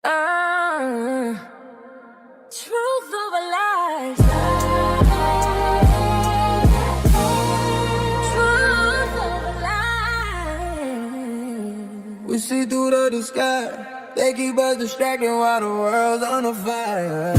Truth over lies. Truth over lies. We see through the disguise. They keep us distracted while the world's on a fire.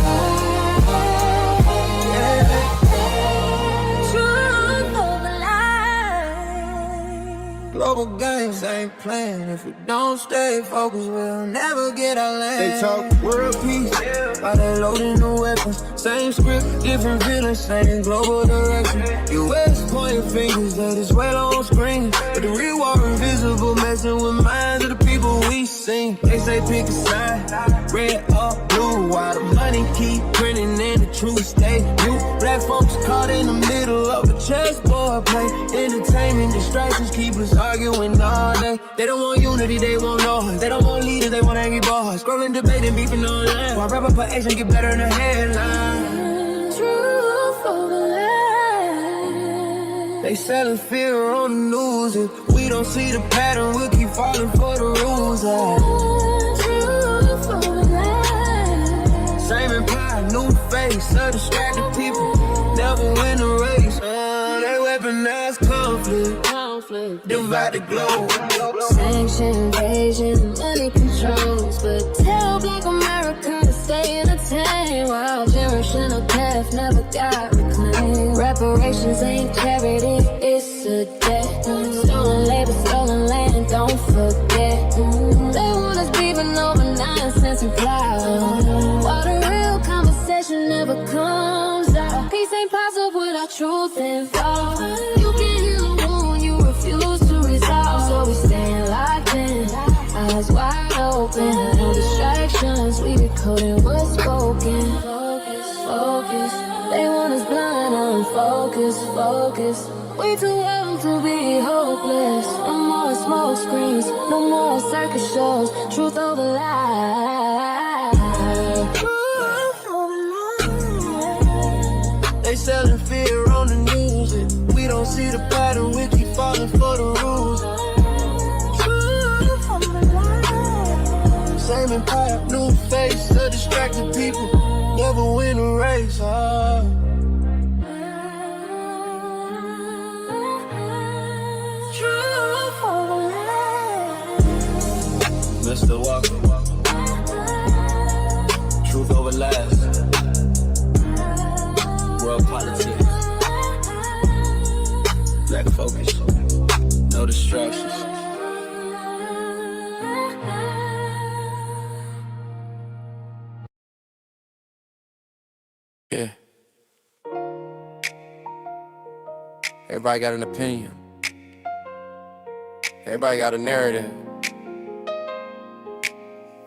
Truth over lies. Global games ain't playing. If we don't stay focused, we'll never get our land. They talk world peace, while they loading the weapons. Same script, different villains, same global direction. US pointing fingers that is well on screen, but the real war invisible, messing with minds of the people we seen. They say pick a side, red or blue, while the money keep printing and the truth stay new. Black folks caught in the middle of a chessboard play. Entertainment distractions keep us arguing all day. They don't want unity, they want noise. They don't want leaders, they want angry boys. Scrolling, debating, beefing online, while rapper per action get better in the headline. Truth over lies. They selling fear on the news. If we don't see the pattern, we'll keep falling for the rules. Truth over lies. Same empire, new face, so distracted people never win the race. They weaponize conflict, divide the globe. Sanction, invasion, money controls, but tell Black America to stay entertained while generational death never got reclaimed. Reparations ain't charity, it's a debt. Stolen labor, stolen land, don't forget. They want us beefing over nonsense and cloud, while the real conversation never comes out. Peace ain't possible without truth involved. You can't heal a wound you refuse to resolve, so we stand locked in, eyes wide open. No distractions, we decoding what's spoken. Focus, they want us blind, unfocused, focus. We too young to be hopeless. No more smoke screens, no more circus shows. Truth over lies. Truth over lies. They selling fear on the news. If we don't see the pattern, we keep falling for the rules. Truth over lies. Same empire, new face, so distracted people never win a race. Truth over lies. Mr. Walker, truth over lies. World politics, black focus, no distractions. Yeah. Everybody got an opinion. Everybody got a narrative.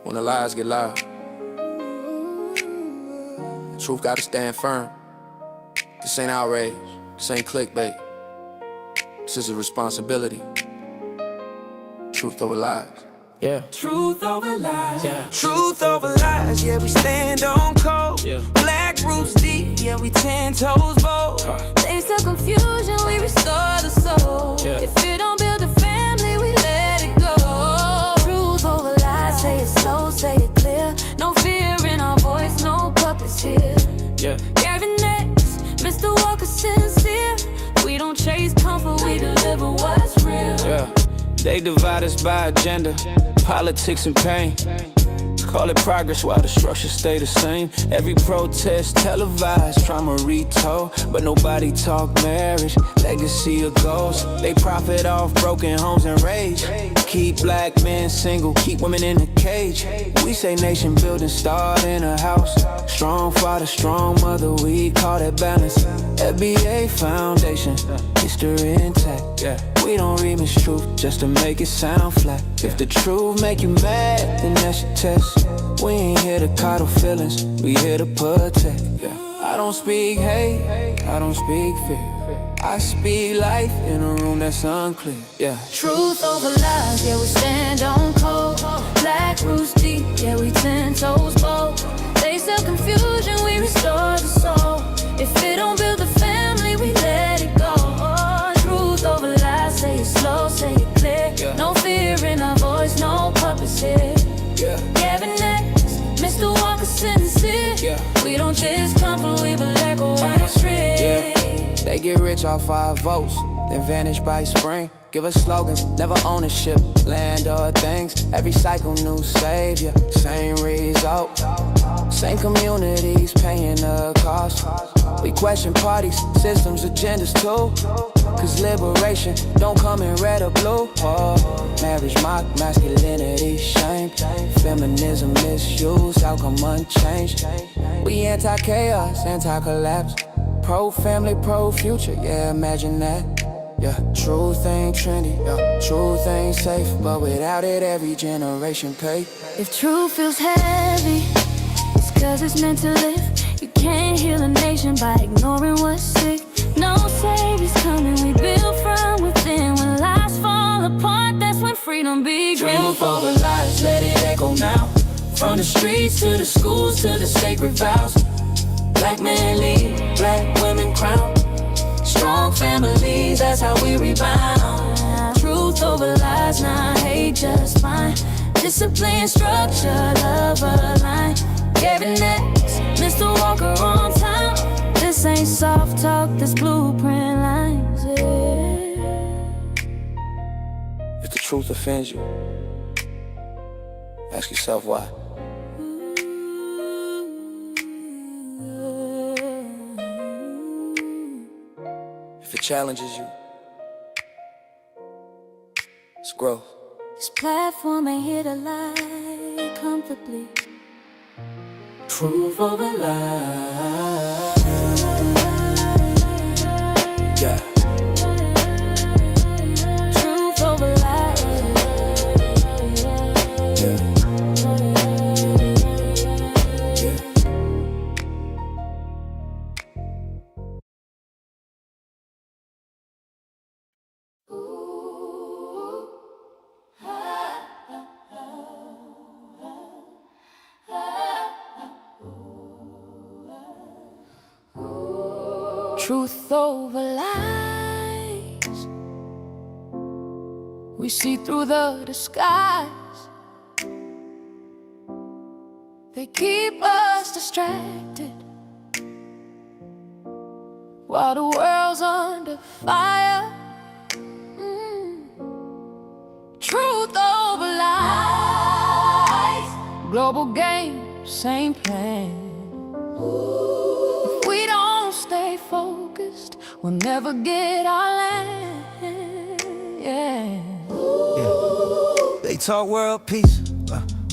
When the lies get loud, truth gotta stand firm. This ain't outrage, this ain't clickbait. This is a responsibility. Truth over lies. Yeah. Truth over lies. Yeah. Truth over lies. Yeah, we stand on code. Yeah. Black roots deep. Yeah, we 10 toes bold. Days of confusion, we restore the soul. Yeah. If it don't build a family, we let it go. Truth over lies, say it slow, say it clear. No fear in our voice, no puppets here. Yeah. Gavin X Mr. Walker, sincere. We don't chase comfort, we deliver what's real. Yeah. They divide us by agenda, politics and pain. Call it progress while the structure stay the same. Every protest televised, trauma retold, but nobody talk marriage, legacy or goals. They profit off broken homes and rage. Keep black men single, keep women in a cage. We say nation building start in a house. Strong father, strong mother, we call that balance. FBA foundation, history intact. Yeah. We don't remix truth just to make it sound flat. If the truth make you mad, then that's your test. We ain't here to coddle feelings, we here to protect. Yeah. I don't speak hate, I don't speak fear. I speak life in a room that's unclear. Yeah. Truth over lies, yeah, we stand on code. Black roots deep, yeah, we 10 toes bold. They sell confusion, we restore the soul. If it don't build a family, we let it go. Truth over lies, say it slow, say it clear. Yeah. No fear in our voice, no puppets here. Yeah. Gavin X yeah. We don't just come from we black or white straight. Yeah, they get rich off our votes, then vanish by spring. Give us slogans, never ownership, land or things. Every cycle, new savior, same result. Same communities paying the cost. We question parties, systems, agendas too. Cause liberation don't come in red or blue. Oh, marriage mock, masculinity shame. Feminism misuse, outcome unchanged. We anti-chaos, anti-collapse. Pro-family, pro-future, yeah, imagine that. Yeah, truth ain't trendy, yeah, truth ain't safe. But without it, every generation pay. If truth feels heavy, it's cause it's meant to live. You can't heal a nation by ignoring what's sick. No savior's coming, we build from within. When lives fall apart, that's when freedom begins. Truth over lies, let it echo now. From the streets to the schools to the sacred vows. Black men lead, black women crown. Strong families, that's how we rebound. Truth over lies, not hate, just fine. Discipline, structure, love align. Gavin X Mr. Walker on time. This ain't soft talk, this blueprint lines, yeah. If the truth offends you, ask yourself why. If it challenges you, it's growth. This platform ain't here to lie comfortably. Truth over lies. Yeah. Truth over lies. Yeah. Yeah. Truth over lies. We see through the disguise. They keep us distracted while the world's under fire. Truth over lies. Global game, same plan. If we don't stay focused, we'll never get our land. Yeah. They talk world peace,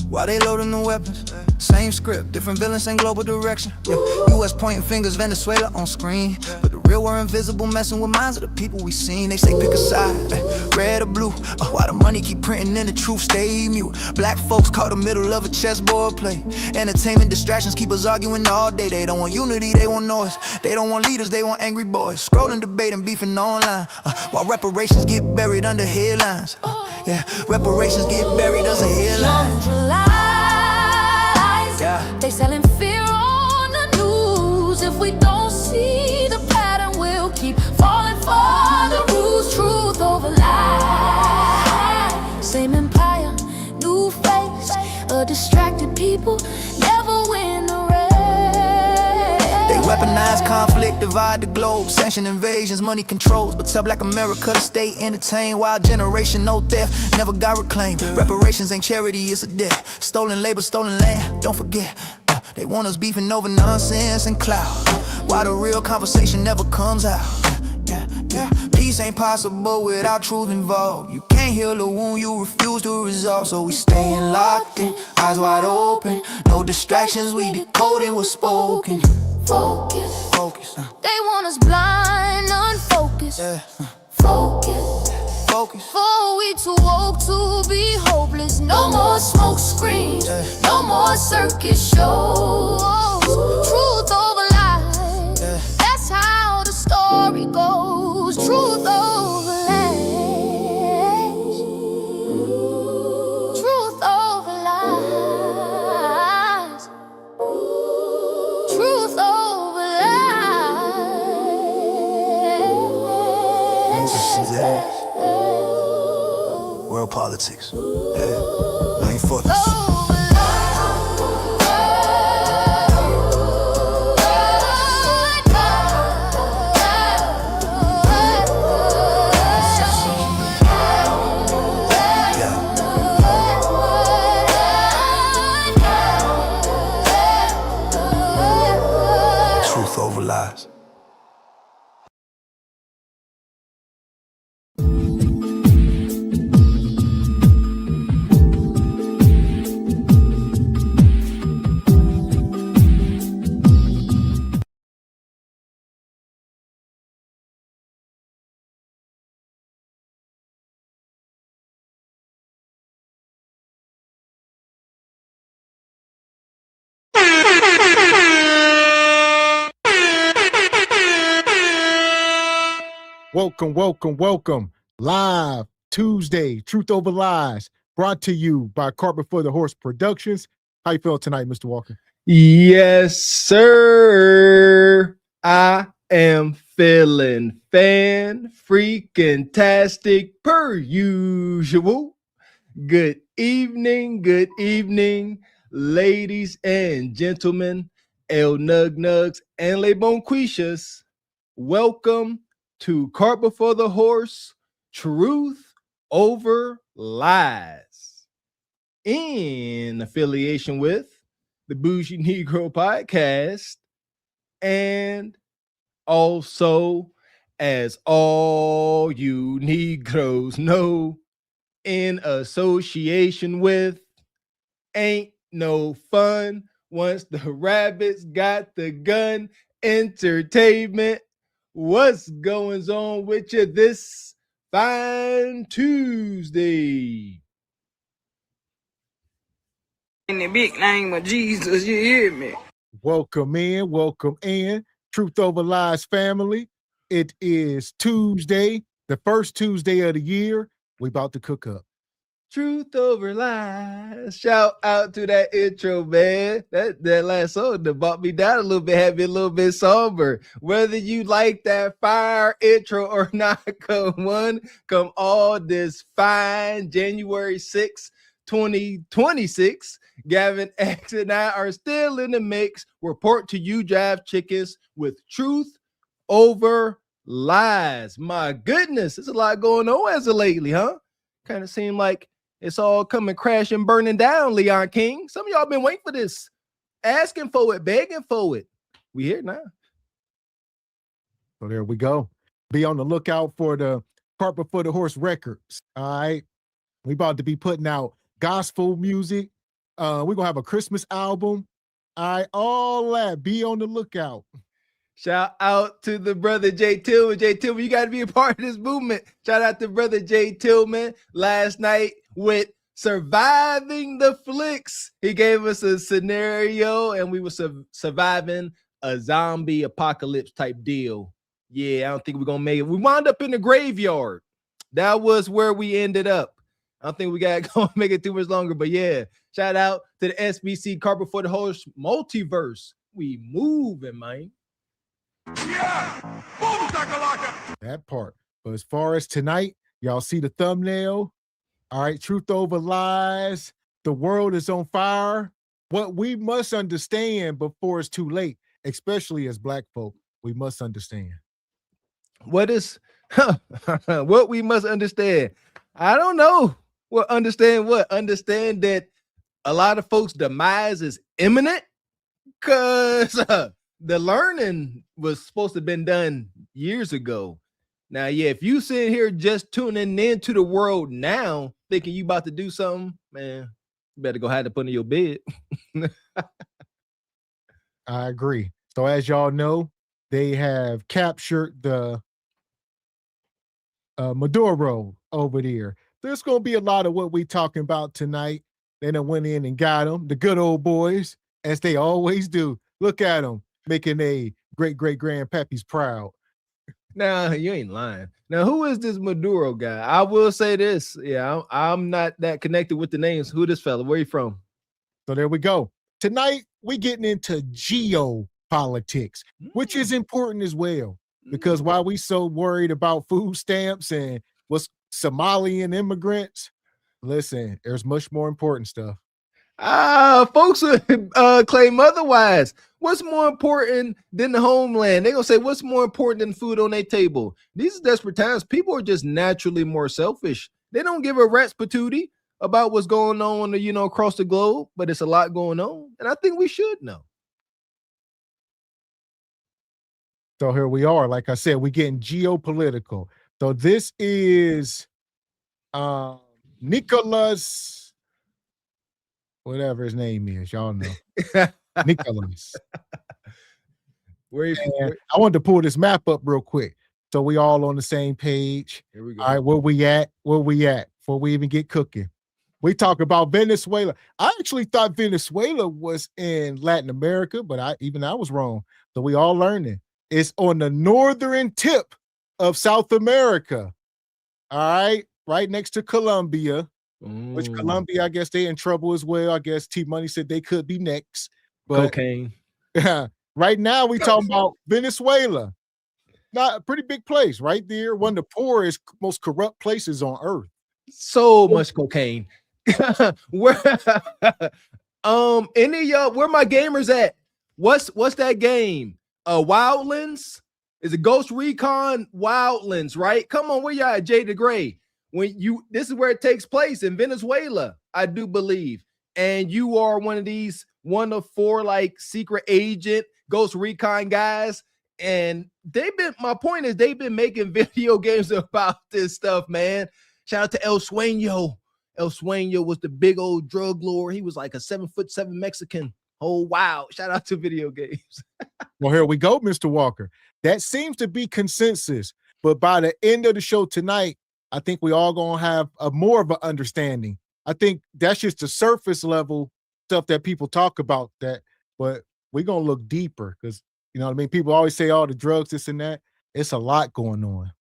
while they loading the weapons. Same script, different villains, same global direction. Yeah. US pointing fingers, Venezuela on screen. But the real war invisible, messing with minds of the people we seen. They say pick a side, red or blue. While the money keep printing and the truth stay mute. Black folks caught the middle of a chessboard play. Entertainment distractions keep us arguing all day. They don't want unity, they want noise. They don't want leaders, they want angry boys. Scrolling, debating, beefing online. While reparations get buried under headlines. Yeah, reparations get buried under headlines. They selling fear on the news. If we don't see the pattern, we'll keep falling for the rules. Truth over lies. Same empire, new face. A distracted people never win the race. They weaponize conflict, divide the globe. Sanction invasions, money controls. But tell black America to stay entertained. While generation, no theft, never got reclaimed. Reparations ain't charity, it's a debt. Stolen labor, stolen land, don't forget. They want us beefing over nonsense and clout, while the real conversation never comes out. Peace ain't possible without truth involved. You can't heal a wound you refuse to resolve. So we staying locked in, eyes wide open. No distractions, we decoding what's spoken. Focus. Focus. They want us blind, unfocused. Focus. Focus. For we too woke to be hopeless. No more smoke screens, no more circus shows. Truth over lies, that's how the story goes. Truth over lies. Truth over lies. Truth over lies. World politics. I ain't for this. Welcome. Live Tuesday, Truth Over Lies, brought to you by Carpet for the Horse Productions. How you feel tonight, Mr. Walker? Yes, sir. I am feeling freaking-tastic per usual. Good evening, ladies and gentlemen, El Nug Nugs and Le Bonquishas. Welcome to Cart Before the Horse, Truth Over Lies, in affiliation with the Bougie Negro Podcast, and also, as all you Negroes know, in association with Ain't No Fun Once the Rabbits Got the Gun Entertainment. What's going on with you this fine Tuesday? In the big name of Jesus, you hear me? Welcome in. Truth Over Lies family. It is Tuesday, the first Tuesday of the year. We about to cook up. Truth Over Lies. Shout out to that intro, man. That last song that brought me down a little bit, had me a little bit somber. Whether you like that fire intro or not, come all this fine January 6th, 2026. Gavin X and I are still in the mix. Report to you, Jive Chickens, with Truth Over Lies. My goodness, there's a lot going on as of lately, huh? Kind of seemed like it's all coming crashing, burning down, Leon King. Some of y'all been waiting for this, asking for it, begging for it. We here now. So there we go. Be on the lookout for the Cart Before the Horse records. All right. We about to be putting out gospel music. We're going to have a Christmas album. All right. All that. Be on the lookout. Shout out to the brother Jay Tillman. Jay Tillman, you got to be a part of this movement. Shout out to brother Jay Tillman last night with Surviving the Flicks. He gave us a scenario and we were surviving a zombie apocalypse type deal. Yeah, I don't think we're going to make it. We wound up in the graveyard. That was where we ended up. I don't think we got to make it too much longer, but yeah, shout out to the SBC Cart Before the Horse multiverse. We moving, man. Yeah, boom, that part. But as far as tonight, y'all see the thumbnail. All right, Truth Over Lies. The world is on fire. What we must understand before it's too late, especially as Black folk, we must understand. What what we must understand? I don't know. Well, understand what? Understand that a lot of folks' demise is imminent, because the learning was supposed to have been done years ago. Now, yeah, if you sit here just tuning into the world now, thinking you about to do something, man, you better go hide up under your bed. I agree. So as y'all know, they have captured the Maduro over there. There's going to be a lot of what we talking about tonight. They done went in and got them, the good old boys, as they always do. Look at them, making a great-great-grandpappies proud. Now, you ain't lying. Now, who is this Maduro guy? I will say this. Yeah, I'm not that connected with the names. Who this fella? Where you from? So there we go. Tonight, we getting into geopolitics, which is important as well. Because while we so worried about food stamps and what's Somalian immigrants, listen, there's much more important stuff. Folks claim otherwise. What's more important than the homeland? They're going to say, what's more important than food on their table? These are desperate times. People are just naturally more selfish. They don't give a rat's patootie about what's going on, across the globe, but it's a lot going on. And I think we should know. So here we are. Like I said, we're getting geopolitical. So this is Nicholas, whatever his name is. Y'all know. Nicholas. I wanted to pull this map up real quick so we all on the same page. Here we go. All right, where we at before we even get cooking? We talk about Venezuela. I actually thought Venezuela was in Latin America, but I was wrong. So we all learning. It's on the northern tip of South America. All right, right next to Colombia, which Colombia, I guess they in trouble as well. I guess T Money said they could be next. But Cocaine. right now we talking about Venezuela. Not a pretty big place right there. One of the poorest, most corrupt places on earth. So much cocaine. Where any of y'all, where my gamers at? What's that game? Wildlands? Is it Ghost Recon Wildlands, right? Come on, where y'all at, Jay the Gray? This is where it takes place in Venezuela, I do believe. And you are one of 4 like secret agent Ghost Recon guys. And my point is they've been making video games about this stuff, man. Shout out to El Sueño. El Sueño was the big old drug lord. He was like a 7'7" Mexican. Oh, wow. Shout out to video games. Well, here we go, Mr. Walker. That seems to be consensus. But by the end of the show tonight, I think we all going to have a more of an understanding. I think that's just the surface level stuff that people talk about but we're going to look deeper because, you know what I mean? People always say all the drugs, this and that. It's a lot going on.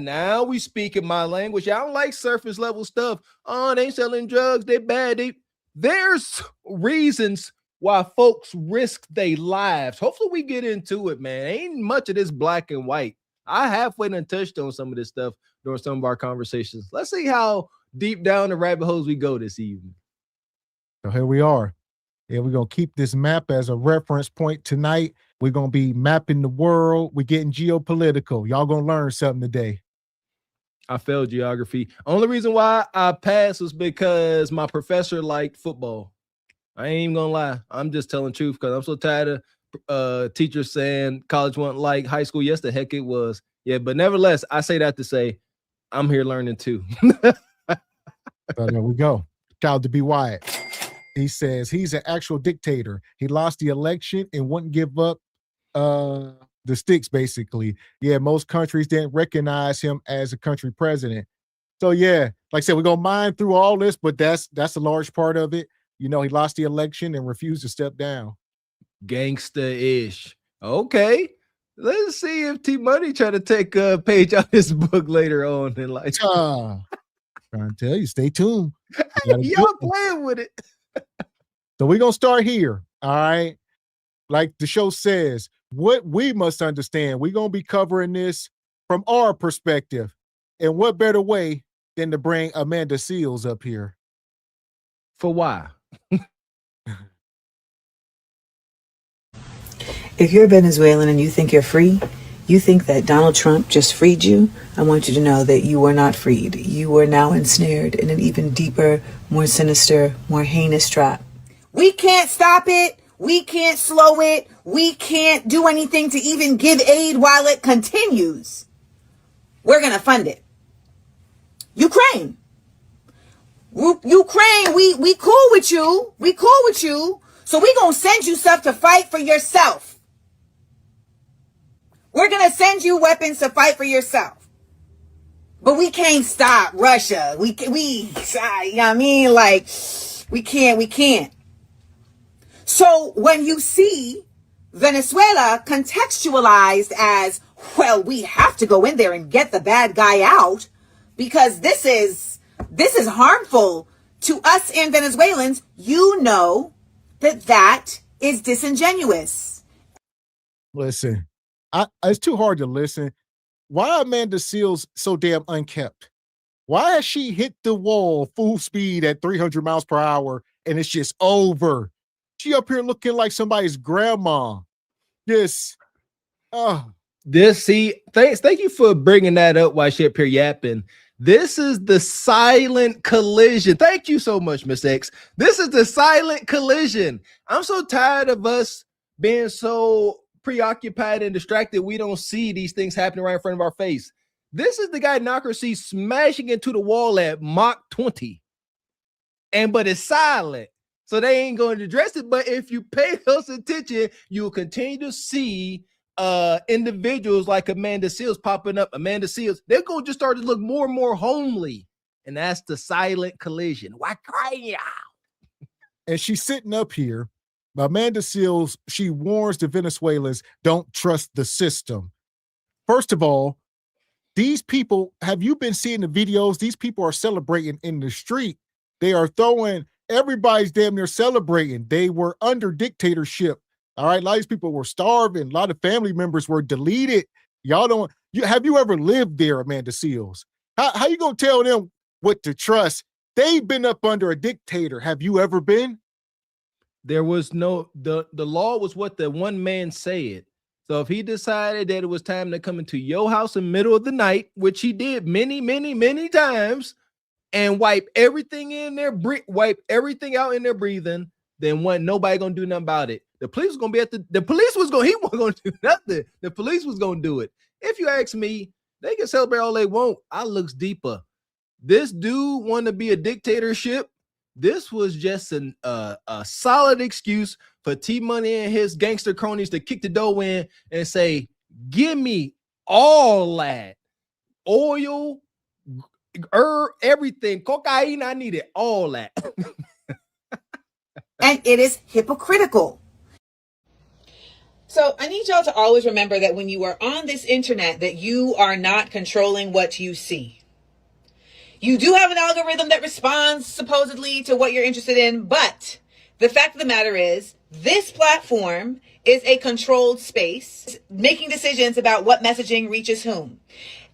Now we speaking my language. I don't like surface level stuff. Oh, they ain't selling drugs. They bad. There's reasons why folks risk their lives. Hopefully we get into it, man. Ain't much of this black and white. I halfway done touched on some of this stuff during some of our conversations. Let's see how deep down the rabbit holes we go this evening. So here we are. Yeah, we're going to keep this map as a reference point tonight. We're going to be mapping the world. We're getting geopolitical. Y'all going to learn something today. I failed geography. Only reason why I passed was because my professor liked football. I ain't even going to lie. I'm just telling the truth because I'm so tired of teachers saying college wasn't like high school. Yes, the heck it was. Yeah, but nevertheless, I say that to say I'm here learning too. So there we go. Shout out to B. Wyatt. He says he's an actual dictator. He lost the election and wouldn't give up the sticks, basically. Yeah, most countries didn't recognize him as a country president. So yeah, like I said, we're gonna mine through all this, but that's a large part of it. You know, he lost the election and refused to step down. Gangsta-ish. Okay. Let's see if T Money try to take a page out of his book later on in life. Trying to tell you, stay tuned. Y'all playing with it. So we're going to start here, all right? Like the show says, what we must understand, we're going to be covering this from our perspective. And what better way than to bring Amanda Seales up here? For why? If you're Venezuelan and you think you're free, you think that Donald Trump just freed you, I want you to know that you were not freed. You were now ensnared in an even deeper, more sinister, more heinous trap. We can't stop it. We can't slow it. We can't do anything to even give aid while it continues. We're going to fund it. Ukraine, we cool with you. We cool with you. So we going to send you stuff to fight for yourself. We're going to send you weapons to fight for yourself. But we can't stop Russia. We you know what I mean? Like, we can't. So when you see Venezuela contextualized as, well, we have to go in there and get the bad guy out because this is harmful to us and Venezuelans, you know that is disingenuous. Listen, it's too hard to listen. Why Amanda Seales so damn unkept? Why has she hit the wall full speed at 300 miles per hour and it's just over? She up here looking like somebody's grandma. Yes. Thank you for bringing that up while she up here yapping. This is the silent collision. Thank you so much, Miss X. This is the silent collision. I'm so tired of us being so preoccupied and distracted we don't see these things happening right in front of our face. This is the guy Knocker sees smashing into the wall at Mach 20. But it's silent. So they ain't going to address it. But if you pay close attention, you'll continue to see individuals like Amanda Seales popping up. Amanda Seales, they're going to just start to look more and more homely. And that's the silent collision. Why cry? And she's sitting up here. Amanda Seales, she warns the Venezuelans, don't trust the system. first of all, these people, have you been seeing the videos? These people are celebrating in the street. They are throwing, everybody's damn near celebrating. They were under dictatorship. All right. A lot of these people were starving. A lot of family members were deleted. Y'all don't, have you ever lived there, Amanda Seals? How you gonna tell them what to trust? They've been up under a dictator. Have you ever been? There was no, the law was what the one man said. So if he decided that it was time to come into your house in the middle of the night, which he did many, many, many times, and wipe everything in there, wipe everything out in their breathing, then wasn't nobody gonna do nothing about it. The police was gonna be the police was gonna, he wasn't gonna do nothing. The police was gonna do it. If you ask me, they can celebrate all they want. I looks deeper. This dude want to be a dictatorship. This was just a solid excuse for T-Money and his gangster cronies to kick the door in and say, give me all that. Oil, everything, cocaine, I need it, all that. And it is hypocritical. So I need y'all to always remember that when you are on this internet, that you are not controlling what you see. You do have an algorithm that responds supposedly to what you're interested in, but the fact of the matter is this platform is a controlled space, making decisions about what messaging reaches whom.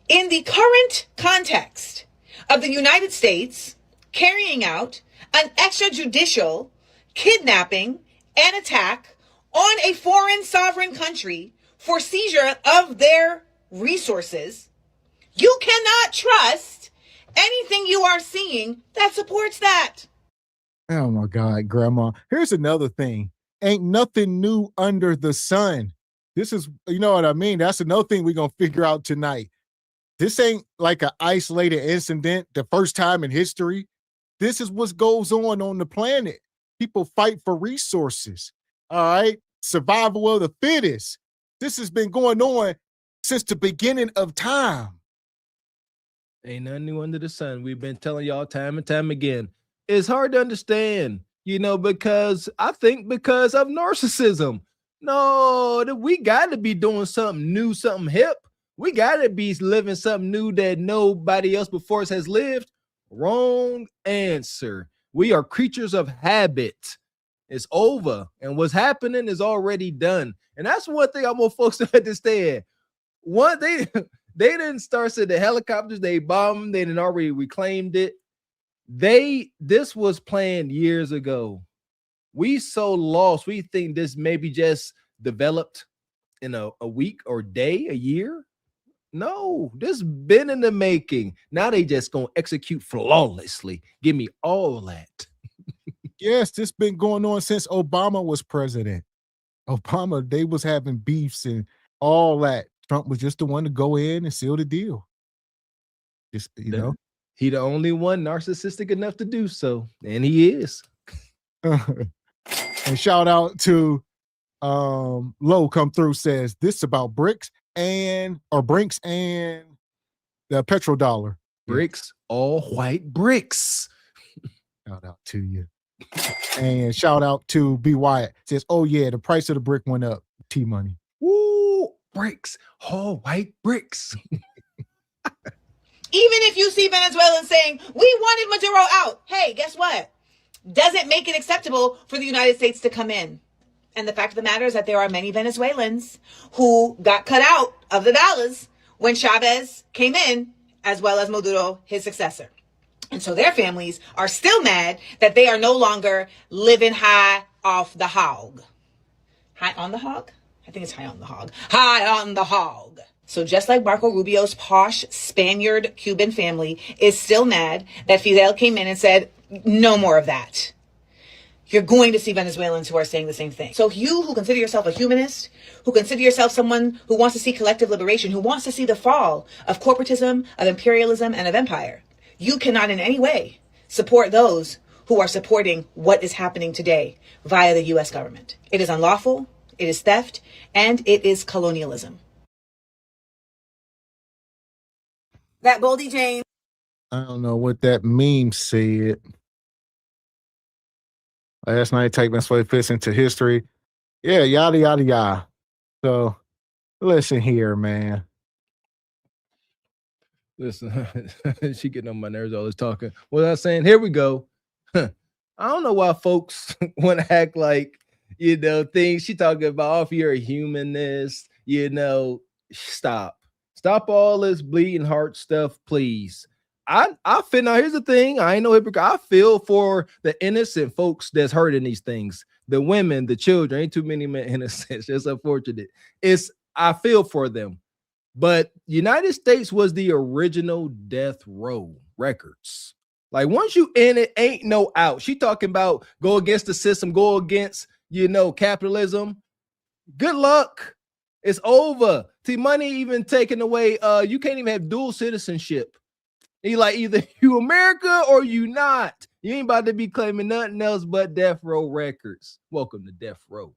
In the current context of the United States carrying out an extrajudicial kidnapping and attack on a foreign sovereign country for seizure of their resources, you cannot trust anything you are seeing that supports that. Oh my God, Grandma. Here's another thing. Ain't nothing new under the sun. This is, you know what I mean? That's another thing we're going to figure out tonight. This ain't like an isolated incident, the first time in history. This is what goes on the planet. People fight for resources. All right. Survival of the fittest. This has been going on since the beginning of time. Ain't nothing new under the sun. We've been telling y'all time and time again. It's hard to understand, because I think because of narcissism. No, we got to be doing something new, something hip. We got to be living something new that nobody else before us has lived. Wrong answer. We are creatures of habit. It's over. And what's happening is already done. And that's one thing I want folks to understand. They didn't start sending the helicopters. They bombed. They didn't already reclaimed it. This was planned years ago. We so lost. We think this maybe just developed in a week or day, a year. No, this been in the making. Now they just gonna execute flawlessly. Give me all that. Yes, this been going on since Obama was president. Obama, they was having beefs and all that. Trump was just the one to go in and seal the deal. Just, He the only one narcissistic enough to do so, and he is. And shout out to Low come through, says this about Brinks and the petrodollar. Bricks, all white bricks. Shout out to you. And shout out to B Wyatt. Says, oh yeah, the price of the brick went up. T-Money. Woo, bricks, all white bricks. Even if you see Venezuelans saying, we wanted Maduro out. Hey, guess what? Doesn't make it acceptable for the United States to come in. And the fact of the matter is that there are many Venezuelans who got cut out of the dollars when Chavez came in, as well as Maduro, his successor. And so their families are still mad that they are no longer living high off the hog. High on the hog? I think it's high on the hog. High on the hog. So just like Marco Rubio's posh Spaniard Cuban family is still mad that Fidel came in and said, no more of that. You're going to see Venezuelans who are saying the same thing. So you who consider yourself a humanist, who consider yourself someone who wants to see collective liberation, who wants to see the fall of corporatism, of imperialism, and of empire, you cannot in any way support those who are supporting what is happening today via the U.S. government. It is unlawful, it is theft, and it is colonialism. That Boldy James. I don't know what that meme said. Last night, take my way fits into history. Yeah, yada, yada, yada. So, listen here, man. Listen, she getting on my nerves all this talking. What I was saying, here we go. I don't know why folks want to act like, things she talking about, if you're a humanist, stop all this bleeding heart stuff, please. I feel, now here's the thing, I ain't no hypocrite. I feel for the innocent folks that's hurting these things, the women, the children. Ain't too many men innocent. It's unfortunate. I feel for them. But United States was the original death row records. Like, once you in it, ain't no out. She talking about go against the system, go against, capitalism. Good luck. It's over. See, money even taken away. You can't even have dual citizenship. You like, either you America or you not. You ain't about to be claiming nothing else but death row records. Welcome to death row.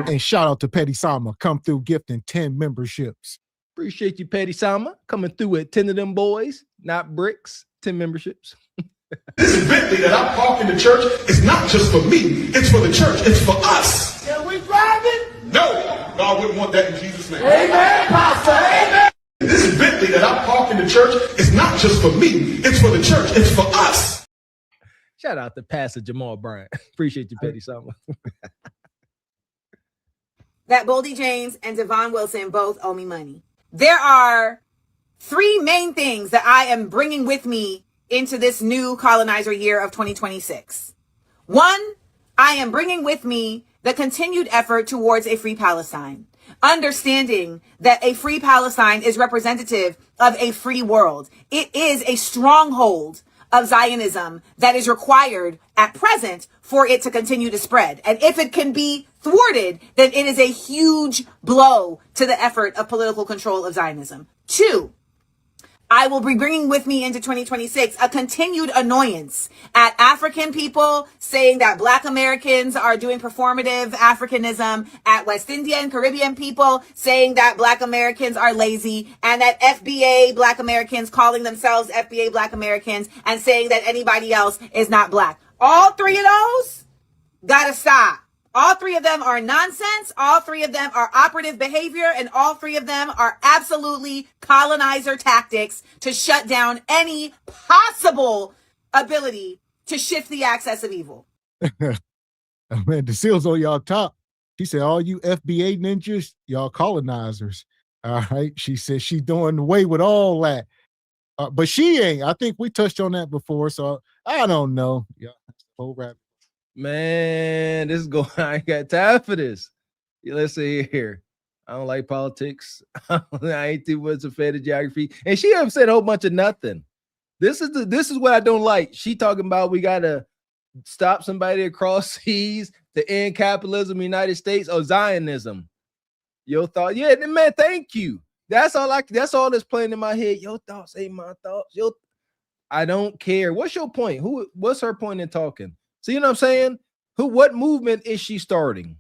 And shout out to Petty Sama, come through gifting 10 memberships. Appreciate you, Petty Sama, coming through at 10 of them boys, not bricks, 10 memberships. This Bentley that I'm parking in the church is not just for me, it's for the church, it's for us. Can we drive it? No, God wouldn't want that in Jesus' name. Amen, Pastor. Amen. This Bentley that I'm parking in the church is not just for me, it's for the church, it's for us. Shout out to Pastor Jamal Bryant. Appreciate you, Petty Sama. That Boldy James and Devon Wilson both owe me money. There are three main things that I am bringing with me into this new colonizer year of 2026. One, I am bringing with me the continued effort towards a free Palestine, understanding that a free Palestine is representative of a free world. It is a stronghold of Zionism that is required at present for it to continue to spread. And if it can be thwarted, then it is a huge blow to the effort of political control of Zionism. Two, I will be bringing with me into 2026 a continued annoyance at African people saying that Black Americans are doing performative Africanism, at West Indian, Caribbean people saying that Black Americans are lazy, and at FBA Black Americans calling themselves FBA Black Americans and saying that anybody else is not Black. All three of those gotta stop. All three of them are nonsense. All three of them are operative behavior, and all three of them are absolutely colonizer tactics to shut down any possible ability to shift the axis of evil. Man, the seal's on y'all top. She said, all you FBA ninjas, y'all colonizers. All right. She said she doing away with all that. But she ain't. I think we touched on that before. So I don't know. Yeah. Whole rap. Man, this is going. I ain't got time for this. Let's see here. I don't like politics. I ain't too much a fan of geography. And she haven't said a whole bunch of nothing. This is what I don't like. She talking about we gotta stop somebody across seas to end capitalism in the United States or Zionism. Your thought, yeah, man. Thank you. That's all that's playing in my head. Your thoughts ain't my thoughts. I don't care. What's your point? What's her point in talking? See what I'm saying? What movement is she starting?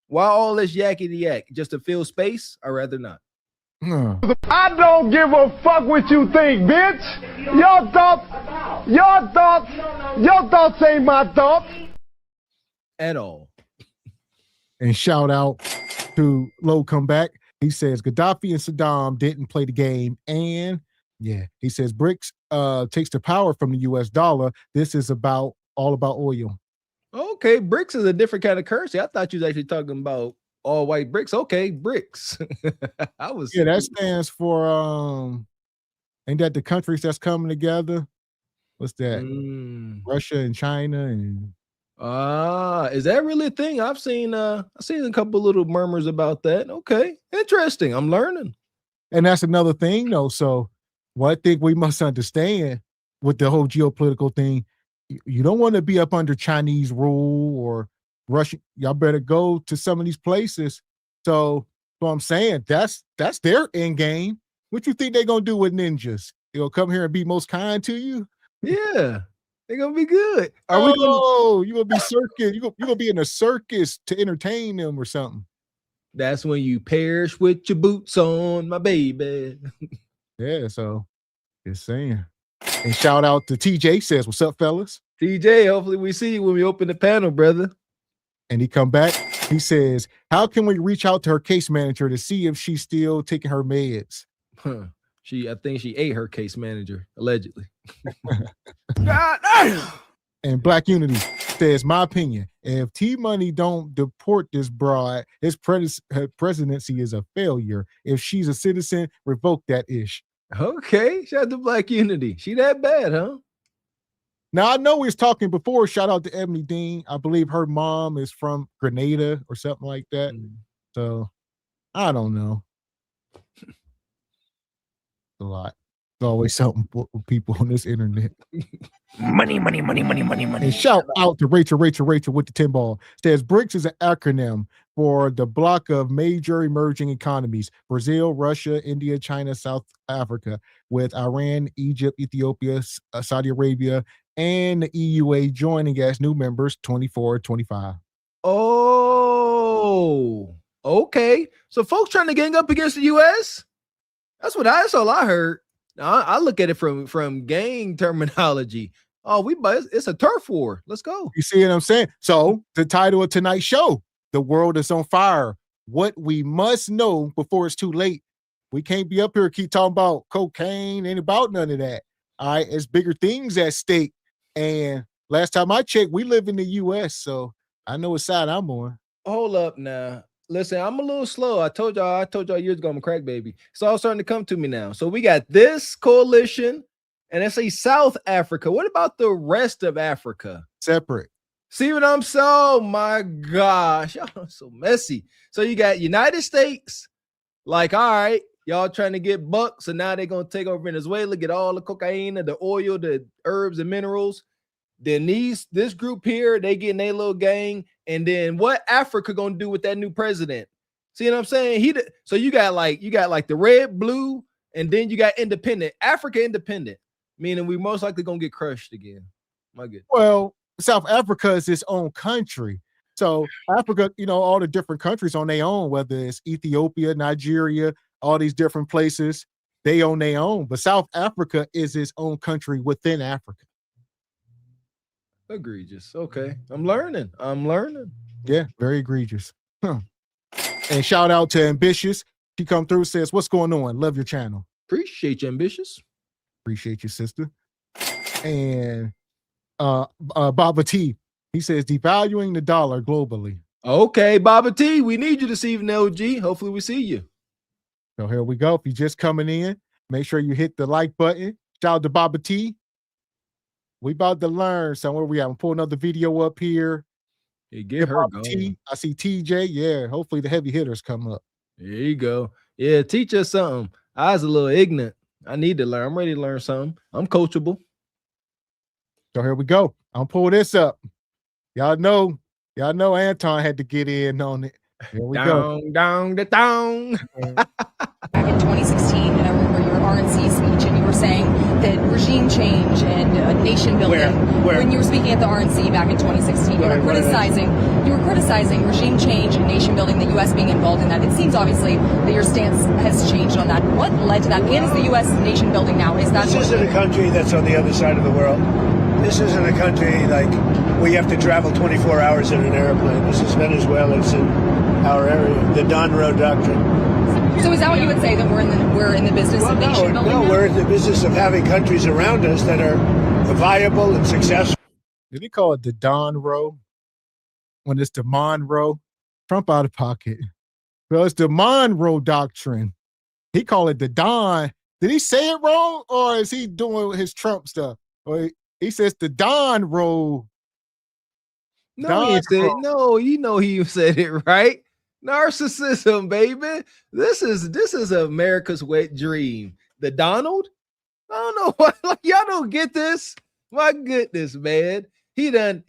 Why all this yakety yak? Just to fill space? I'd rather not. I don't give a fuck what you think, bitch. Your thoughts ain't my thoughts. At all. And shout out to Low Comeback. He says Gaddafi and Saddam didn't play the game. And yeah, he says BRICS takes the power from the US dollar. This is all about oil. Okay, BRICS is a different kind of currency. I thought you was actually talking about all white bricks. Okay, BRICS. Yeah, that stands for ain't that the countries that's coming together? What's that? Russia and China and is that really a thing? I've seen a couple little murmurs about that. Okay, interesting. I'm learning. And that's another thing though. So what I think we must understand with the whole geopolitical thing, you don't want to be up under Chinese rule or Russia. Y'all better go to some of these places. So I'm saying that's their end game. What you think they're gonna do with ninjas? They gonna come here and be most kind to you? Yeah, they're gonna be good. You gonna be circus? You gonna be in a circus to entertain them or something? That's when you perish with your boots on, my baby. Yeah, so just saying. And shout out to TJ, says, what's up, fellas? TJ, hopefully we see you when we open the panel, brother. And he come back. He says, how can we reach out to her case manager to see if she's still taking her meds? Huh. I think she ate her case manager, allegedly. God damn. And Black Unity says, my opinion, if T-Money don't deport this broad, her presidency is a failure. If she's a citizen, revoke that ish. Okay, shout out to Black Unity. She that bad, huh? Now, I know we was talking before. Shout out to Ebony Dean. I believe her mom is from Grenada or something like that. So, I don't know. A lot. There's always something for people on this internet. Money. And shout out to Rachel with the 10 ball. Says BRICS is an acronym for the block of major emerging economies: Brazil, Russia, India, China, South Africa, with Iran, Egypt, Ethiopia, Saudi Arabia, and the EUA joining as new members 24, 25. Oh, okay. So folks trying to gang up against the U.S.? That's all I heard. I look at it from gang terminology. Oh, it's a turf war. Let's go. You see what I'm saying? So the title of tonight's show, The World is on Fire. What we must know before it's too late. We can't be up here keep talking about cocaine, ain't about none of that. All right, it's bigger things at stake. And last time I checked, we live in the US, so I know what side I'm on. Hold up now. Listen, I'm a little slow. I told y'all years ago I'm a crack baby. It's all starting to come to me now. So we got this coalition, and it's a South Africa. What about the rest of Africa? Separate. See what I'm saying? Oh my gosh, y'all are so messy. So you got United States, like, all right, y'all trying to get bucks, so now they're gonna take over Venezuela, get all the cocaine, the oil, the herbs and minerals. Then this group here, they getting their little gang. And then what Africa gonna do with that new president? See what I'm saying? So you got like the red, blue, and then you got independent. Africa independent, meaning we most likely gonna get crushed again. My good. Well, South Africa is its own country. So Africa, all the different countries on their own, whether it's Ethiopia, Nigeria, all these different places, they own their own. But South Africa is its own country within Africa. Egregious. Okay. I'm learning. Yeah, very egregious. Huh. And shout out to Ambitious. She come through, says, what's going on? Love your channel. Appreciate you, Ambitious. Appreciate you, sister. And Baba T, he says, devaluing the dollar globally. Okay, Baba T, we need you this evening, LG. Hopefully we see you. So here we go. If you're just coming in, make sure you hit the like button. Shout out to Baba T. We about to learn somewhere we at. I'm pull another video up here. Hey, get her going. I see TJ. Yeah, hopefully the heavy hitters come up. There you go. Yeah, teach us something. I was a little ignorant. I need to learn. I'm ready to learn something. I'm coachable. So here we go. I'm pull this up. Y'all know Anton had to get in on it. Here we go. Down. Back in 2016, and I remember your RNC speech, and you were saying that regime change and nation building. Where? When you were speaking at the RNC back in 2016, you were criticizing regime change and nation building, the U.S. being involved in that. It seems obviously that your stance has changed on that. What led to that? And is the U.S. nation building now? Is that? This isn't a country that's on the other side of the world. This isn't a country like we have to travel 24 hours in an airplane. This is Venezuela. It's in our area. The Don Road Doctrine. So is that what you would say, that we're in the business of nation building? No, we're in the business of having countries around us that are viable and successful. Did he call it the Don Row? When it's the Monroe? Trump out of pocket. Well, it's the Monroe Doctrine. He called it the Don. Did he say it wrong, or is he doing his Trump stuff? Or he says the Don Row. No, he said no. He said it right. Narcissism, baby. This is America's wet dream. The Donald? I don't know what, like, y'all don't get this. My goodness, man. He done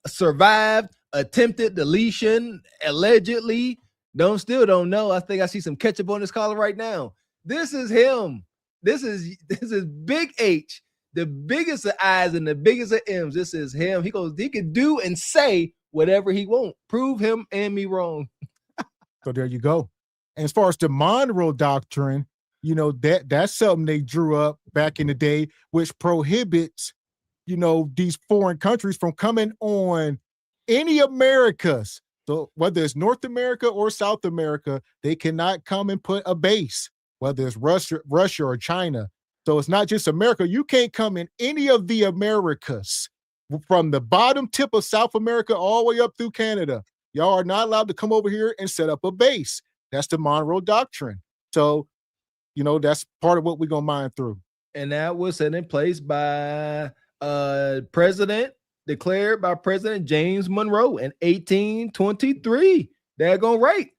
survived attempted deletion, allegedly. Still don't know. I think I see some ketchup on his collar right now. This is him. This is Big H, the biggest of I's and the biggest of M's. This is him. He can do and say whatever he won't. Prove him and me wrong. So there you go. And as far as the Monroe Doctrine, that's something they drew up back in the day, which prohibits, these foreign countries from coming on any Americas So whether it's North America or South America, they cannot come and put a base, whether it's Russia or China. So it's not just America. You can't come in any of the Americas from the bottom tip of South America all the way up through Canada. Y'all are not allowed to come over here and set up a base. That's the Monroe Doctrine. So, that's part of what we're going to mine through. And that was set in place by declared by President James Monroe in 1823. Daggone right.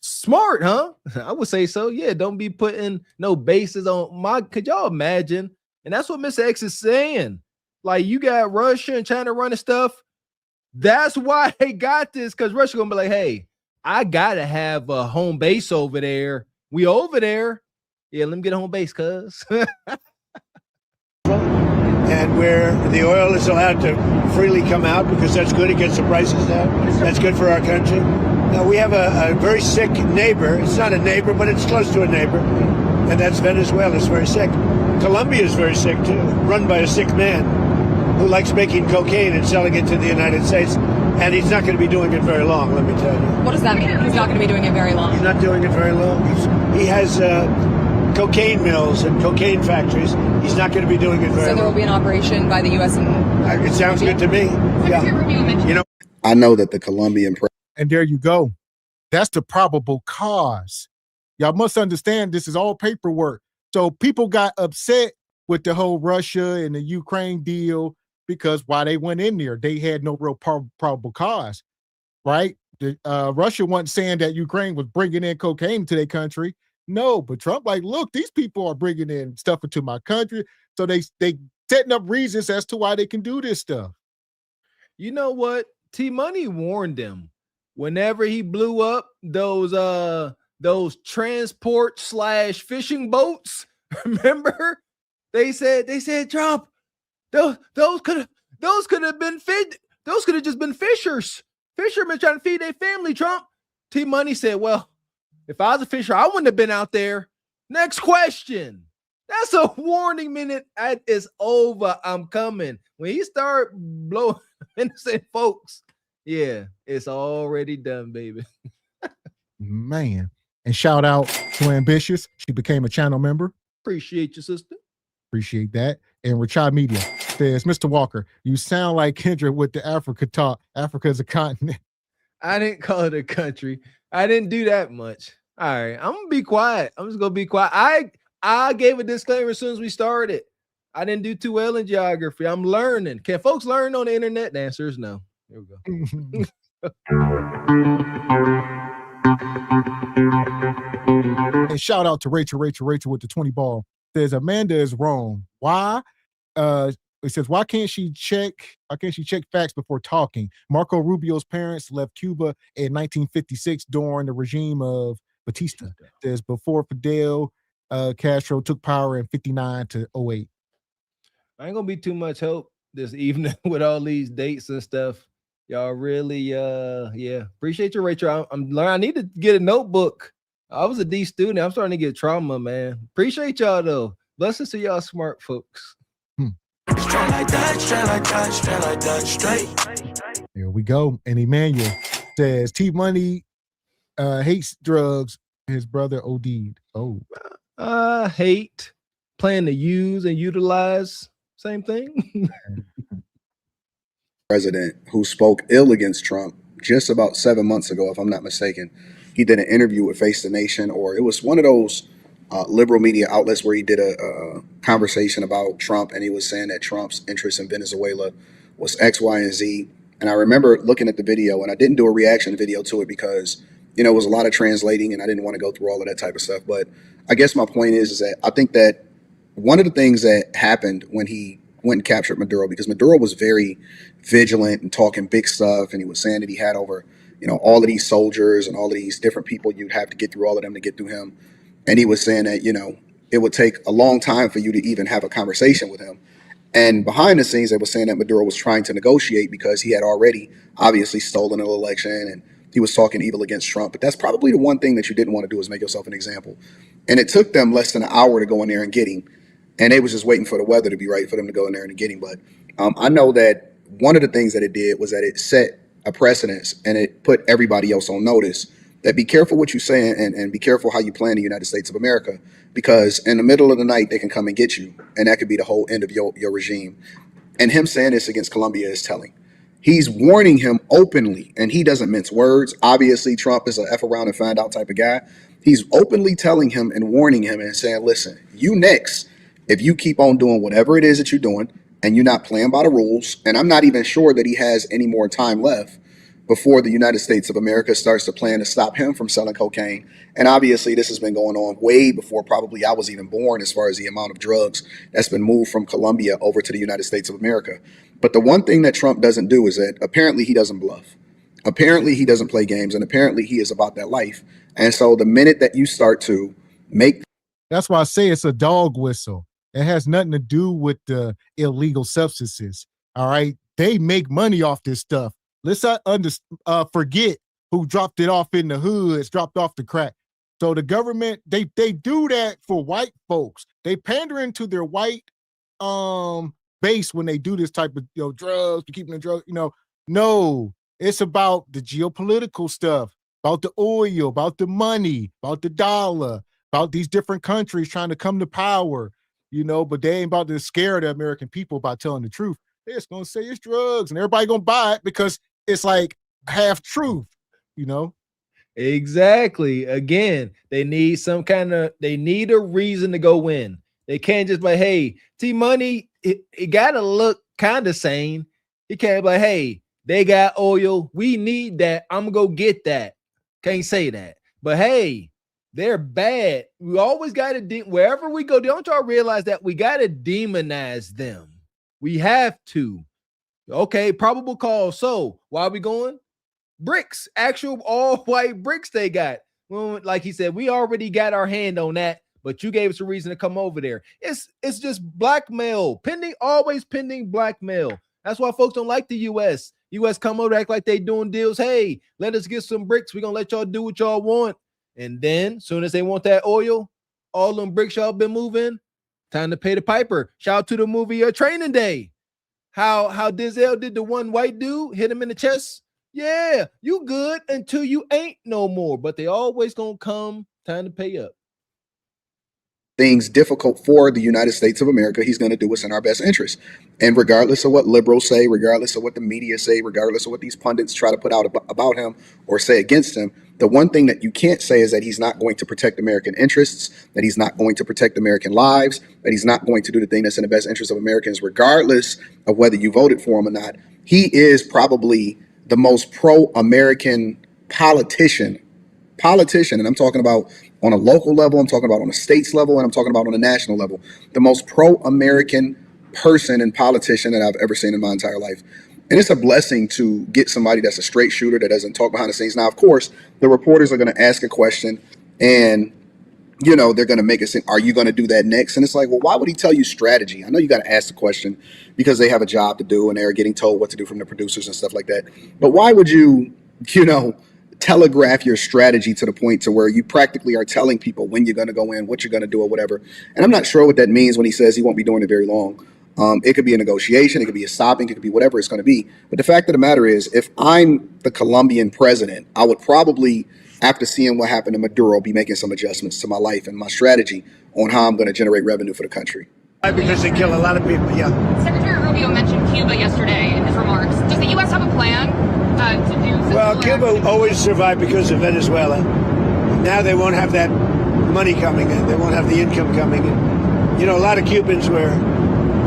Smart, huh? I would say so. Yeah, don't be putting no bases on could y'all imagine? And that's what Mr. X is saying. Like, you got Russia and China running stuff. That's why they got this, because Russia gonna be like, hey, I gotta have a home base over there. We over there. Yeah, let me get a home base, cuz. And where the oil is allowed to freely come out because that's good. It gets the prices down. That's good for our country. Now, we have a very sick neighbor. It's not a neighbor, but it's close to a neighbor. And that's Venezuela. It's very sick. Colombia is very sick, too, run by a sick man who likes making cocaine and selling it to the United States. And he's not going to be doing it very long, let me tell you. What does that mean? He's not going to be doing it very long. He's not doing it very long. He has cocaine mills and cocaine factories. He's not going to be doing it very long. So there will be an operation by the U.S. It sounds good to me. Yeah. I know that the Colombian and there you go. That's the probable cause. Y'all must understand this is all paperwork. So people got upset with the whole Russia and the Ukraine deal because why they went in there, they had no real probable cause, right? Russia wasn't saying that Ukraine was bringing in cocaine to their country. No, but Trump like, look, these people are bringing in stuff into my country. So they setting up reasons as to why they can do this stuff. You know what? T-Money warned them whenever he blew up those transport / fishing boats. Remember? They said Trump, those could have been those could have just been fishermen trying to feed their family. Trump. T-Money said, well, if I was a fisher, I wouldn't have been out there. Next question. That's a warning. Minute is over. I'm coming. When he start blowing innocent folks, yeah, it's already done, baby. Man. And shout out to Ambitious. She became a channel member. Appreciate you, sister. Appreciate that. And Rachad Media says, Mr. Walker, you sound like Kendra with the Africa talk. Africa is a continent. I didn't call it a country. I didn't do that much. All right, I'm gonna be quiet. I'm just gonna be quiet. I gave a disclaimer as soon as we started. I didn't do too well in geography. I'm learning. Can folks learn on the internet? The answer is no. Here we go. And shout out to Rachel with the 20 ball. Says Amanda is wrong. Why? It says, why can't she check facts before talking? Marco Rubio's parents left Cuba in 1956 during the regime of Batista. It says before Fidel Castro took power in 59 to 08. I ain't gonna be too much help this evening with all these dates and stuff. Y'all really, yeah. Appreciate you, Rachel. I'm learning. I need to get a notebook. I was a D student. I'm starting to get trauma, man. Appreciate y'all though. Blessings to y'all smart folks. Straight like that, straight like that, straight like that, straight. Here we go. And Emmanuel says T-Money hates drugs. His brother OD'd. Oh. Hate, plan to use and utilize. Same thing. President who spoke ill against Trump just about 7 months ago, if I'm not mistaken. He did an interview with Face the Nation, or it was one of those liberal media outlets where he did a conversation about Trump, and he was saying that Trump's interest in Venezuela was X, Y, and Z. And I remember looking at the video, and I didn't do a reaction video to it because, it was a lot of translating, and I didn't want to go through all of that type of stuff. But I guess my point is that I think that one of the things that happened when he went and captured Maduro, because Maduro was very vigilant and talking big stuff, and he was saying that he had over, all of these soldiers and all of these different people, you'd have to get through all of them to get through him. And he was saying that, it would take a long time for you to even have a conversation with him. And behind the scenes, they were saying that Maduro was trying to negotiate because he had already obviously stolen an election and he was talking evil against Trump. But that's probably the one thing that you didn't want to do, is make yourself an example. And it took them less than an hour to go in there and get him. And they was just waiting for the weather to be right for them to go in there and get him. But I know that one of the things that it did was that it set a precedence, and it put everybody else on notice that be careful what you say, and be careful how you play in the United States of America, because in the middle of the night they can come and get you, and that could be the whole end of your regime. And him saying this against Colombia is telling. He's warning him openly, and he doesn't mince words. Obviously, Trump is a F around and find out type of guy. He's openly telling him and warning him and saying, listen, you next, if you keep on doing whatever it is that you're doing and you're not playing by the rules, and I'm not even sure that he has any more time left before the United States of America starts to plan to stop him from selling cocaine. And obviously, this has been going on way before probably I was even born, as far as the amount of drugs that's been moved from Colombia over to the United States of America. But the one thing that Trump doesn't do is that apparently he doesn't bluff. Apparently he doesn't play games, and apparently he is about that life. And so the minute that you start to make... That's why I say it's a dog whistle. It has nothing to do with the illegal substances. All right. They make money off this stuff. Let's not forget who dropped it off in the hood. It's dropped off the crack. So the government, they do that for white folks. They pandering to their white base when they do this type of drugs, keeping the drugs, No, it's about the geopolitical stuff, about the oil, about the money, about the dollar, about these different countries trying to come to power, but they ain't about to scare the American people by telling the truth. They're just gonna say it's drugs and everybody gonna buy it because it's like half truth, Exactly. Again, they need they need a reason to go in. They can't just be like, hey, T-Money, it gotta look kind of sane. It can't be like, hey, they got oil, we need that, I'm gonna go get that. Can't say that. But hey, they're bad. We always gotta wherever we go, don't y'all realize that we gotta demonize them? We have to. Okay, probable cause. So why are we going? Bricks, actual all white bricks they got. Well, like he said, we already got our hand on that, but you gave us a reason to come over there. It's just blackmail, always pending blackmail. That's why folks don't like the U.S. U.S. come over, act like they doing deals. Hey, let us get some bricks. We're gonna let y'all do what y'all want. And then soon as they want that oil, all them bricks y'all been moving, time to pay the piper. Shout out to the movie Training Day. How Denzel did the one white dude, hit him in the chest. Yeah, you good until you ain't no more. But they always gonna come, time to pay up. Things difficult for the United States of America, he's going to do what's in our best interest. And regardless of what liberals say, regardless of what the media say, regardless of what these pundits try to put out about him or say against him, the one thing that you can't say is that he's not going to protect American interests, that he's not going to protect American lives, that he's not going to do the thing that's in the best interest of Americans, regardless of whether you voted for him or not. He is probably the most pro-American politician, and I'm talking about on a local level, I'm talking about on a state's level, and I'm talking about on a national level, the most pro-American person and politician that I've ever seen in my entire life. And it's a blessing to get somebody that's a straight shooter that doesn't talk behind the scenes. Now, of course, the reporters are going to ask a question, and they're going to make it seem, are you going to do that next? And it's like, well, why would he tell you strategy? I know you got to ask the question because they have a job to do and they're getting told what to do from the producers and stuff like that. But why would you, telegraph your strategy to the point to where you practically are telling people when you're going to go in, what you're going to do or whatever? And I'm not sure what that means when he says he won't be doing it very long. It could be a negotiation, it could be a stopping, it could be whatever it's going to be. But the fact of the matter is, if I'm the Colombian president, I would probably, after seeing what happened to Maduro, be making some adjustments to my life and my strategy on how I'm going to generate revenue for the country. Because they kill a lot of people, yeah. Secretary Rubio mentioned Cuba yesterday in his remarks. Does the U.S. have a plan to do? Well, Cuba always survived because of Venezuela. Now they won't have that money coming in. They won't have the income coming in. A lot of Cubans were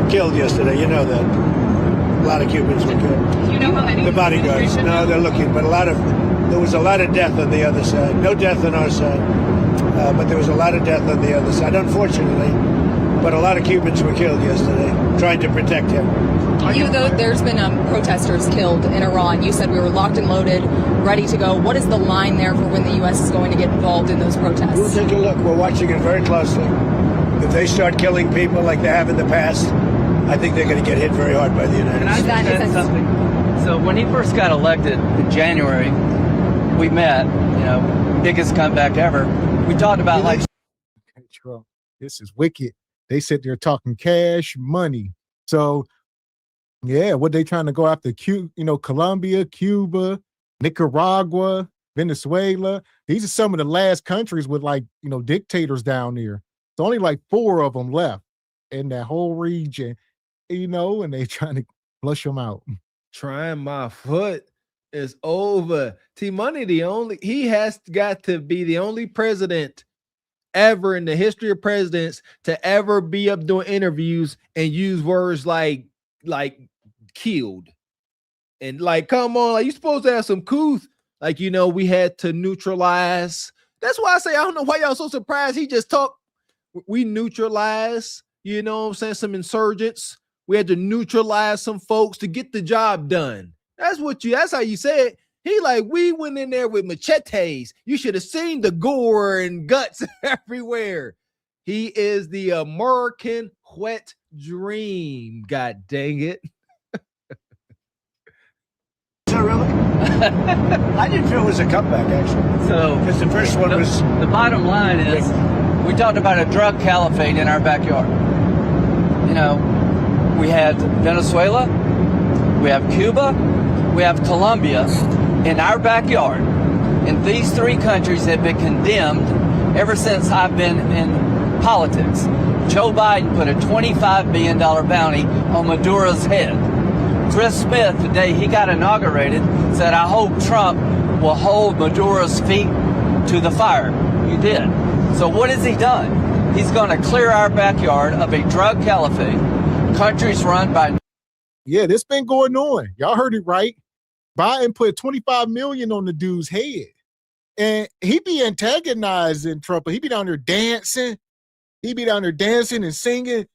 killed yesterday. You know that. A lot of Cubans were killed. Do you know how many? The bodyguards. No, they're looking, but there was a lot of death on the other side. No death on our side, but there was a lot of death on the other side, unfortunately. But a lot of Cubans were killed yesterday, trying to protect him. There's been protesters killed in Iran. You said we were locked and loaded, ready to go. What is the line there for when the U.S. is going to get involved in those protests? We'll take a look. We're watching it very closely. If they start killing people like they have in the past, I think they're going to get hit very hard by the United States. Can I just add something? So when he first got elected in January, we met, biggest comeback ever. We talked about Trump, this is wicked. They sit there talking cash money. So Yeah, what they trying to go after Colombia, Cuba, Nicaragua, Venezuela. These are some of the last countries with dictators down there. It's only like 4 of them left in that whole region, and they trying to flush them out. Trying my foot is over. T Money, he has got to be the only president ever in the history of presidents to ever be up doing interviews and use words like killed. And come on, you supposed to have some couth. We had to neutralize. That's why I say I don't know why y'all so surprised. He just talked. We neutralized, some insurgents. We had to neutralize some folks to get the job done. That's how you say it. He we went in there with machetes. You should have seen the gore and guts everywhere. He is the American wet dream. God dang it. Is that really? I didn't feel it was a comeback, actually. So, because the first one was... The bottom line is, we talked about a drug caliphate in our backyard. We had Venezuela, we have Cuba, we have Colombia in our backyard. And these 3 countries have been condemned ever since I've been in politics. Joe Biden put a $25 billion bounty on Maduro's head. Chris Smith, the day he got inaugurated, said, I hope Trump will hold Maduro's feet to the fire. You did. So what has he done? He's going to clear our backyard of a drug caliphate. Countries run by... Yeah, this been going on. Y'all heard it right. Biden put $25 million on the dude's head. And he be antagonizing Trump. He be down there dancing. He be down there dancing and singing,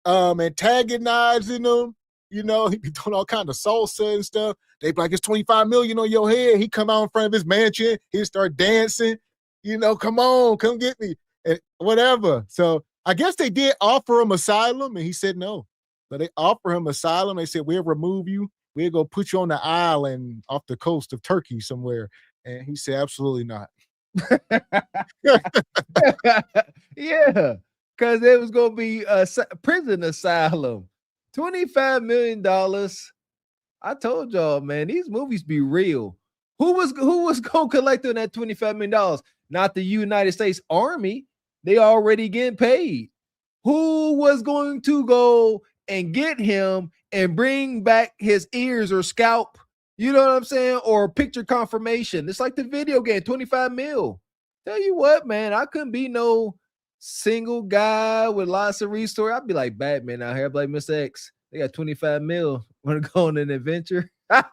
antagonizing them. He be doing all kind of salsa and stuff. They be like, it's $25 million on your head. He come out in front of his mansion. He start dancing. Come on, come get me. And whatever. So I guess they did offer him asylum, and he said no. So they offer him asylum. They said, we'll remove you. We'll go put you on the island off the coast of Turkey somewhere. And he said, absolutely not. Yeah, because it was going to be a prison asylum. $25 million. I told y'all, man, these movies be real. Who was going to collect on that $25 million? Not the United States Army. They already getting paid. Who was going to go and get him and bring back his ears or scalp? You know what I'm saying? Or picture confirmation. It's like the video game, 25 mil. Tell you what, man, I couldn't be no single guy with lots of resources. I'd be like Batman out here. I'd be like Mr. X. They got 25 mil. Want to go on an adventure? Yeah,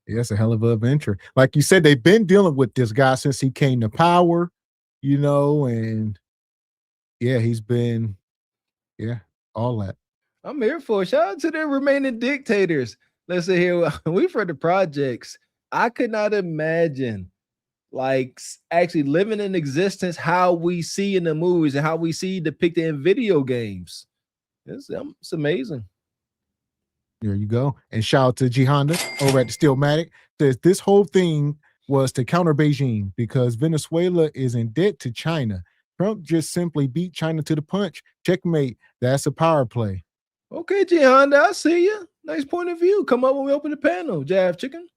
it's a hell of an adventure. Like you said, they've been dealing with this guy since he came to power, and yeah, he's been, all that. I'm here for it. Shout out to the remaining dictators. Let's see here. We've heard the projects. I could not imagine actually living in existence how we see in the movies and how we see depicted in video games. It's amazing. There you go. And shout out to G Honda over at the Steelmatic. Says this whole thing was to counter Beijing because Venezuela is in debt to China. Trump just simply beat China to the punch. Checkmate. That's a power play. Okay, G Honda, I see you. Nice point of view. Come up when we open the panel. Jav Chicken.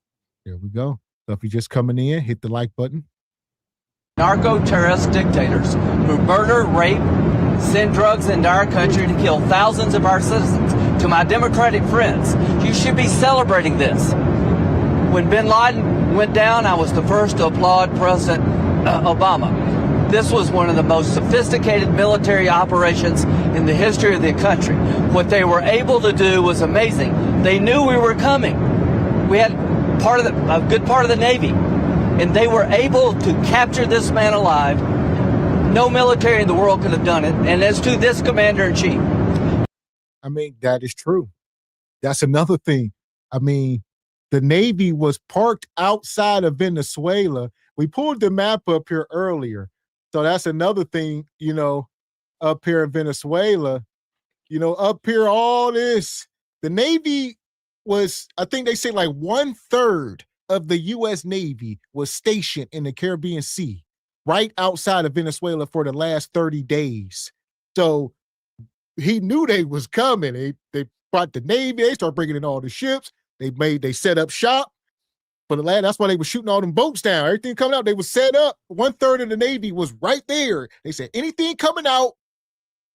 There we go. So if you're just coming in, hit the like button. Narco-terrorist dictators who murder, rape, send drugs into our country to kill thousands of our citizens. To my Democratic friends, you should be celebrating this. When bin Laden went down, I was the first to applaud President Obama. This was one of the most sophisticated military operations in the history of the country. What they were able to do was amazing. They knew we were coming. We had a good part of the Navy, and they were able to capture this man alive. No military in the world could have done it. And as to this commander-in-chief, I mean, that is true. That's another thing. I mean, the Navy was parked outside of Venezuela. We pulled the map up here earlier. So that's another thing, up here in Venezuela, up here, all this. The Navy was, I think they say 1/3 of the U.S. Navy was stationed in the Caribbean Sea, right outside of Venezuela for the last 30 days. So he knew they was coming. They brought the Navy. They started bringing in all the ships. They set up shop for the land. That's why they were shooting all them boats down. Everything coming out, they was set up. 1/3 of the Navy was right there. They said, anything coming out,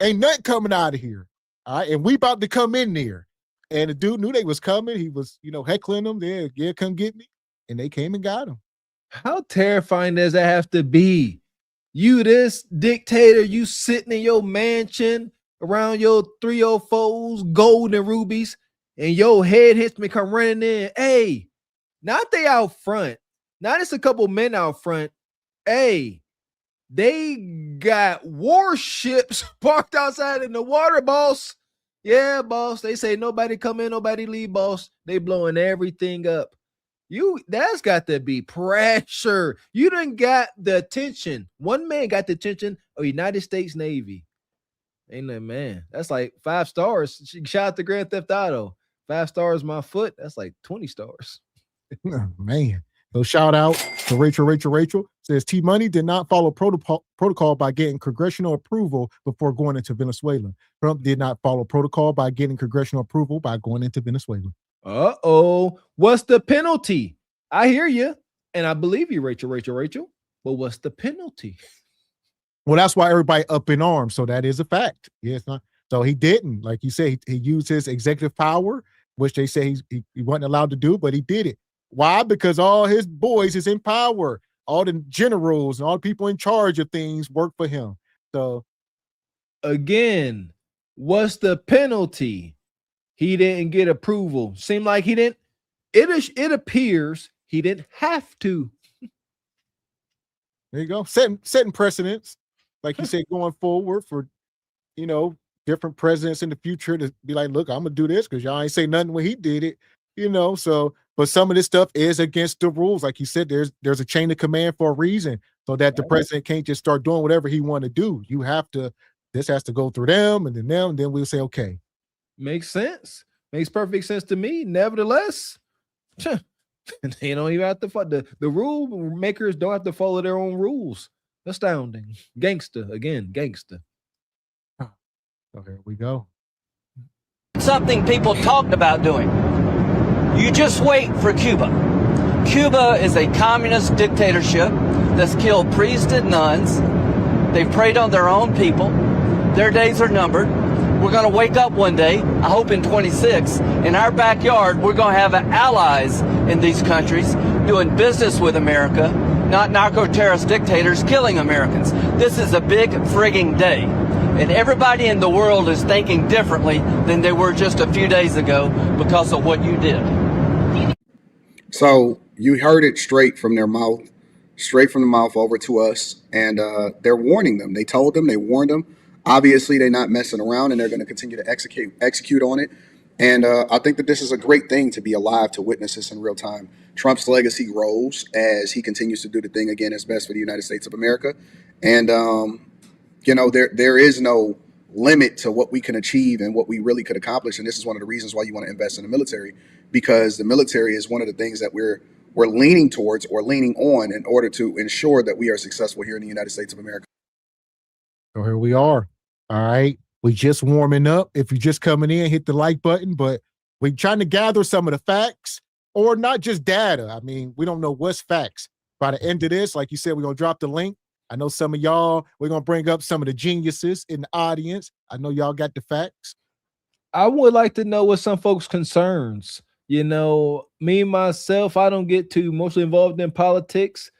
ain't nothing coming out of here. All right, and we about to come in there. And the dude knew they was coming. He was, heckling them. Yeah, come get me. And they came and got him. How terrifying does that have to be? You this dictator, you sitting in your mansion around your 304s, gold and rubies, and your head hits me come running in. Hey, not they out front. Not just a couple men out front. Hey, they got warships parked outside in the water, boss. Yeah, boss. They say nobody come in, nobody leave, boss. They blowing everything up. That's got to be pressure. You done got the attention. One man got the attention of United States Navy. Ain't that man? That's like 5 stars. Shout out to Grand Theft Auto. 5 stars my foot. That's like 20 stars. Man. So shout out to Rachel. Says T Money did not follow protocol by getting congressional approval before going into Venezuela. Trump did not follow protocol by getting congressional approval by going into Venezuela. Uh-oh. What's the penalty? I hear you. And I believe you, Rachel. But what's the penalty? Well, that's why everybody up in arms. So that is a fact. Yeah, it's not. So he didn't. Like you said, he used his executive power, which they say he wasn't allowed to do, but he did it. Why? Because all his boys is in power. All the generals and all the people in charge of things work for him. So again, what's the penalty? He didn't get approval. Seemed like he didn't. It appears he didn't have to. There you go. Setting precedents, like you said, going forward for, different presidents in the future to be like, look, I'm gonna do this because y'all ain't say nothing when he did it, So, but some of this stuff is against the rules. Like you said, there's a chain of command for a reason, so that the president can't just start doing whatever he want to do. This has to go through them, and then we'll say, okay. Makes sense. Makes perfect sense to me. Nevertheless, they don't even have to follow the rule makers don't have to follow their own rules. Astounding. Gangster. So here we go. Something people talked about doing. You just wait for Cuba. Cuba is a communist dictatorship that's killed priests and nuns. They've preyed on their own people. Their days are numbered. We're going to wake up one day, I hope in 26, in our backyard, we're going to have allies in these countries doing business with America, not narco-terrorist dictators killing Americans. This is a big frigging day. And everybody in the world is thinking differently than they were just a few days ago because of what you did. So you heard it straight from their mouth, over to us. And they're warning them. They told them, they warned them. Obviously, they're not messing around, and they're going to continue to execute on it. And I think that this is a great thing to be alive to witness this in real time. Trump's legacy grows as he continues to do the thing again that's best for the United States of America. And, there is no limit to what we can achieve and what we really could accomplish. And this is one of the reasons why you want to invest in the military, because the military is one of the things that we're leaning towards or leaning on in order to ensure that we are successful here in the United States of America. So here we are. All right. We just warming up. If you're just coming in, hit the like button, but we're trying to gather some of the facts, or not just data. I mean, we don't know what's facts. By the end of this, like you said, we're going to drop the link. I know some of y'all, we're going to bring up some of the geniuses in the audience. I know y'all got the facts. I would like to know what some folks' concerns. Me, myself, I don't get too mostly involved in politics.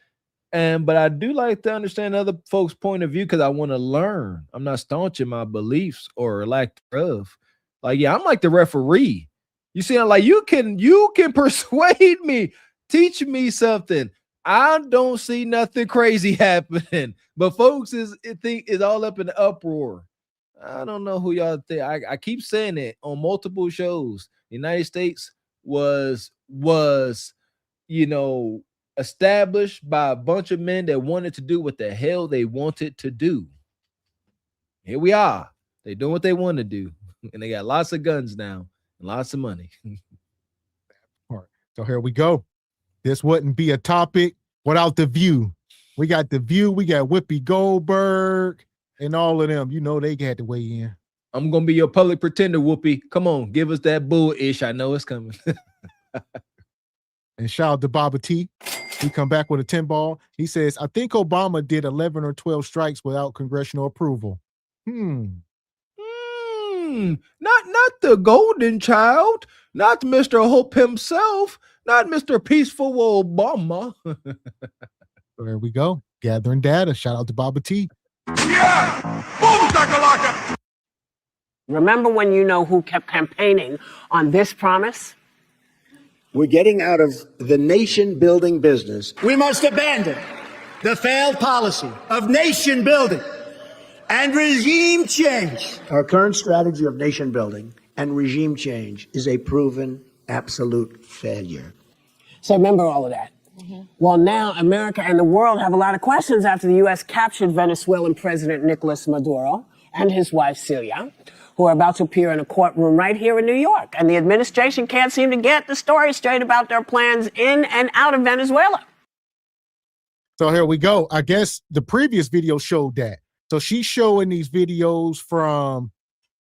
But I do like to understand other folks' point of view because I want to learn. I'm not staunch in my beliefs or lack thereof. Like, yeah, I'm like the referee. You see, like you can persuade me, teach me something. I don't see nothing crazy happening, but folks is all up in the uproar. I don't know who y'all think. I keep saying it on multiple shows. The United States was established by a bunch of men that wanted to do what the hell they wanted to do. Here we are. They doing what they want to do. And they got lots of guns now and lots of money. All right. So here we go. This wouldn't be a topic without The View. We got The View. We got Whoopi Goldberg and all of them. They had to weigh in. I'm gonna be your public pretender, Whoopi. Come on, give us that bull-ish. I know it's coming. And shout out to Baba T. He come back with a 10 ball. He says, I think Obama did 11 or 12 strikes without congressional approval. Not the golden child, not Mr. Hope himself, not Mr. Peaceful Obama. So there we go. Gathering data. Shout out to Baba T. Yeah! Boom, shakalaka! Remember when you know who kept campaigning on this promise? We're getting out of the nation building business. We must abandon the failed policy of nation building and regime change. Our current strategy of nation building and regime change is a proven absolute failure. So remember all of that. Well, now America and the world have a lot of questions after the U.S. captured Venezuelan President Nicolas Maduro and his wife Celia, who are about to appear in a courtroom right here in New York. And the administration can't seem to get the story straight about their plans in and out of Venezuela. So here we go. I guess the previous video showed that. So she's showing these videos from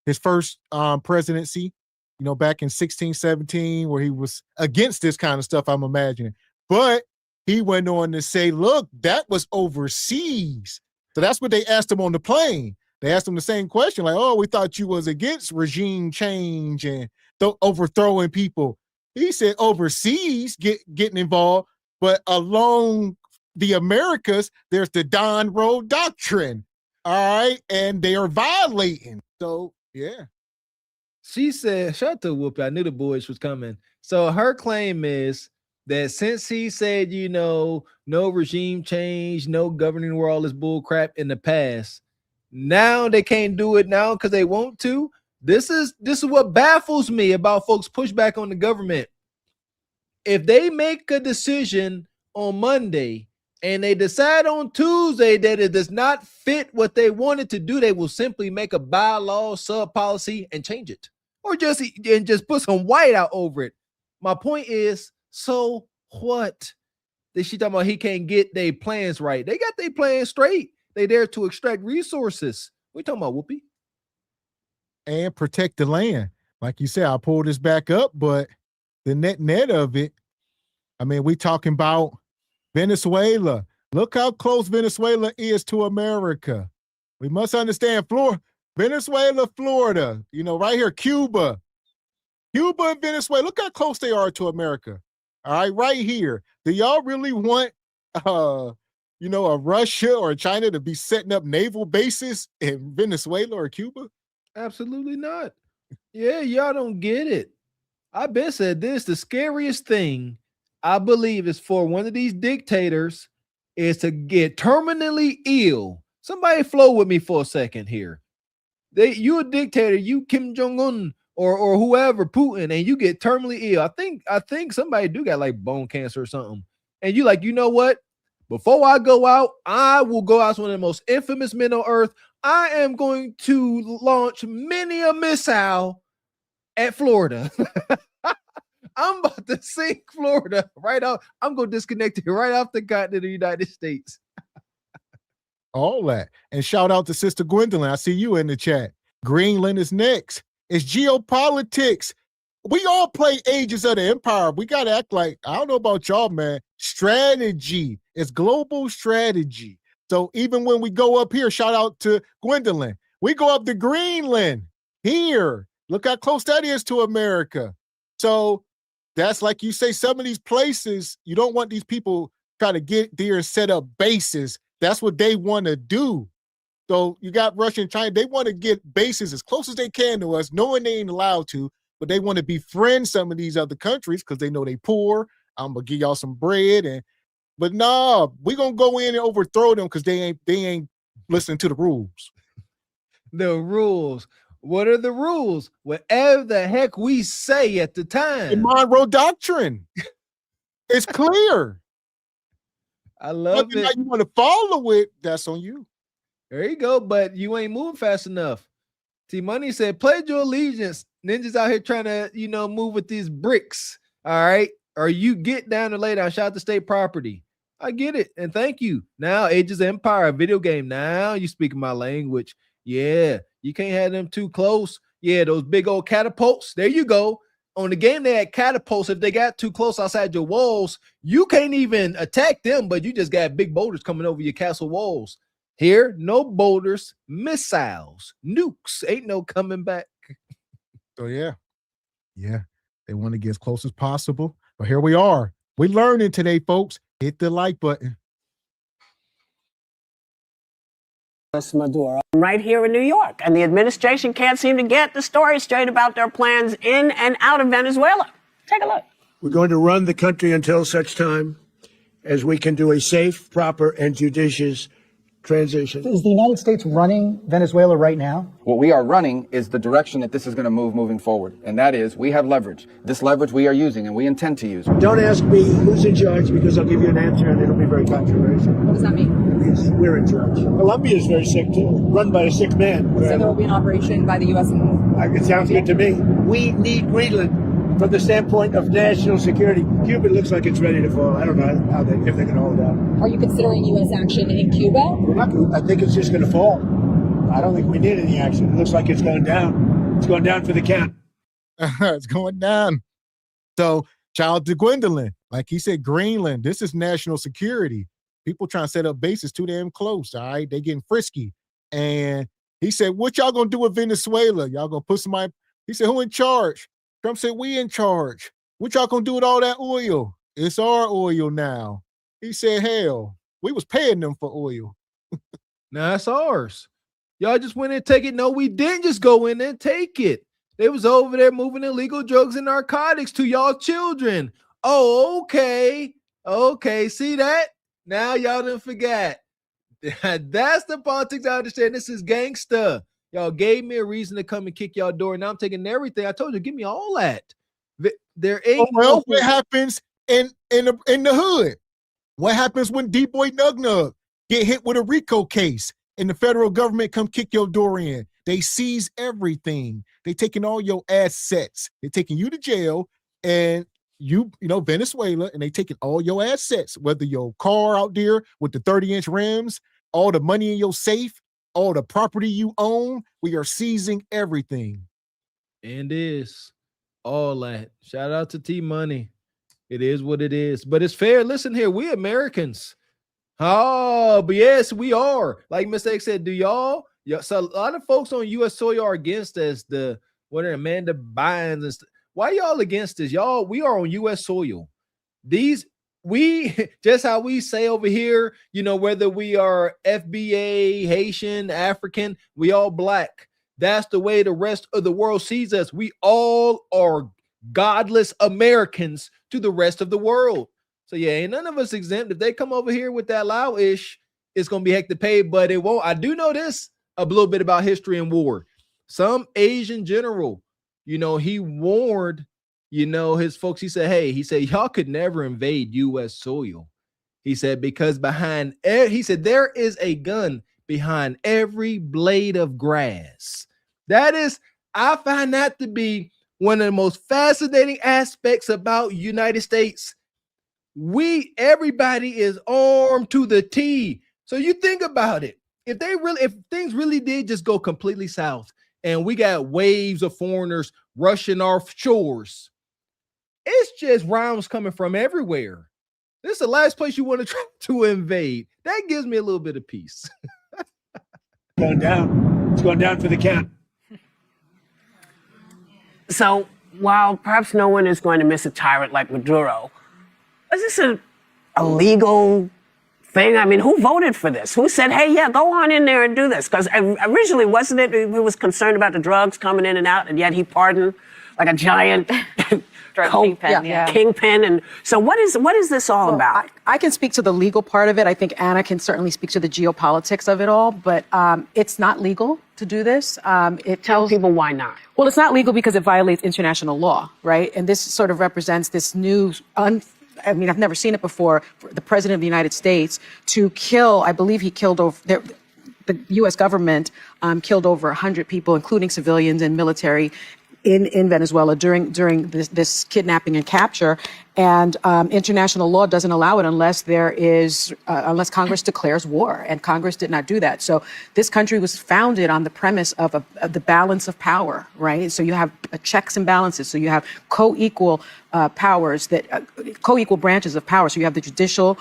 his first presidency, you know, back in 16, 17, where he was against this kind of stuff, I'm imagining. But he went on to say, look, that was overseas. So that's what they asked him on the plane. They asked him the same question, like, oh, we thought you was against regime change and overthrowing people. He said overseas getting involved, but along the Americas, there's the Don Road Doctrine. All right. And they are violating. So, yeah. She said, shout out to Whoopi. I knew the boys was coming. So her claim is that since he said, you know, no regime change, no governing world, all this bull crap in the past, now they can't do it now because they want to. This is what baffles me about folks' pushback on the government. If they make a decision on Monday and they decide on Tuesday that it does not fit what they wanted to do, they will simply make a bylaw, sub policy, and change it, or just put some white out over it. My point is, so what? That she talking about he can't get their plans right. They got their plans straight. They there to extract resources. We talking about, Whoopi? And protect the land. Like you said, I'll pull this back up, but the net of it, I mean, we talking about Venezuela. Look how close Venezuela is to America. We must understand Venezuela, Florida, you know, right here, Cuba and Venezuela. Look how close they are to America. All right, right here. Do y'all really want, you know, a Russia or China to be setting up naval bases in Venezuela or Cuba? Absolutely not. Yeah, y'all don't get it. I've been said this. The scariest thing I believe is for one of these dictators is to get terminally ill. Somebody flow with me for a second here. You a dictator, you Kim Jong-un or whoever, Putin, and you get terminally ill. I think somebody do got like bone cancer or something. And you like, you know what? Before I go out, I will go out as one of the most infamous men on earth. I am going to launch many a missile at Florida. I'm about to sink Florida right out. I'm going to disconnect it right off the continent of the United States. All that. And shout out to Sister Gwendolyn. I see you in the chat. Greenland is next. It's geopolitics. We all play Ages of the Empire. We got to act like, I don't know about y'all, man. Strategy. It's global strategy. So even when we go up here, shout out to Gwendolyn. We go up to Greenland here. Look how close that is to America. So that's like you say, some of these places, you don't want these people trying to get there and set up bases. That's what they want to do. So you got Russia and China. They want to get bases as close as they can to us, knowing they ain't allowed to, but they want to befriend some of these other countries because they know they poor. I'm going to give y'all some bread. But nah, we going to go in and overthrow them because they ain't listening to the rules. The rules. What are the rules? Whatever the heck we say at the time. The Monroe Doctrine. It's clear. I love it. How you want to follow it, that's on you. There you go, but you ain't moving fast enough. T-Money said, pledge your allegiance. Ninjas out here trying to, you know, move with these bricks. All right. Or you get down and lay down. Shout out to state property. I get it. And thank you. Now, Ages of Empire, a video game. Now you speaking my language. Yeah. You can't have them too close. Yeah, those big old catapults. There you go. On the game, they had catapults. If they got too close outside your walls, you can't even attack them, but you just got big boulders coming over your castle walls. Here, no boulders, missiles, nukes. Ain't no coming back. So, yeah, they want to get as close as possible. But here we are. We're learning today, folks. Hit the like button. Maduro right here in New York, and the administration can't seem to get the story straight about their plans in and out of Venezuela. Take a look. We're going to run the country until such time as we can do a safe, proper, and judicious transition. Is the United States running Venezuela right now? What we are running is the direction that this is going to move moving forward. And that is, we have leverage. This leverage we are using and we intend to use. Don't ask me who's in charge, because I'll give you an answer and it'll be very controversial. What does that mean? Yes, we're in charge. Colombia is very sick too, run by a sick man. So there will be an operation by the U.S. It sounds good to me. We need Greenland from the standpoint of national security. Cuba looks like it's ready to fall. I don't know how if they can hold out. Are you considering U.S. action in Cuba? I think it's just going to fall. I don't think we need any action. It looks like it's going down. It's going down for the count. It's going down. So, shout out to Gwendolyn. Like he said, Greenland, this is national security. People trying to set up bases too damn close, all right? They getting frisky. And he said, what y'all going to do with Venezuela? Y'all going to put somebody... He said, who in charge? Trump said, we in charge. What y'all going to do with all that oil? It's our oil now. He said, hell, we was paying them for oil. Now it's ours. Y'all just went and take it. No, we didn't just go in and take it. They was over there moving illegal drugs and narcotics to y'all children. Oh, okay. Okay, see that? Now y'all done forgot. That's the politics I understand. This is gangsta. Y'all gave me a reason to come and kick y'all door. Now I'm taking everything. I told you, give me all that. There ain't what happens in the hood? What happens when D-Boy Nug Nug get hit with a RICO case and the federal government come kick your door in? They seize everything. They taking all your assets. They taking you to jail, and you know, Venezuela, and they taking all your assets, whether your car out there with the 30-inch rims, all the money in your safe, all the property you own. We are seizing everything. And is all that. Shout out to T-Money. It is what it is. But it's fair. Listen here, we Americans. Oh, but yes, we are. Like Mr. X said, do y'all? Yeah, so a lot of folks on U.S. soil are against us. What are Amanda Bynes and why y'all against this? Y'all, we are on U.S. soil. We just how we say over here, you know, whether we are FBA, Haitian, African, we all black. That's the way the rest of the world sees us. We all are godless Americans to the rest of the world. So yeah, ain't none of us exempt. If they come over here with that loud-ish, it's gonna be heck to pay, but it won't. I do know this a little bit about history and war. Some Asian general, you know, he warned, you know, his folks. He said, hey, y'all could never invade U.S. soil. He said, because he said, there is a gun behind every blade of grass. I find that to be one of the most fascinating aspects about United States. Everybody is armed to the T. So you think about it. If things really did just go completely south and we got waves of foreigners rushing our shores, it's just rounds coming from everywhere. This is the last place you want to try to invade. That gives me a little bit of peace. Going down. It's going down for the count. So while perhaps no one is going to miss a tyrant like Maduro, is this a legal thing? I mean, who voted for this? Who said, hey, yeah, go on in there and do this? Because originally, wasn't it, he was concerned about the drugs coming in and out, and yet he pardoned like a giant kingpin. And so what is this all about? I can speak to the legal part of it. I think Anna can certainly speak to the geopolitics of it all, but it's not legal to do this. It tells people why not. Well, it's not legal because it violates international law, right? And this sort of represents this new I mean, I've never seen it before, for the president of the United States to kill, I believe he killed over, the U.S. government killed over 100 people, including civilians and military, in Venezuela during this kidnapping and capture, and international law doesn't allow it unless unless Congress declares war, and Congress did not do that. So this country was founded on the premise of the balance of power, right? So you have checks and balances. So you have co-equal powers co-equal branches of power. So you have the judicial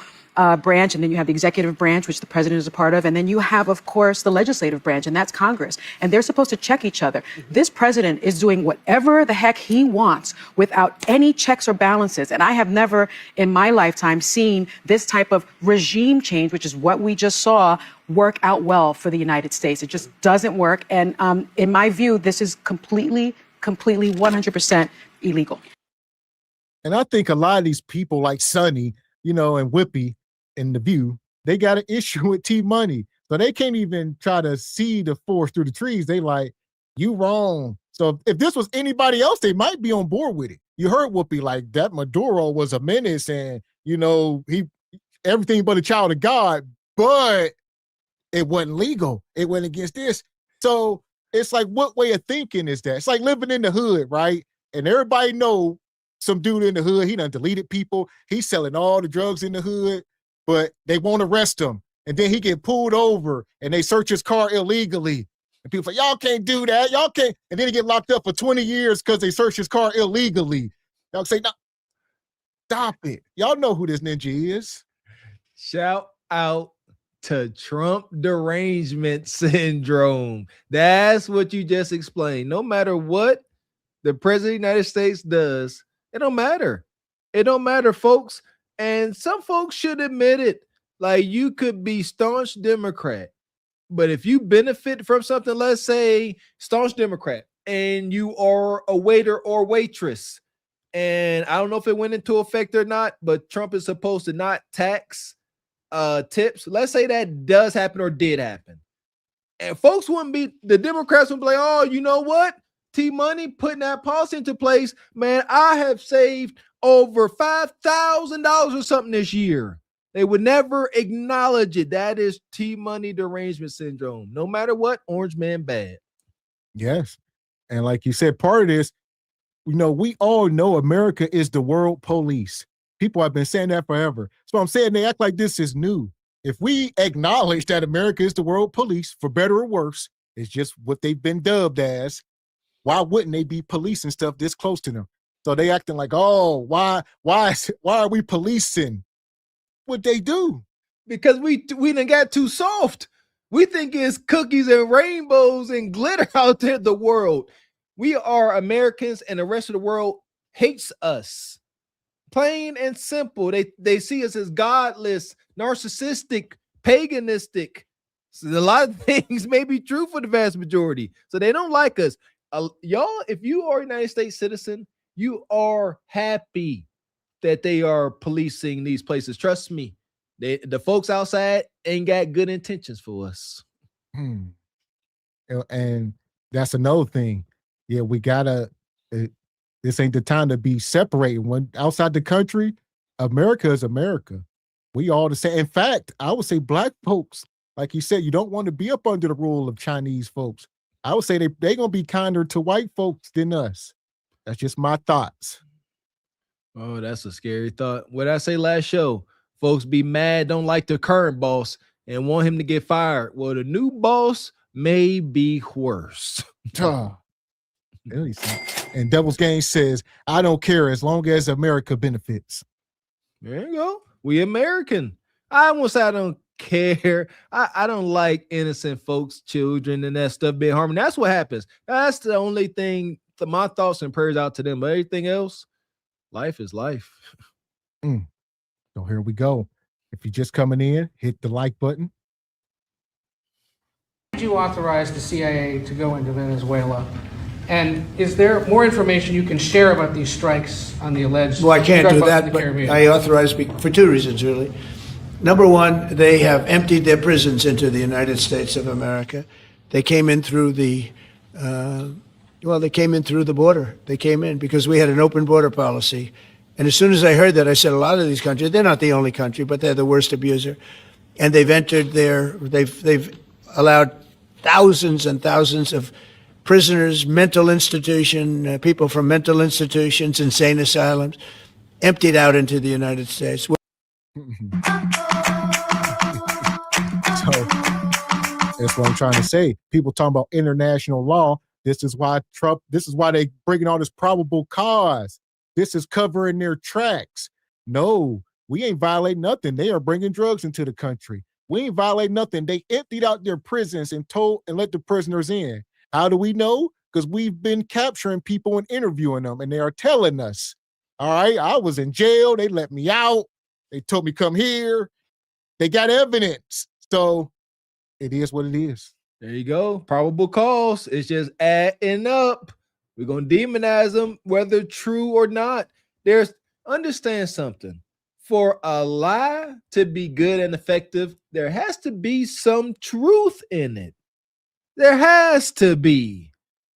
branch, and then you have the executive branch, which the president is a part of, and then you have, of course, the legislative branch, and that's Congress. And they're supposed to check each other. This president is doing whatever the heck he wants without any checks or balances. And I have never in my lifetime seen this type of regime change, which is what we just saw, work out well for the United States. It just doesn't work. And in my view, this is completely 100% illegal. And I think a lot of these people like Sonny, and Whippy in The View, they got an issue with T-Money. So they can't even try to see the forest through the trees. They like, you wrong. So if this was anybody else, they might be on board with it. You heard Whoopi, like, that Maduro was a menace and, he everything but a child of God, but it wasn't legal. It went against this. So it's like, what way of thinking is that? It's like living in the hood, right? And everybody know some dude in the hood, he done deleted people. He's selling all the drugs in the hood, but they won't arrest him. And then he get pulled over and they search his car illegally. And people say, y'all can't do that. Y'all can't. And then he get locked up for 20 years because they search his car illegally. Y'all say, no, stop it. Y'all know who this ninja is. Shout out to Trump derangement syndrome. That's what you just explained. No matter what the president of the United States does, it don't matter. It don't matter, folks. And some folks should admit it. Like, you could be staunch Democrat, but if you benefit from something, let's say staunch Democrat, and you are a waiter or waitress, and I don't know if it went into effect or not, but Trump is supposed to not tax tips. Let's say that does happen or did happen. And folks the Democrats wouldn't be like, oh, you know what? T-Money putting that policy into place, man, I have saved over $5,000 or something this year. They would never acknowledge it. That is T-Money derangement syndrome. No matter what, orange man bad. Yes. And like you said, part of this, we all know America is the world police. People have been saying that forever. So I'm saying they act like this is new. If we acknowledge that America is the world police, for better or worse, it's just what they've been dubbed as, why wouldn't they be policing stuff this close to them? So they acting like, oh, why are we policing what they do? Because we done got too soft. We think it's cookies and rainbows and glitter out there in the world. We are Americans and the rest of the world hates us. Plain and simple. They see us as godless, narcissistic, paganistic. So a lot of things may be true for the vast majority. So they don't like us. Y'all, if you are a United States citizen, you are happy that they are policing these places. Trust me, the folks outside ain't got good intentions for us. And that's another thing. Yeah, we gotta. This ain't the time to be separating. When outside the country, America is America. We all the same. In fact, I would say black folks, like you said, you don't want to be up under the rule of Chinese folks. I would say they gonna be kinder to white folks than us. That's just my thoughts. Oh, that's a scary thought. What did I say last show? Folks be mad, don't like the current boss, and want him to get fired. Well, the new boss may be worse. And Devil's Game says, I don't care as long as America benefits. There you go. We American. I won't say I don't care. I don't like innocent folks, children, and that stuff being harmed. That's what happens. That's the only thing. My thoughts and prayers out to them. But everything else, life is life. So here we go. If you're just coming in, hit the like button. Did you authorize the CIA to go into Venezuela? And is there more information you can share about these strikes on the alleged? Well, I can't do that, but I authorize for two reasons, really. Number one, they have emptied their prisons into the United States of America. They came in through the, they came in through the border. They came in because we had an open border policy. And as soon as I heard that, I said, a lot of these countries, they're not the only country, but they're the worst abuser. And they've entered they've allowed thousands and thousands of prisoners, mental institution, people from mental institutions, insane asylums, emptied out into the United States. So that's what I'm trying to say. People talking about international law. This is why they bringing all this probable cause. This is covering their tracks. No, we ain't violating nothing. They are bringing drugs into the country. We ain't violating nothing. They emptied out their prisons and let the prisoners in. How do we know? Because we've been capturing people and interviewing them, and they are telling us. All right, I was in jail. They let me out. They told me come here. They got evidence. So it is what it is. There you go. Probable cause. It's just adding up. We're going to demonize them, whether true or not. Understand something. For a lie to be good and effective, there has to be some truth in it. There has to be.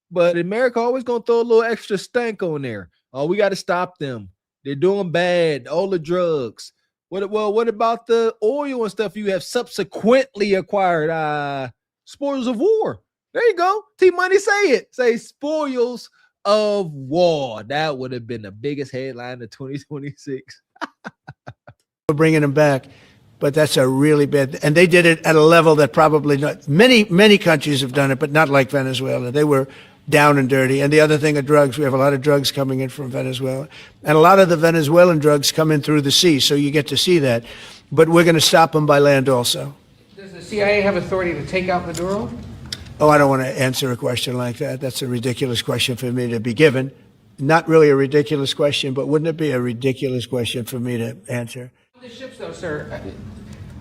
But America always going to throw a little extra stank on there. Oh, we got to stop them. They're doing bad. All the drugs. What about the oil and stuff you have subsequently acquired? Spoils of war. There you go. T-Money say it. Say spoils of war. That would have been the biggest headline of 2026. We're bringing them back, but that's a really bad. And they did it at a level that probably not many countries have done it, but not like Venezuela. They were down and dirty. And the other thing are drugs. We have a lot of drugs coming in from Venezuela, and a lot of the Venezuelan drugs come in through the sea, so you get to see that. But we're going to stop them by land also. Does the CIA have authority to take out Maduro? Oh, I don't want to answer a question like that. That's a ridiculous question for me to be given. Not really a ridiculous question, but wouldn't it be a ridiculous question for me to answer? The ships, though, sir,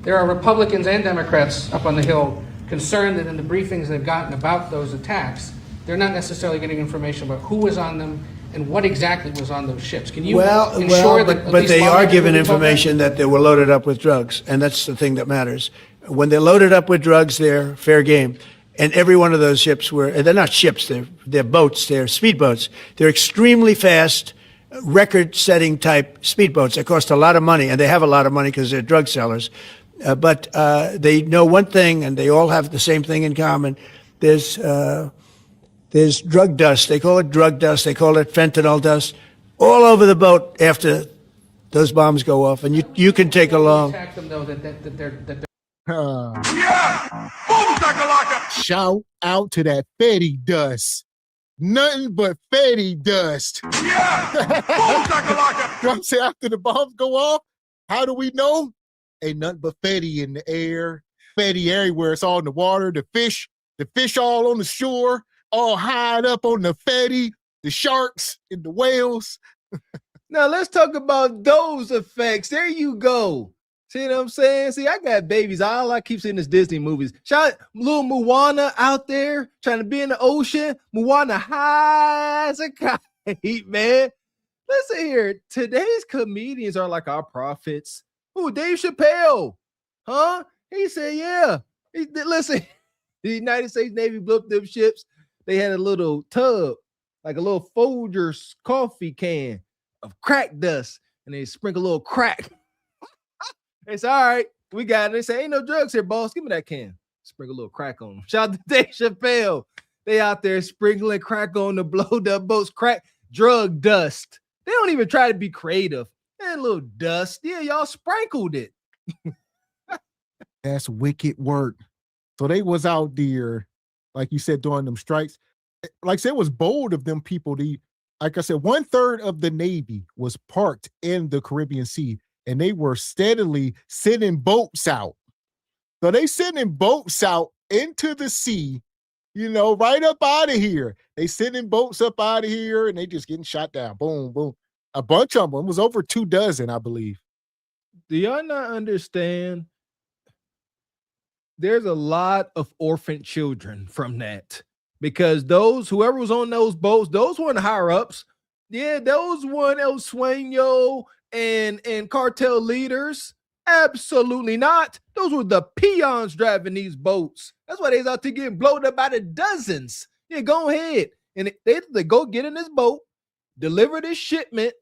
there are Republicans and Democrats up on the Hill concerned that in the briefings they've gotten about those attacks, they're not necessarily getting information about who was on them and what exactly was on those ships. Can you ensure that? But they are given information that they were loaded up with drugs, and that's the thing that matters. When they're loaded up with drugs, they're fair game. And every one of those ships they're not ships, they're boats, they're speedboats. They're extremely fast, record-setting type speedboats. They cost a lot of money, and they have a lot of money because they're drug sellers. But they know one thing, and they all have the same thing in common. There's drug dust. They call it drug dust. They call it fentanyl dust all over the boat after those bombs go off. And you can take along. Attack them, though, that they're Shout out to that Fetty dust. Nothing but Fetty dust. I'm saying after the bombs go off, how do we know? Ain't nothing but Fetty in the air, Fetty everywhere. It's all in the water. The fish all on the shore, all high up on the Fetty, the sharks and the whales. Now let's talk about those effects. There you go. See what I'm saying? See, I got babies. All I keep seeing is Disney movies. Shout little Moana out there trying to be in the ocean. Moana high as a kite, man. Listen here. Today's comedians are like our prophets. Ooh, Dave Chappelle. Huh? He said, yeah. Listen, the United States Navy blew up them ships. They had a little tub, like a little Folgers coffee can of crack dust, and they sprinkle a little crack. It's all right. We got it. They say, ain't no drugs here, boss. Give me that can. Sprinkle a little crack on them. Shout out to Dave Chappelle. They out there sprinkling crack on the blowed up boats. Crack, drug dust. They don't even try to be creative. And a little dust. Yeah, y'all sprinkled it. That's wicked work. So they was out there, like you said, doing them strikes. Like I said, it was bold of them people. Like I said, 1/3 of the Navy was parked in the Caribbean Sea, and they were steadily sending boats out. So they sending boats out into the sea, right up out of here. They sending boats up out of here, and they just getting shot down. Boom, boom. A bunch of them. It was over 24, I believe. Do y'all not understand? There's a lot of orphaned children from that, because whoever was on those boats, those weren't higher ups. Yeah, those weren't El Sueño and cartel leaders. Absolutely not. Those were the peons driving these boats. That's why they's out there getting blown up by the dozens. Yeah, go ahead. And they go get in this boat, deliver this shipment,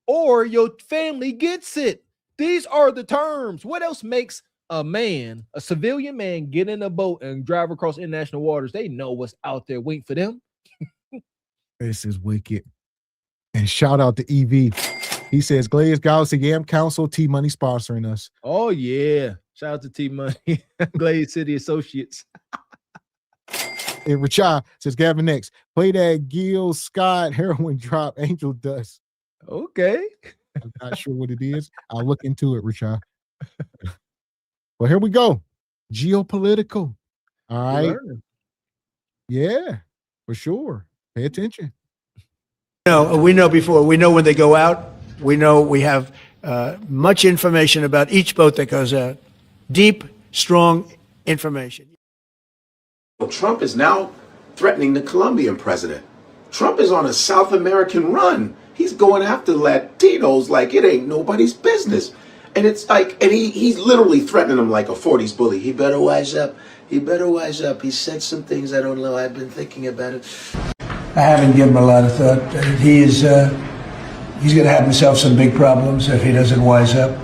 or your family gets it. These are the terms. What else makes a civilian man, get in a boat and drive across international waters, they know what's out there waiting for them. This is wicked. And shout out to EV. He says, Glaze Galaxy Yam Council, T Money sponsoring us. Oh, yeah. Shout out to T Money, Glaze City Associates. And Richard says, Gavin X, play that Gil Scott heroin drop, Angel Dust. Okay. I'm not sure what it is. I'll look into it, Richard. Well, here we go. Geopolitical. All right. Yeah, for sure. Pay attention. No, we know before. We know when they go out. We know we have much information about each boat that goes out. Deep, strong information. Well, Trump is now threatening the Colombian president. Trump is on a South American run. He's going after Latinos like it ain't nobody's business. And it's like, and he's literally threatening them like a 40s bully. He better wise up. He better wise up. He said some things I don't know. I've been thinking about it. I haven't given him a lot of thought. He's going to have himself some big problems if he doesn't wise up.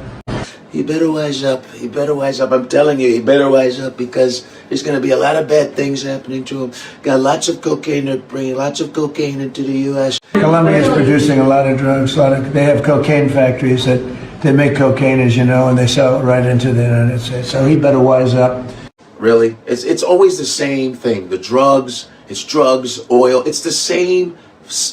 He better wise up. He better wise up. I'm telling you, he better wise up because there's going to be a lot of bad things happening to him. Got lots of cocaine. They're bringing lots of cocaine into the U.S. Colombia is producing a lot of drugs. They have cocaine factories that they make cocaine, as you know, and they sell it right into the United States. So he better wise up. Really? It's always the same thing. The drugs, it's drugs, oil. It's the same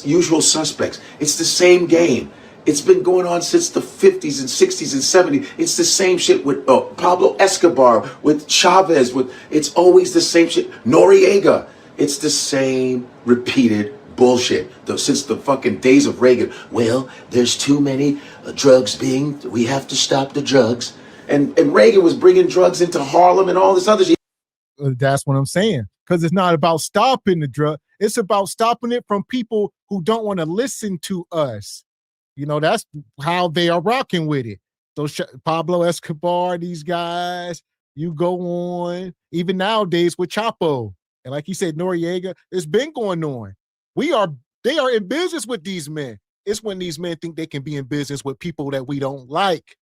usual suspects. It's the same game. It's been going on since the 50s and 60s and 70s. It's the same shit with Pablo Escobar, with Chavez. It's always the same shit. Noriega. It's the same repeated bullshit. Since the fucking days of Reagan. Well, there's too many drugs we have to stop the drugs. And Reagan was bringing drugs into Harlem and all this other shit. That's what I'm saying. Because it's not about stopping the drug. It's about stopping it from people who don't want to listen to us. You know, that's how they are rocking with it. So Pablo Escobar, these guys, you go on, even nowadays with Chapo. And like you said, Noriega, it's been going on. They are in business with these men. It's when these men think they can be in business with people that we don't like.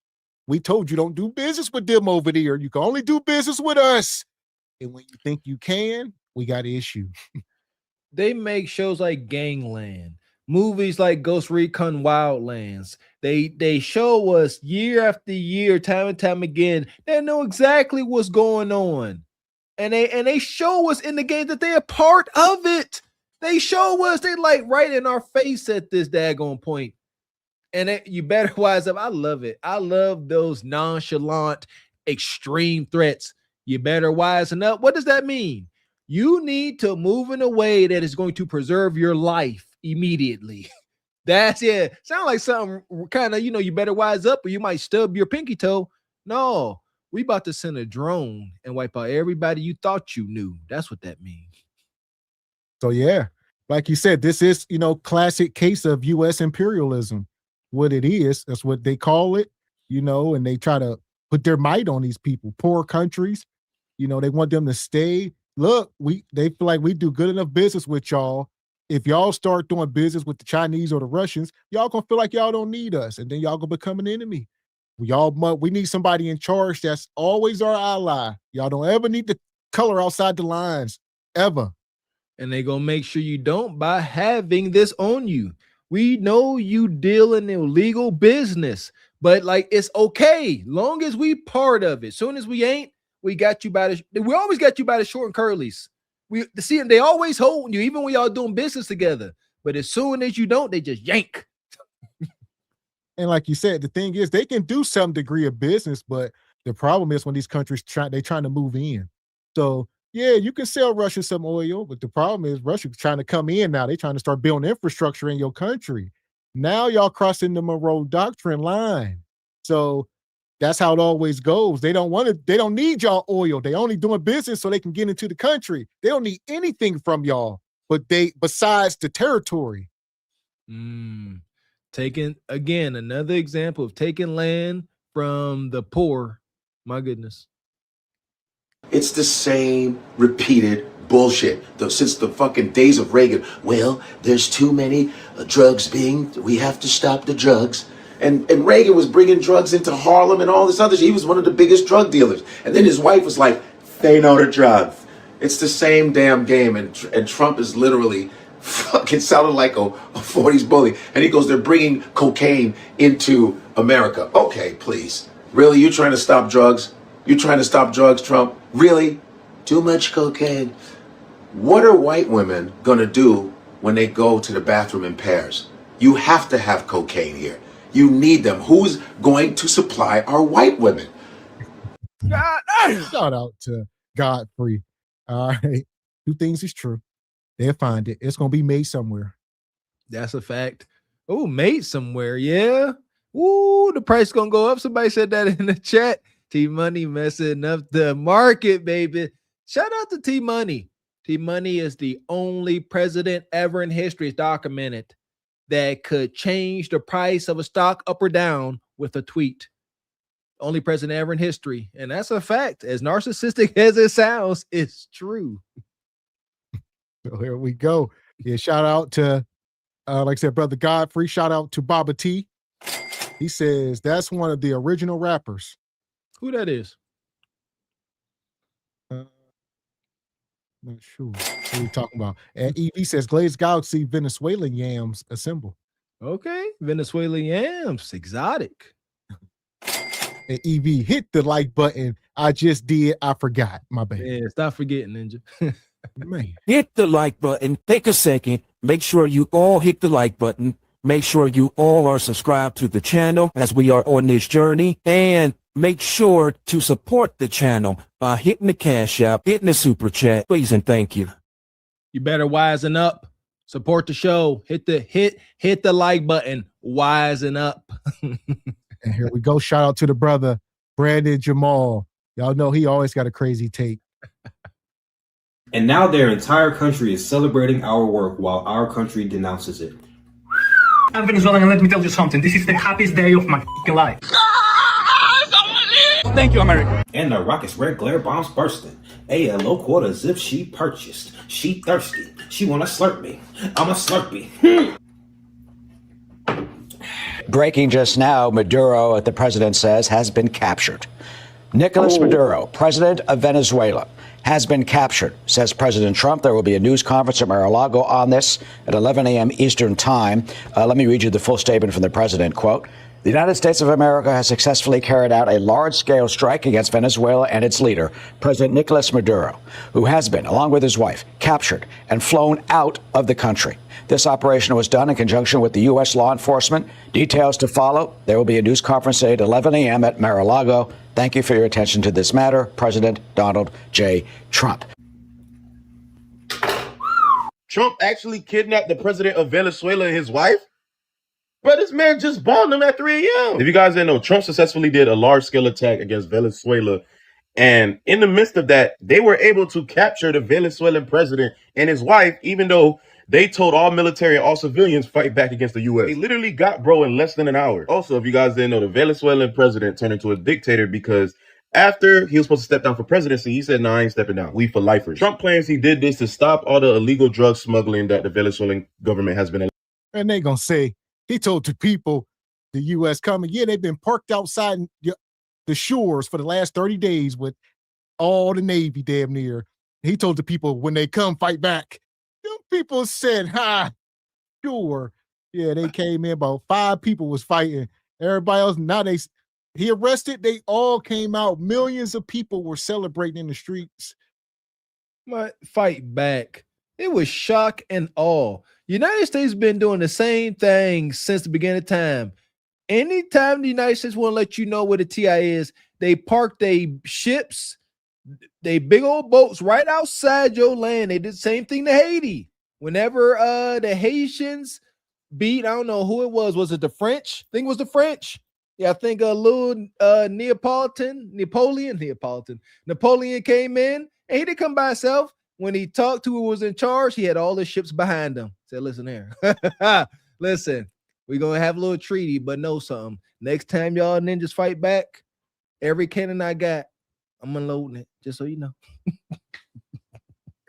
We told you don't do business with them over there. You can only do business with us. And when you think you can, we got an issue. They make shows like Gangland, movies like Ghost Recon Wildlands. They show us year after year, time and time again. They know exactly what's going on. And they show us in the game that they're a part of it. They show us, they like right in our face at this daggone point. And you better wise up. I love it. I love those nonchalant, extreme threats. You better wisen up. What does that mean? You need to move in a way that is going to preserve your life immediately. That's it. Sound like something kind of, you better wise up or you might stub your pinky toe. No, we about to send a drone and wipe out everybody you thought you knew. That's what that means. So yeah, like you said, this is, classic case of U.S. imperialism. What it is, that's what they call it, and they try to put their might on these people, poor countries. They want them to stay. Look, they feel like we do good enough business with y'all. If y'all start doing business with the Chinese or the Russians, y'all gonna feel like y'all don't need us, and then y'all gonna become an enemy. We need somebody in charge that's always our ally. Y'all don't ever need to color outside the lines, ever. And they gonna make sure you don't by having this on you. We know you deal in illegal business, but it's okay long as we part of it. Soon as we ain't, we always got you by the short and curlies. They always hold you, even when y'all doing business together. But as soon as you don't, they just yank. And like you said, the thing is, they can do some degree of business, but the problem is when these countries they're trying to move in. So yeah, you can sell Russia some oil, but the problem is Russia's trying to come in now. They're trying to start building infrastructure in your country. Now y'all crossing the Monroe Doctrine line. So that's how it always goes. They don't need y'all oil. They only doing business so they can get into the country. They don't need anything from y'all, besides the territory. Taking, again, another example of taking land from the poor. My goodness. It's the same repeated bullshit. Since the fucking days of Reagan. Well, there's too many drugs we have to stop the drugs. And Reagan was bringing drugs into Harlem and all this other shit. He was one of the biggest drug dealers. And then his wife was like, they know the drugs. It's the same damn game. And Trump is literally fucking sounding like a 40s bully. And he goes, they're bringing cocaine into America. Okay, please. Really? You trying to stop drugs? You trying to stop drugs, Trump? Really? Too much cocaine. What are white women gonna do when they go to the bathroom in pairs? You have to have cocaine here. You need them. Who's going to supply our white women? Shout out to Godfrey. All right. Two things is true. They'll find it. It's going to be made somewhere. That's a fact. Oh, made somewhere. Yeah. Ooh, the price going to go up. Somebody said that in the chat. T-Money messing up the market, baby. Shout out to T-Money. T-Money is the only president ever in history, is documented, that could change the price of a stock up or down with a tweet. Only president ever in history. And that's a fact. As narcissistic as it sounds, it's true. So here we go. Yeah, shout out to, like I said, Brother Godfrey. Shout out to Baba T. He says that's one of the original rappers. Who that is? Not sure what are you talking about. And EV says Glazed Galaxy Venezuelan yams assemble. Okay, Venezuelan yams, exotic. And EV hit the like button. I just did. I forgot. My bad. Yeah, stop forgetting, Ninja. Man. Hit the like button. Take a second. Make sure you all hit the like button. Make sure you all are subscribed to the channel as we are on this journey. And make sure to support the channel by hitting the Cash App, hitting the Super Chat. Please and thank you. You better wisen up. Support the show. Hit the like button. Wisen up. And here we go. Shout out to the brother, Brandon Jamal. Y'all know he always got a crazy take. And now their entire country is celebrating our work while our country denounces it. I'm Venezuelan, and let me tell you something. This is the happiest day of my life. Thank you, America. And the rocket's red glare bombs bursting. A low quarter zip she purchased. She thirsty. She wanna slurp me. I'm a slurpee. Breaking just now, Maduro, the president says, has been captured. Nicolas Maduro, president of Venezuela, has been captured, says President Trump. There will be a news conference at Mar-a-Lago on this at 11 a.m. Eastern time. Let me read you the full statement from the president. Quote, the United States of America has successfully carried out a large-scale strike against Venezuela and its leader, President Nicolas Maduro, who has been, along with his wife, captured and flown out of the country. This operation was done in conjunction with the U.S. law enforcement. Details to follow. There will be a news conference today at 11 a.m. at Mar-a-Lago. Thank you for your attention to this matter. President Donald J. Trump. Trump actually kidnapped the president of Venezuela and his wife? But this man just bombed him at 3 a.m. If you guys didn't know, Trump successfully did a large-scale attack against Venezuela. And in the midst of that, they were able to capture the Venezuelan president and his wife, even though they told all military and all civilians fight back against the U.S. They literally got bro in less than an hour. Also, if you guys didn't know, the Venezuelan president turned into a dictator because after he was supposed to step down for presidency, he said, no, I ain't stepping down. We for lifers. Trump claims he did this to stop all the illegal drug smuggling that the Venezuelan government has been. And they gonna say, he told the people, the U.S. coming, yeah, they've been parked outside the shores for the last 30 days with all the Navy damn near. He told the people, when they come, fight back. Them people said, sure. Yeah, they came in, about 5 people was fighting. Everybody else, now he arrested, they all came out. Millions of people were celebrating in the streets. But fight back. It was shock and awe. United States been doing the same thing since the beginning of time. Anytime the United States want to let you know what a TI is, they park their ships, they big old boats right outside your land. They did the same thing to Haiti. Whenever the Haitians beat, I don't know who it was it the French? I think it was the French. Yeah, I think a little Napoleon came in, and he didn't come by himself. When he talked to who was in charge, he had all the ships behind him. Said, listen here. Listen, we're going to have a little treaty, but know something. Next time y'all ninjas fight back, every cannon I got, I'm unloading it, just so you know.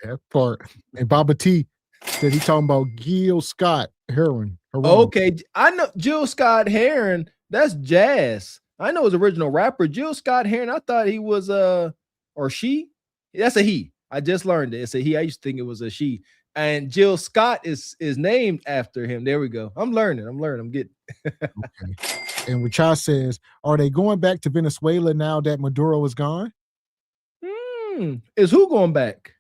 That part. And Baba T said he talking about Gil Scott Heron. Okay, I know Jill Scott Heron. That's Jazz. I know his original rapper, Jill Scott Heron. I thought he was or she. That's a he. I just learned it. It's a he. I used to think it was a she. And Jill Scott is named after him. There we go. I'm learning. I'm getting. Okay. And Richard says, are they going back to Venezuela now that Maduro is gone? Is who going back?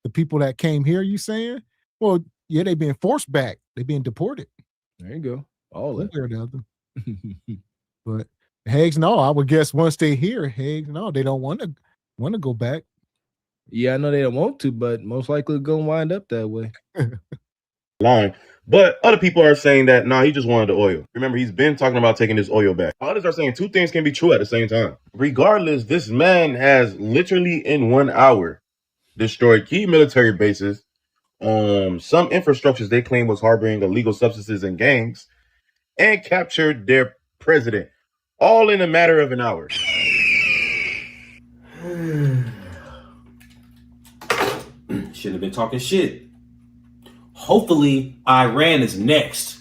The people that came here, you saying? Well, yeah, they being forced back. They being deported. There you go. All that. One way or the other. But Hags, no, I would guess once they hear Hags, no, they don't want to go back. Yeah, I know they don't want to, but most likely going to wind up that way. Line. But other people are saying that, nah, he just wanted the oil. Remember, he's been talking about taking this oil back. Others are saying two things can be true at the same time. Regardless, this man has literally in 1 hour destroyed key military bases, some infrastructures they claim was harboring illegal substances and gangs, and captured their president, all in a matter of an hour. Shouldn't have been talking shit. Hopefully, Iran is next.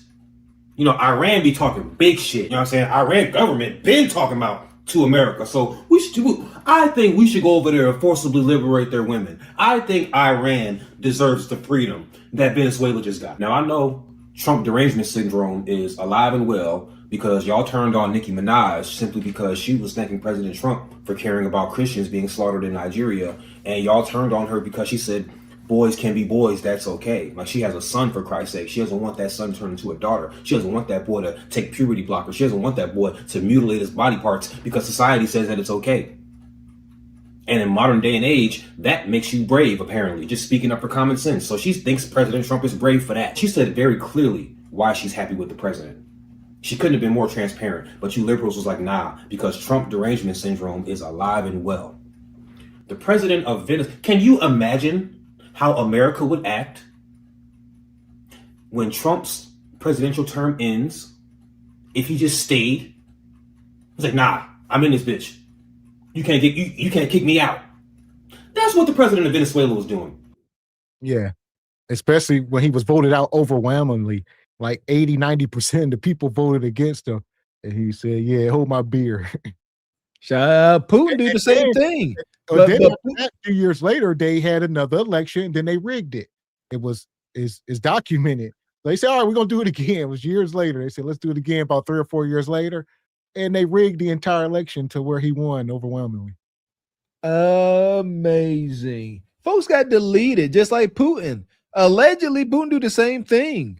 You know, Iran be talking big shit. You know what I'm saying? Iran government been talking about to America. So I think we should go over there and forcibly liberate their women. I think Iran deserves the freedom that Venezuela just got. Now, I know Trump derangement syndrome is alive and well because y'all turned on Nicki Minaj simply because she was thanking President Trump for caring about Christians being slaughtered in Nigeria. And y'all turned on her because she said, boys can be boys, that's okay. Like, she has a son, for Christ's sake. She doesn't want that son turned into a daughter. She doesn't want that boy to take puberty blockers. She doesn't want that boy to mutilate his body parts because society says that it's okay. And in modern day and age, that makes you brave, apparently, just speaking up for common sense. So she thinks President Trump is brave for that. She said very clearly why she's happy with the president. She couldn't have been more transparent, but you liberals was like, nah, because Trump derangement syndrome is alive and well. The president of Venezuela, can you imagine how America would act when Trump's presidential term ends if he just stayed? He's like, nah, I'm in this bitch. You can't kick me out. That's what the president of Venezuela was doing. Yeah. Especially when he was voted out overwhelmingly, like 80-90% of the people voted against him. And he said, yeah, hold my beer. Putin do the same thing. But then a few years later, they had another election, then they rigged it. It's documented. They said, all right, we're going to do it again. It was years later. They said, let's do it again about 3 or 4 years later. And they rigged the entire election to where he won overwhelmingly. Amazing. Folks got deleted, just like Putin. Allegedly, Putin do the same thing.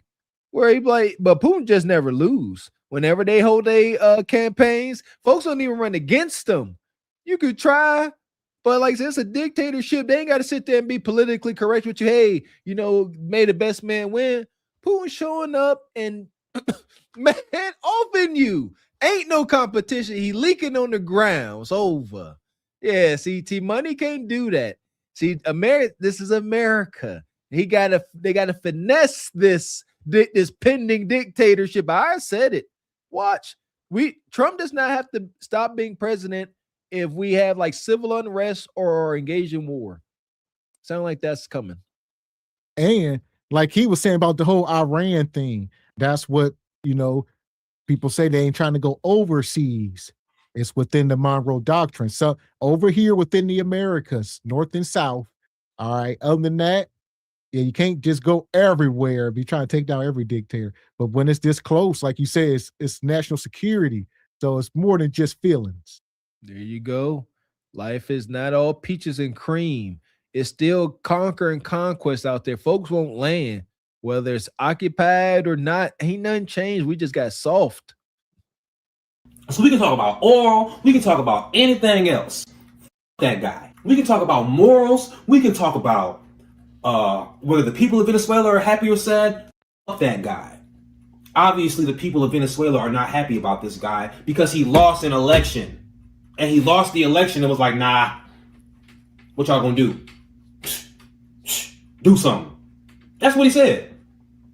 Where he like, but Putin just never lose. Whenever they hold their campaigns, folks don't even run against them. You could try, but like I said, it's a dictatorship. They ain't got to sit there and be politically correct with you. Hey, you know, may the best man win. Putin showing up and man, open you. Ain't no competition. He leaking on the ground. It's over. Yeah, see, T-Money can't do that. See, America, this is America. They gotta finesse this pending dictatorship. I said it. Watch. Trump does not have to stop being president if we have like civil unrest or engage in war. Sound like that's coming. And like he was saying about the whole Iran thing, that's what, you know, people say they ain't trying to go overseas. It's within the Monroe Doctrine. So over here within the Americas, North and South, all right, other than that, yeah, you can't just go everywhere, be trying to take down every dictator. But when it's this close, like you said, it's national security. So it's more than just feelings. There you go. Life is not all peaches and cream. It's still conquer and conquest out there. Folks won't land. Whether it's occupied or not, ain't nothing changed. We just got soft. So we can talk about oil. We can talk about anything else. That guy. We can talk about morals. We can talk about whether the people of Venezuela are happy or sad. Fuck that guy. Obviously, the people of Venezuela are not happy about this guy because he lost an election. And he lost the election and was like, nah, what y'all gonna do? Do something. That's what he said.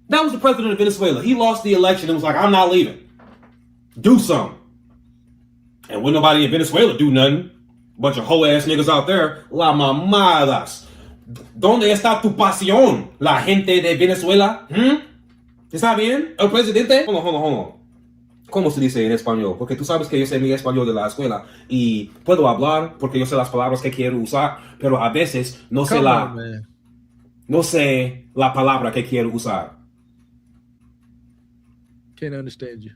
That was the president of Venezuela. He lost the election and was like, I'm not leaving. Do something. And when nobody in Venezuela do nothing, bunch of hoe ass niggas out there, la mamadas. ¿Dónde está tu pasión, la gente de Venezuela? ¿Está bien? El presidente? Hold on. ¿Cómo se dice en español? Porque tú sabes que yo sé mi español de la escuela y puedo hablar porque yo sé las palabras que quiero usar, pero a veces no sé no sé la palabra que quiero usar. Can't understand you.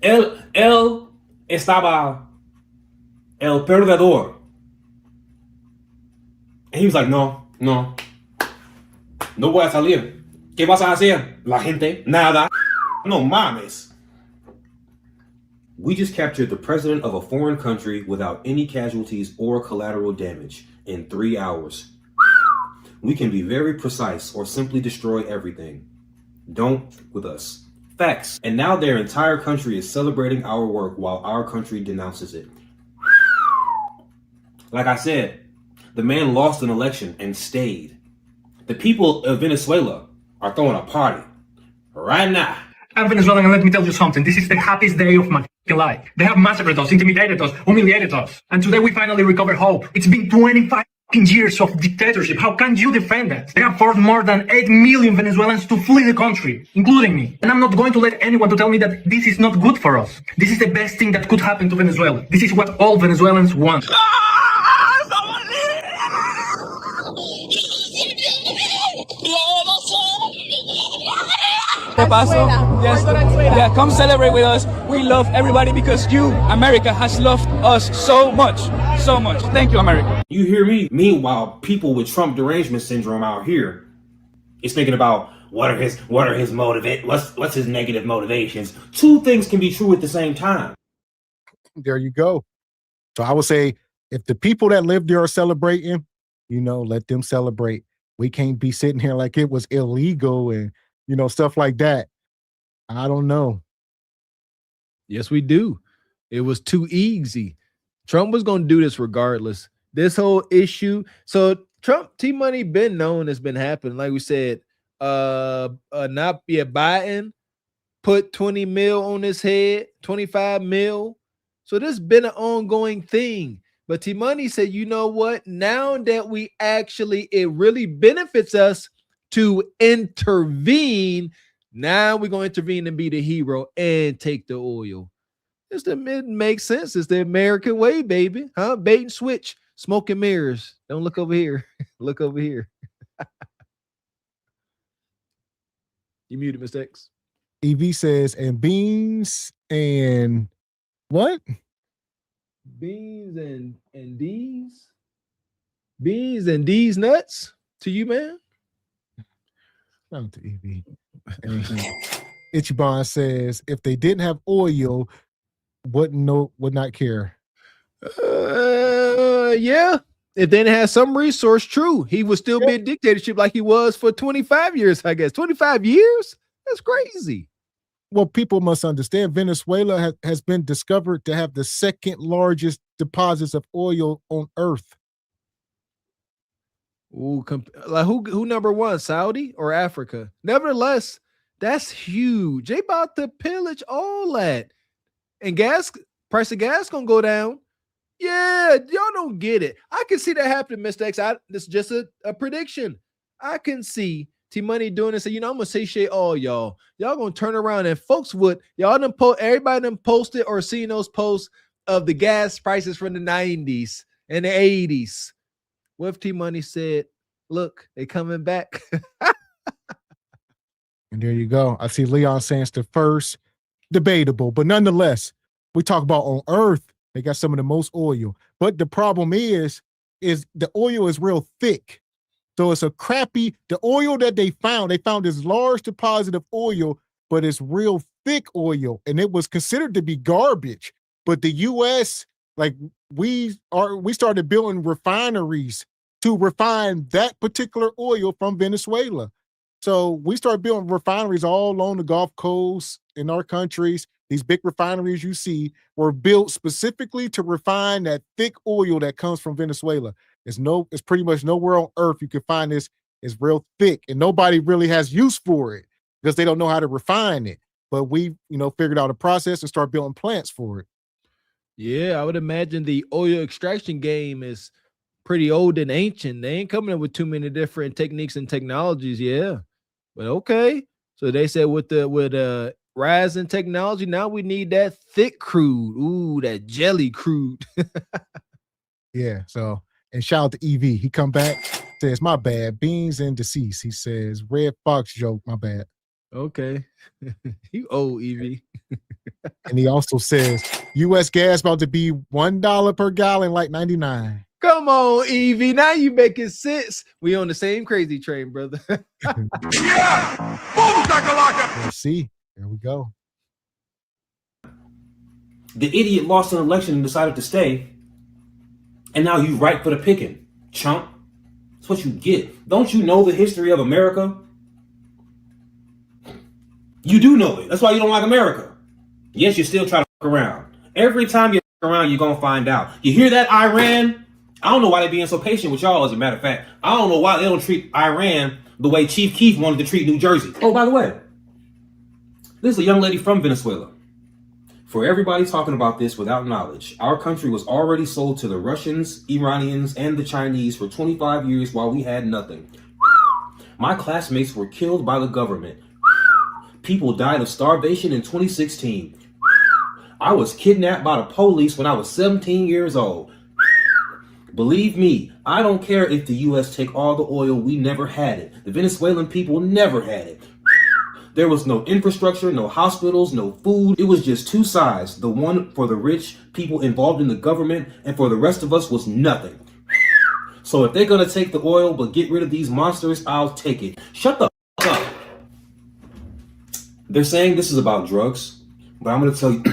Él estaba el perdedor. And he was like, no voy a salir. ¿Qué vas a hacer? La gente, nada. No mames. We just captured the president of a foreign country without any casualties or collateral damage in 3 hours. We can be very precise or simply destroy everything. Don't with us. Facts. And now their entire country is celebrating our work while our country denounces it. Like I said, the man lost an election and stayed. The people of Venezuela are throwing a party right now. I'm Venezuelan, and let me tell you something. This is the happiest day of my life. They have massacred us, intimidated us, humiliated us. And today we finally recover hope. It's been 25 years of dictatorship. How can you defend that? They have forced more than 8 million Venezuelans to flee the country, including me. And I'm not going to let anyone to tell me that this is not good for us. This is the best thing that could happen to Venezuela. This is what all Venezuelans want. Yes. Yeah, come celebrate with us. We love everybody because you, America, has loved us so much. So much. Thank you, America. You hear me? Meanwhile, people with Trump derangement syndrome out here is thinking about what are his what's his negative motivations. Two things can be true at the same time. There you go. So I would say if the people that live there are celebrating, let them celebrate. We can't be sitting here like it was illegal and stuff like that. I don't know. Yes, we do. It was too easy. Trump was going to do this regardless. This whole issue. So Trump, T-Money been known has been happening. Like we said, Biden put 20 mil on his head, 25 mil. So this has been an ongoing thing. But T-Money said, you know what? Now that it really benefits us to intervene. Now we're going to intervene and be the hero and take the oil. It makes sense. It's the American way, baby. Huh? Bait and switch. Smoke and mirrors. Don't look over here. Look over here. You muted, Mr. X. EV says, and beans and what? Beans and D's? Beans and D's nuts to you, man? Not to EV. Ichiban says, if they didn't have oil, would not care. Yeah. If they didn't have some resource, true. He would still be a dictatorship like he was for 25 years, I guess. 25 years? That's crazy. Well, people must understand Venezuela has been discovered to have the second largest deposits of oil on Earth. Ooh, like who number one, Saudi or Africa? Nevertheless, that's huge. They about to pillage all that. And price of gas gonna go down. Yeah, y'all don't get it. I can see that happening, Mr. X. This is just a prediction. I can see T-Money doing this. I'm gonna satiate all y'all. Y'all gonna turn around and folks everybody done posted or seen those posts of the gas prices from the 90s and the 80s. What if T-Money said, look, they coming back? And there you go. I see Leon saying it's the first. Debatable, but nonetheless, we talk about on Earth, they got some of the most oil. But the problem is the oil is real thick. So it's the oil that they found this large deposit of oil, but it's real thick oil. And it was considered to be garbage. But the US, we started building refineries to refine that particular oil from Venezuela. So we started building refineries all along the Gulf Coast in our countries. These big refineries you see were built specifically to refine that thick oil that comes from Venezuela. It's pretty much nowhere on Earth you can find this. It's real thick, and nobody really has use for it because they don't know how to refine it. But we, figured out a process and start building plants for it. Yeah, I would imagine the oil extraction game is pretty old and ancient. They ain't coming up with too many different techniques and technologies. Yeah, but okay. So they said with rise in technology. Now we need that thick crude. Ooh, that jelly crude. Yeah. So, and shout out to EV. He come back, says, my bad. Beans and deceased. He says, Red Fox joke, my bad. Okay. You old, EV. And he also says, U.S. gas about to be $1 per gallon, like 99. Come on, EV. Now you making sense. We on the same crazy train, brother. Yeah! Boom, shakalaka! We'll see. There we go. The idiot lost an election and decided to stay. And now you ripe for the picking, chump. That's what you get. Don't you know the history of America? You do know it. That's why you don't like America. Yes, you still try to fuck around. Every time you fuck around, you're going to find out. You hear that, Iran? I don't know why they're being so patient with y'all, as a matter of fact. I don't know why they don't treat Iran the way Chief Keef wanted to treat New Jersey. Oh, by the way, this is a young lady from Venezuela. For everybody talking about this without knowledge, our country was already sold to the Russians, Iranians, and the Chinese for 25 years while we had nothing. My classmates were killed by the government. People died of starvation in 2016. I was kidnapped by the police when I was 17 years old. Believe me, I don't care if the U.S. take all the oil, we never had it. The Venezuelan people never had it. There was no infrastructure, no hospitals, no food. It was just two sides. The one for the rich people involved in the government, and for the rest of us was nothing. So if they're going to take the oil but get rid of these monsters, I'll take it. Shut the f*** up. They're saying this is about drugs, but I'm going to tell you.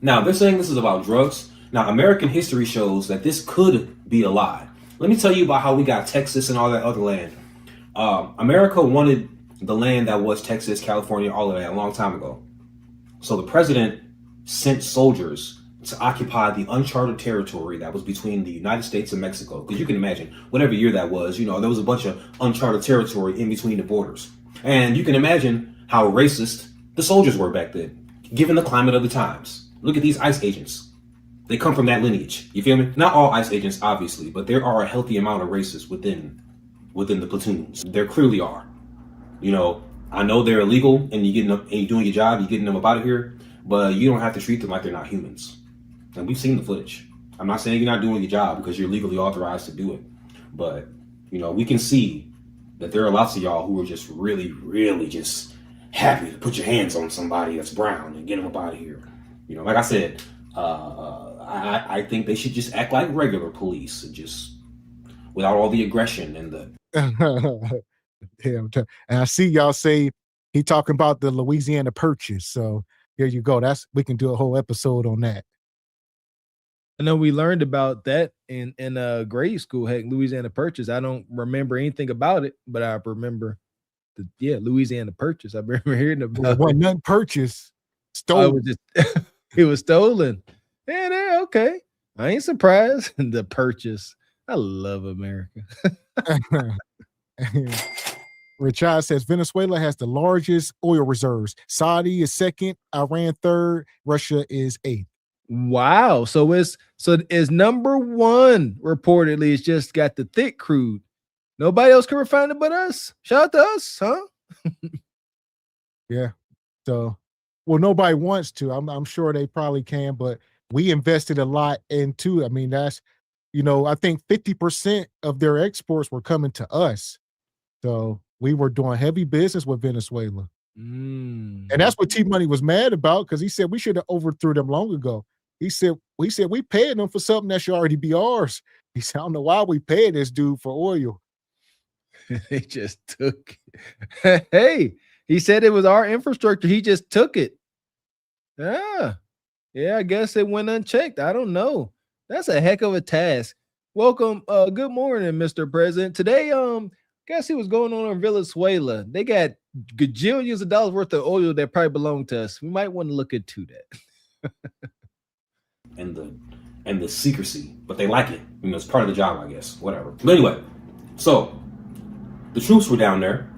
Now, they're saying this is about drugs. Now, American history shows that this could be a lie. Let me tell you about how we got Texas and all that other land. America wanted the land that was Texas, California, all of that a long time ago. So the president sent soldiers to occupy the uncharted territory that was between the United States and Mexico. Because you can imagine, whatever year that was, you know, there was a bunch of uncharted territory in between the borders. And you can imagine how racist the soldiers were back then, given the climate of the times. Look at these ICE agents. They come from that lineage. You feel me? Not all ICE agents, obviously, but there are a healthy amount of racists within the platoons. There clearly are. You know, I know they're illegal and you're doing your job, you're getting them up out of here, but you don't have to treat them like they're not humans. And we've seen the footage. I'm not saying you're not doing your job because you're legally authorized to do it. But, you know, we can see that there are lots of y'all who are just really, really just happy to put your hands on somebody that's brown and get them up out of here. You know, like I said, I think they should just act like regular police and just without all the aggression and the... Yeah, and I see y'all say he talking about the Louisiana Purchase. So here you go. We can do a whole episode on that. I know we learned about that in grade school. Heck, Louisiana Purchase. I don't remember anything about it, but I remember Louisiana Purchase. I remember hearing about it. Wasn't nothing purchased. Stolen. It was stolen. Yeah, okay. I ain't surprised. The Purchase. I love America. Richard says Venezuela has the largest oil reserves. Saudi is second, Iran third, Russia is eighth. Wow. So it's number one reportedly. It's just got the thick crude. Nobody else can refine it but us. Shout out to us, huh? Yeah. So, well, nobody wants to. I'm sure they probably can, but we invested a lot into it. I mean, that's, you know, I think 50% of their exports were coming to us. So we were doing heavy business with Venezuela. And that's what T-Money was mad about, because he said we should have overthrew them long ago. He said we paid them for something that should already be ours. He said, I don't know why we paid this dude for oil. They just took it. Hey, he said it was our infrastructure. He just took it. Yeah, I guess it went unchecked. I don't know. That's a heck of a task. Welcome. Good morning, Mr. President. Today, guess see what's going on in Venezuela. They got gajillions of dollars worth of oil that probably belong to us. We might want to look into that. and the secrecy, but they like it. You know, it's part of the job, I guess. Whatever. But anyway, so the troops were down there,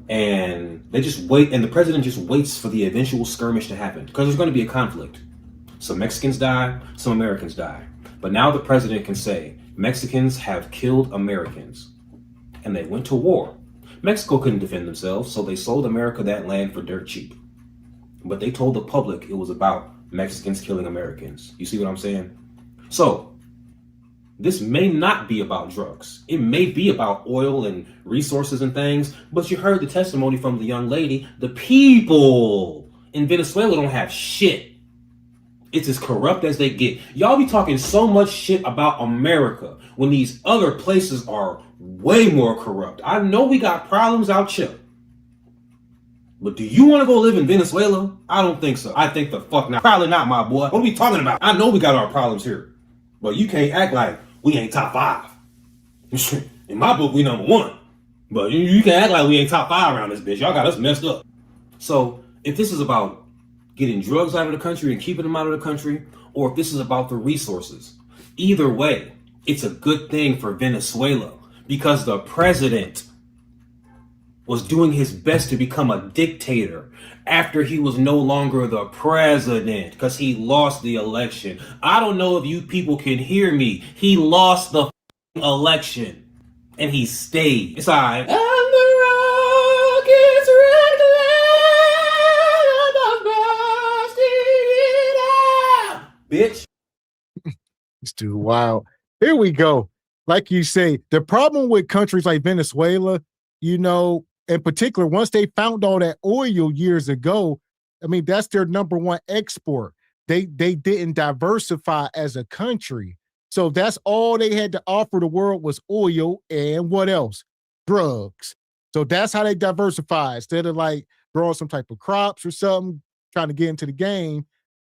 and they just wait, and the president just waits for the eventual skirmish to happen, because there's going to be a conflict. Some Mexicans die, some Americans die. But now the president can say, Mexicans have killed Americans. And they went to war. Mexico couldn't defend themselves, so they sold America that land for dirt cheap. But they told the public it was about Mexicans killing Americans. You see what I'm saying? So, this may not be about drugs. It may be about oil and resources and things, but you heard the testimony from the young lady. The people in Venezuela don't have shit. It's as corrupt as they get. Y'all be talking so much shit about America when these other places are way more corrupt. I know we got problems out here. But do you want to go live in Venezuela? I don't think so. I think the fuck not. Probably not, my boy. What are we talking about? I know we got our problems here. But you can't act like we ain't top 5. In my book, we number 1. But you can't act like we ain't top 5 around this bitch. Y'all got us messed up. So if this is about getting drugs out of the country and keeping them out of the country, or if this is about the resources, either way, it's a good thing for Venezuela because the president was doing his best to become a dictator after he was no longer the president because he lost the election. I don't know if you people can hear me. He lost the election and he stayed. It's all right. And the rockets bitch. It's too wild. Here we go. Like you say, the problem with countries like Venezuela, you know, in particular, once they found all that oil years ago, I mean, that's their number one export. They didn't diversify as a country. So that's all they had to offer the world was oil and what else? Drugs. So that's how they diversify. Instead of like growing some type of crops or something, trying to get into the game.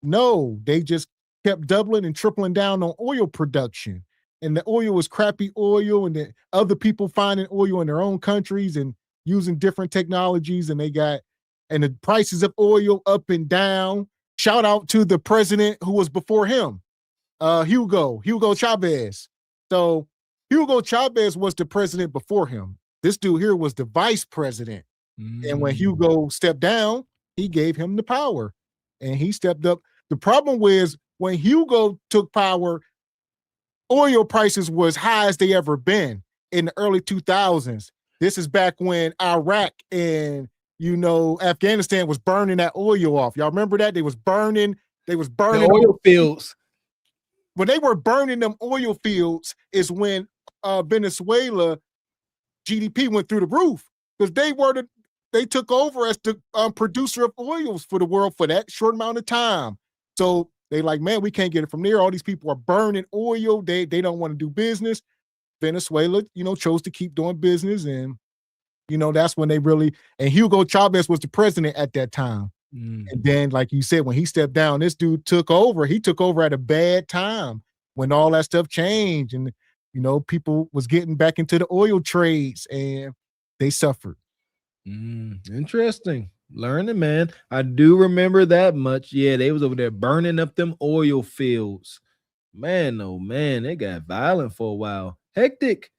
No, they just kept doubling and tripling down on oil production. And the oil was crappy oil, and then other people finding oil in their own countries and using different technologies, and and the prices of oil up and down. Shout out to the president who was before him, Hugo Chavez. So Hugo Chavez was the president before him. This dude here was the vice president. And when Hugo stepped down, he gave him the power and he stepped up. The problem was when Hugo took power, oil prices was high as they ever been in the early 2000s. This is back when Iraq and, you know, Afghanistan was burning that oil off. Y'all remember that? They was burning the oil fields. When they were burning them oil fields is when Venezuela GDP went through the roof because they took over as the producer of oils for the world for that short amount of time. So they like, man, we can't get it from there. All these people are burning oil. They don't want to do business. Venezuela, you know, chose to keep doing business. And, you know, that's when they really, and Hugo Chavez was the president at that time. And then, like you said, when he stepped down, this dude took over. He took over at a bad time when all that stuff changed. And, you know, people was getting back into the oil trades and they suffered. Interesting. Learning, man. I do remember that much. Yeah, they was over there burning up them oil fields. Man, oh man, they got violent for a while. Hectic.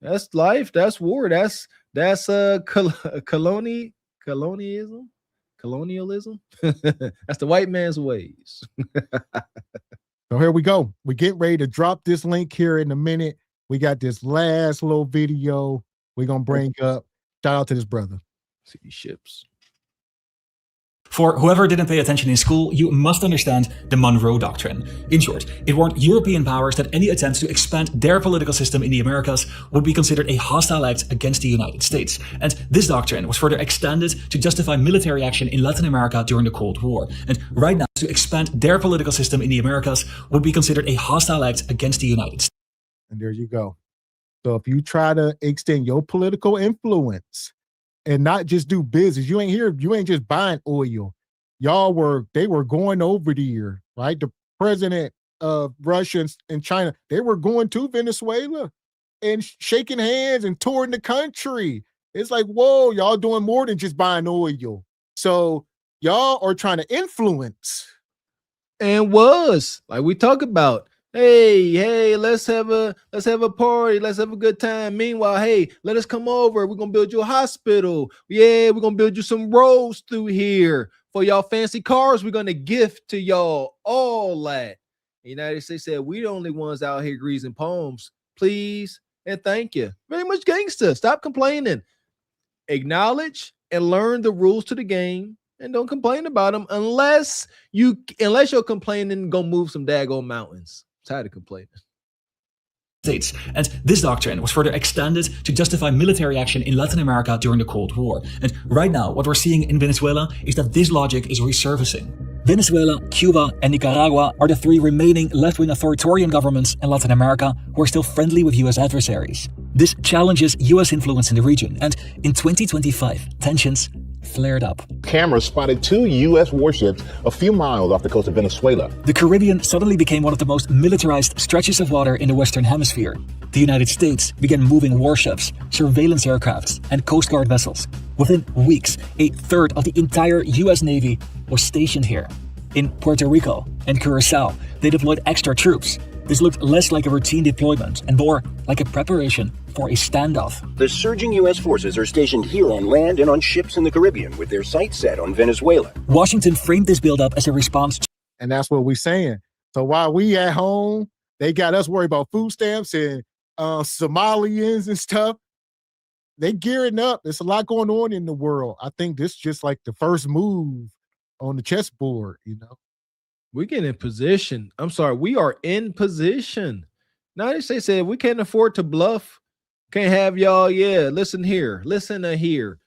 That's life. That's war. That's colonialism. That's the white man's ways. So here we go. We get ready to drop this link here in a minute. We got this last little video we're gonna bring up. Shout out to this brother. See these ships. For whoever didn't pay attention in school, you must understand the Monroe Doctrine. In short, it warned European powers that any attempt to expand their political system in the Americas would be considered a hostile act against the United States. And this doctrine was further extended to justify military action in Latin America during the Cold War. And right now, to expand their political system in the Americas would be considered a hostile act against the United States. And there you go. So if you try to extend your political influence and not just do business, you ain't just buying oil. They were going over there, right? The president of Russia and China, they were going to Venezuela and shaking hands and touring the country. It's like, whoa, y'all doing more than just buying oil. So y'all are trying to influence. And was like we talk about. Hey, let's have a party. Let's have a good time. Meanwhile, hey, let us come over. We're going to build you a hospital. Yeah, we're going to build you some roads through here for y'all fancy cars. We're going to gift to y'all all that. The United States said, we the only ones out here greasing palms. Please and thank you. Very much gangster. Stop complaining. Acknowledge and learn the rules to the game and don't complain about them unless you're complaining, go move some daggone mountains. I'm tired of complaining. States. And this doctrine was further extended to justify military action in Latin America during the Cold War. And right now, what we're seeing in Venezuela is that this logic is resurfacing. Venezuela, Cuba, and Nicaragua are the three remaining left-wing authoritarian governments in Latin America who are still friendly with US adversaries. This challenges US influence in the region, and in 2025, tensions flared up. Cameras spotted 2 U.S. warships a few miles off the coast of Venezuela. The Caribbean suddenly became one of the most militarized stretches of water in the Western Hemisphere. The United States began moving warships, surveillance aircrafts, and Coast Guard vessels. Within weeks, a third of the entire U.S. Navy was stationed here. In Puerto Rico and Curacao, they deployed extra troops. This looked less like a routine deployment and more like a preparation for a standoff. The surging U.S. forces are stationed here on land and on ships in the Caribbean with their sights set on Venezuela. Washington framed this buildup as a response to... And that's what we're saying. So while we at home, they got us worried about food stamps and Somalians and stuff. They gearing up. There's a lot going on in the world. I think this is just like the first move on the chessboard, you know. We get in position. I'm sorry, we are in position. Now they say we can't afford to bluff. Can't have y'all. Yeah, listen to here.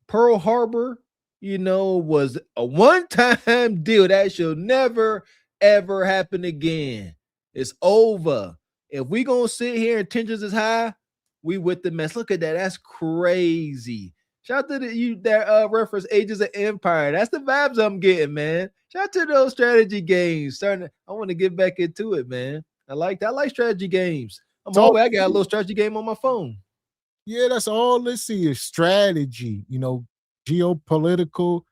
Pearl Harbor, was a one-time deal that should never ever happen again. It's over. If we gonna sit here and tensions is high, we with the mess. Look at that. That's crazy. Shout out to that reference Ages of Empire. That's the vibes I'm getting, man. Shout out to those strategy games. I want to get back into it, man. I like strategy games. I got a little strategy game on my phone. Yeah, that's all this is. Strategy, geopolitical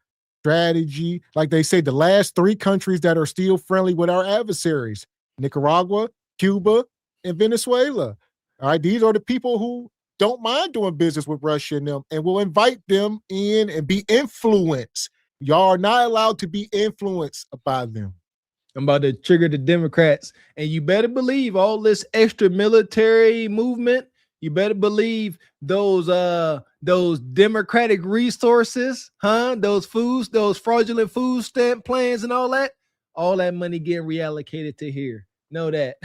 strategy. Like they say, the last 3 countries that are still friendly with our adversaries: Nicaragua, Cuba, and Venezuela. All right, these are the people who don't mind doing business with Russia and them, and will invite them in and be influenced. Y'all are not allowed to be influenced by them. I'm about to trigger the Democrats, and you better believe all this extra military movement. You better believe those democratic resources, those fraudulent food stamp plans and all that money getting reallocated to here. Know that.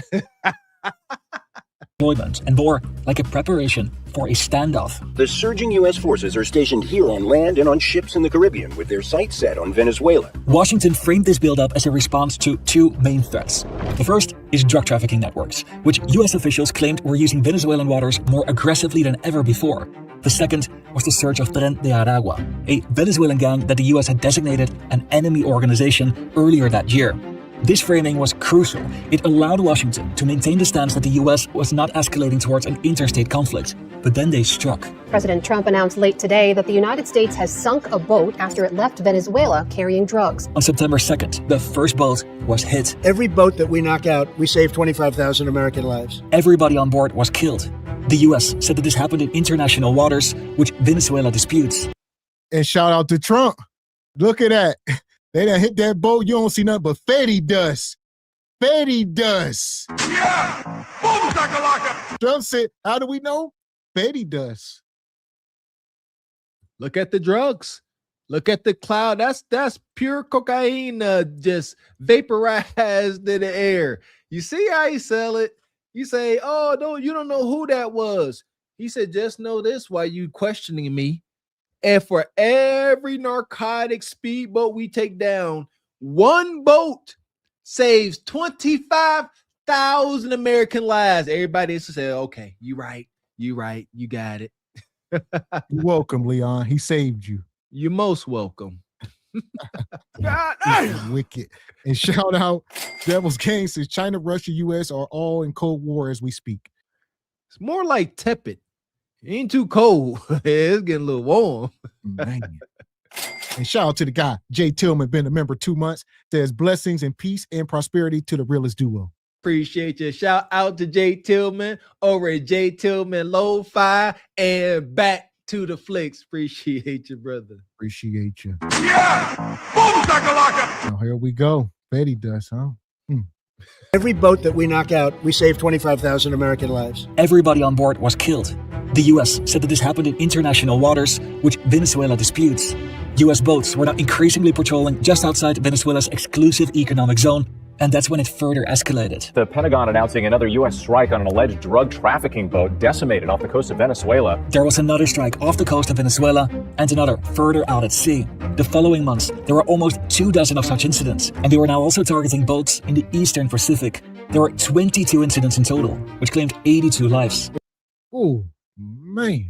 Deployment and more like a preparation for a standoff. The surging U.S. forces are stationed here on land and on ships in the Caribbean with their sights set on Venezuela. Washington framed this buildup as a response to 2 main threats. The first is drug trafficking networks, which U.S. officials claimed were using Venezuelan waters more aggressively than ever before. The second was the surge of Tren de Aragua, a Venezuelan gang that the U.S. had designated an enemy organization earlier that year. This framing was crucial. It allowed Washington to maintain the stance that the U.S. was not escalating towards an interstate conflict. But then they struck. President Trump announced late today that the United States has sunk a boat after it left Venezuela carrying drugs. On September 2nd, the first boat was hit. Every boat that we knock out, we save 25,000 American lives. Everybody on board was killed. The U.S. said that this happened in international waters, which Venezuela disputes. And shout out to Trump. Look at that. They done hit that boat. You don't see nothing but fatty dust. Fatty dust. Yeah! Boom, shakalaka! Trump said, how do we know? Fatty dust. Look at the drugs. Look at the cloud. That's pure cocaine just vaporized in the air. You see how he sell it? You say, oh, no, you don't know who that was. He said, just know this while you questioning me. And for every narcotic speedboat we take down, one boat saves 25,000 American lives. Everybody else said, okay, you right, you got it. You're welcome, Leon. He saved you. You're most welcome. Wicked. And shout out Devil's Gangsters. China, Russia, U.S. are all in Cold War as we speak. It's more like tepid. It ain't too cold. It's getting a little warm. Man. And shout out to the guy, Jay Tillman, been a member 2 months. Says blessings and peace and prosperity to the realest duo. Appreciate you. Shout out to Jay Tillman over at Jay Tillman Lo-Fi and back to the flicks. Appreciate you, brother. Appreciate you. Yeah! Boom, shakalaka! Now here we go. Betty does, huh? Every boat that we knock out, we save 25,000 American lives. Everybody on board was killed. The US said that this happened in international waters, which Venezuela disputes. US boats were now increasingly patrolling just outside Venezuela's exclusive economic zone, and that's when it further escalated. The Pentagon announcing another U.S. strike on an alleged drug trafficking boat decimated off the coast of Venezuela. There was another strike off the coast of Venezuela and another further out at sea. The following months, there were almost 24 of such incidents, and they were now also targeting boats in the Eastern Pacific. There were 22 incidents in total, which claimed 82 lives. Oh, man.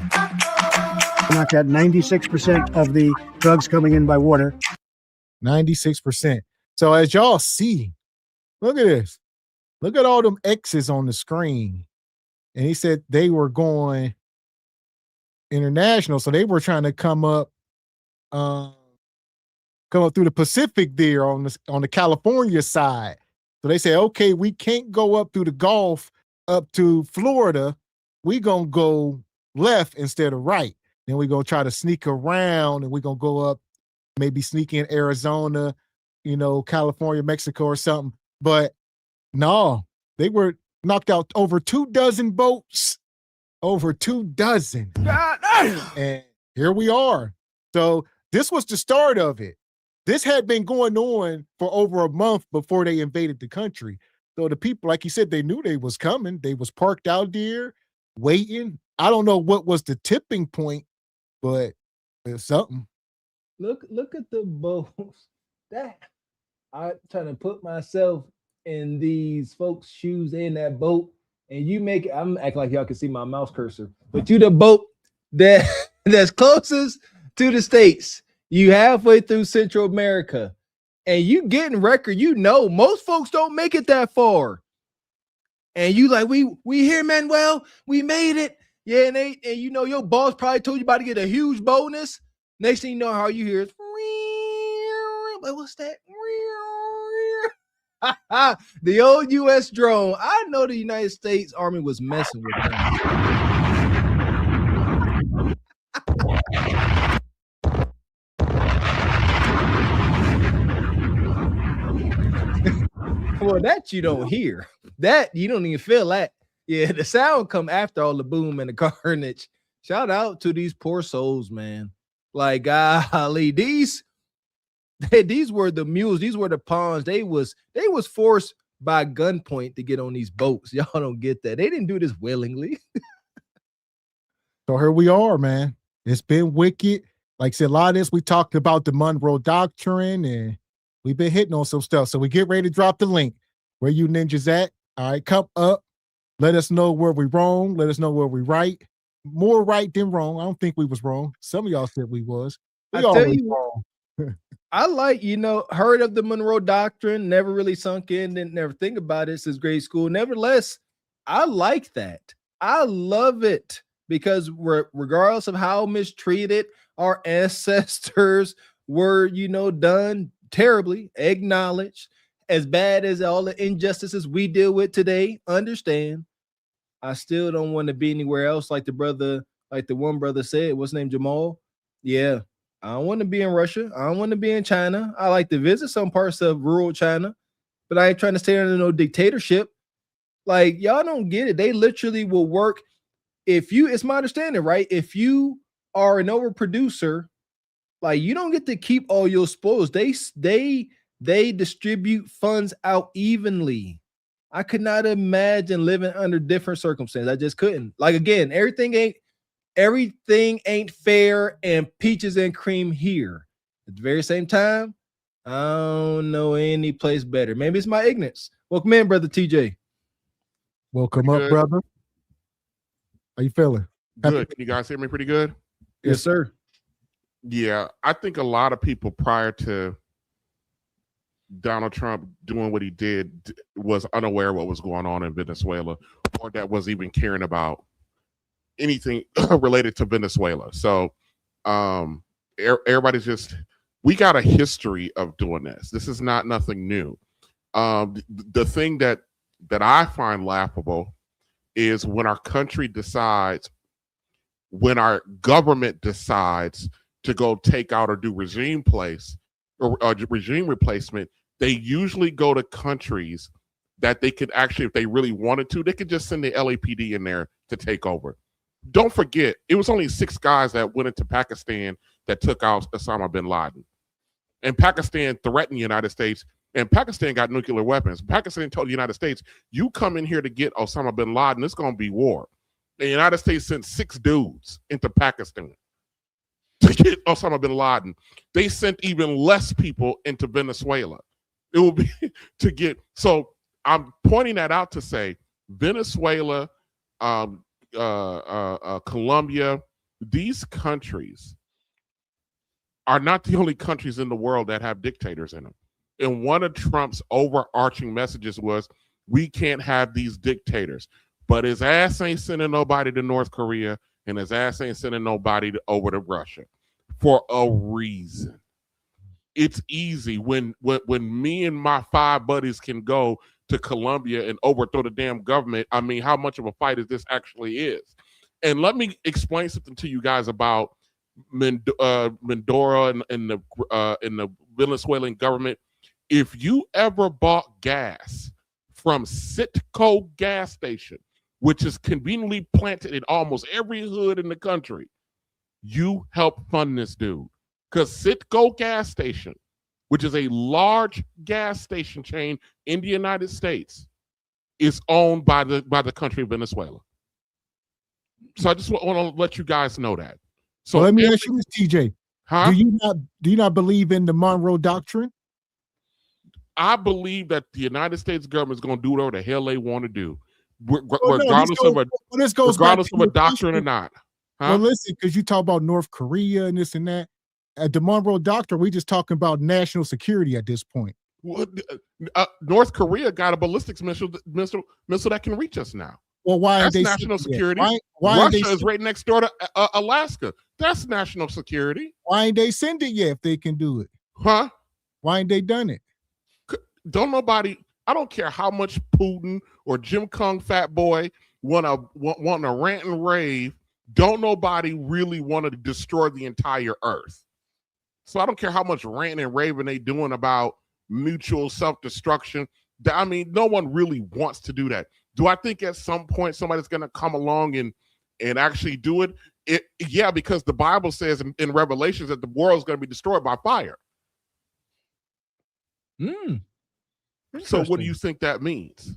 Knocked out 96% of the drugs coming in by water. 96%. So as y'all see, look at this. Look at all them X's on the screen. And he said they were going international. So they were trying to come up through the Pacific there on the California side. So they say, okay, we can't go up through the Gulf up to Florida. We gonna go left instead of right. Then we're gonna try to sneak around and we're gonna go up, maybe sneak in Arizona, California, Mexico or something. But no, they were knocked out over 24 boats, over 24. And here we are. So this was the start of it. This had been going on for over a month before they invaded the country. So the people, like you said, they knew they was coming. They was parked out there waiting. I don't know what was the tipping point, but it's something. Look at the boats. That I'm trying to put myself in these folks' shoes in that boat, and you make it. I'm acting like y'all can see my mouse cursor, but you the boat that's closest to the States. You halfway through Central America, and you getting record. Most folks don't make it that far, and you like we here, Manuel. We made it. Yeah, and your boss probably told you about to get a huge bonus. Next thing you know, how you hear is, like, what's that? The old U.S. drone. I know the United States Army was messing with them. Well, that you don't hear. That you don't even feel that. Yeah, the sound come after all the boom and the carnage. Shout out to these poor souls, man. Like, golly, these were the mules. These were the pawns. They was forced by gunpoint to get on these boats. Y'all don't get that. They didn't do this willingly. So here we are, man. It's been wicked. Like I said, a lot of this, we talked about the Monroe Doctrine, and we've been hitting on some stuff. So we get ready to drop the link. Where you ninjas at? All right, come up. Let us know where we wrong. Let us know where we right. More right than wrong. I don't think we was wrong. Some of y'all said we was. We always wrong. I like, heard of the Monroe Doctrine, never really sunk in, didn't never think about it since grade school. Nevertheless, I like that. I love it because regardless of how mistreated our ancestors were, done terribly, acknowledged, as bad as all the injustices we deal with today, understand. I still don't want to be anywhere else like the one brother said. What's his name, Jamal? Yeah. I don't want to be in Russia. I don't want to be in China. I like to visit some parts of rural China, but I ain't trying to stay under no dictatorship. Like, y'all don't get it. They literally will work. It's my understanding, right? If you are an overproducer, like, you don't get to keep all your spoils. They distribute funds out evenly. I could not imagine living under different circumstances. I just couldn't. Like, again, everything ain't fair and peaches and cream here. At the very same time, I don't know any place better. Maybe it's my ignorance. Welcome in, brother TJ. Welcome up, brother. How you feeling? Good. Can you guys hear me pretty good? Yes, sir. Yeah, I think a lot of people prior to Donald Trump doing what he did was unaware of what was going on in Venezuela, or that was even caring about anything related to Venezuela. So everybody's we got a history of doing this. This is not nothing new. The thing that I find laughable is when our country decides, when our government decides to go take out or do regime replacement, they usually go to countries that they could actually, if they really wanted to, they could just send the LAPD in there to take over. don't forget, it was only 6 guys that went into Pakistan that took out Osama bin Laden. And Pakistan threatened the United States, and Pakistan got nuclear weapons. Pakistan told the United States, you come in here to get Osama bin Laden, it's going to be war. The United States sent 6 dudes into Pakistan to get Osama bin Laden. They sent even less people into Venezuela. It will be to get, so I'm pointing that out to say Venezuela, Colombia, these countries are not the only countries in the world that have dictators in them. And one of Trump's overarching messages was, we can't have these dictators. But his ass ain't sending nobody to North Korea, and his ass ain't sending nobody over to Russia for a reason. It's easy when me and my 5 buddies can go to Colombia and overthrow the damn government. I mean, how much of a fight this actually is. And let me explain something to you guys about Mindoro and the Venezuelan government. If you ever bought gas from Citgo gas station, which is conveniently planted in almost every hood in the country, you help fund this dude. Because Citgo gas station, which is a large gas station chain in the United States, is owned by the country of Venezuela. So I just want to let you guys know that. So let me ask you this, TJ. Huh? Do you not believe in the Monroe Doctrine? I believe that the United States government is going to do whatever the hell they want to do, regardless of a doctrine or not. Huh? Well, listen, because you talk about North Korea and this and that. At the Monroe Doctrine, we just talking about national security at this point. North Korea got a ballistics missile that can reach us now. Well, why that's are they national security? Why Russia is right next door to Alaska. That's national security. Why ain't they send it yet if they can do it? Huh? Why ain't they done it? Don't nobody. I don't care how much Putin or Jim Kong fat boy want to rant and rave. Don't nobody really want to destroy the entire earth. So I don't care how much ranting and raving they doing about mutual self-destruction. I mean, no one really wants to do that. Do I think at some point somebody's going to come along and actually do it? Yeah, because the Bible says in Revelations that the world is going to be destroyed by fire. So what do you think that means?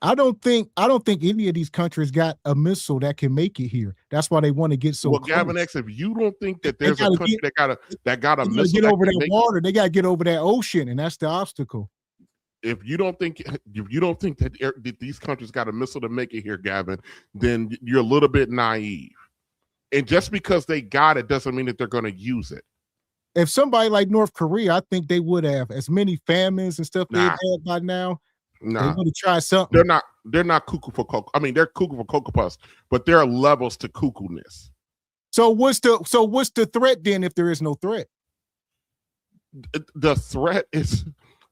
I don't think any of these countries got a missile that can make it here. That's why they want to get so well, close. Gavin X, if you don't think that there's a country that got a missile, get over that water, they got to get over that ocean, and that's the obstacle. If you don't think that these countries got a missile to make it here, Gavin, then you're a little bit naive. And just because they got it doesn't mean that they're going to use it. If somebody like North Korea, I think they would have as many famines and stuff they've had by now. Nah. They want to try something. They're not cuckoo for cocoa. I mean, they're cuckoo for Cocoa Puffs, but there are levels to cuckoo-ness. So what's the threat then if there is no threat? The threat is,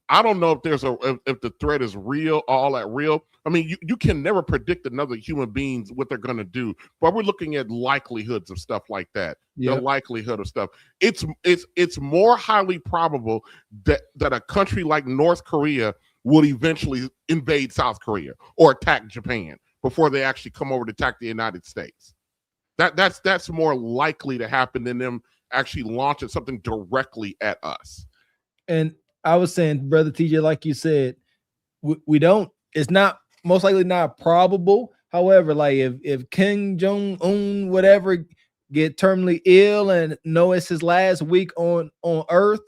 I don't know if if the threat is real, all that real. I mean, you can never predict another human being what they're going to do, but we're looking at likelihoods of stuff like that. Yep. The likelihood of stuff. It's more highly probable that a country like North Korea will eventually invade South Korea or attack Japan before they actually come over to attack the United States. That's more likely to happen than them actually launching something directly at us. And I was saying, Brother TJ, like you said, we don't, it's not most likely not probable. However, like if Kim Jong-un, whatever, get terminally ill and know it's his last week on Earth,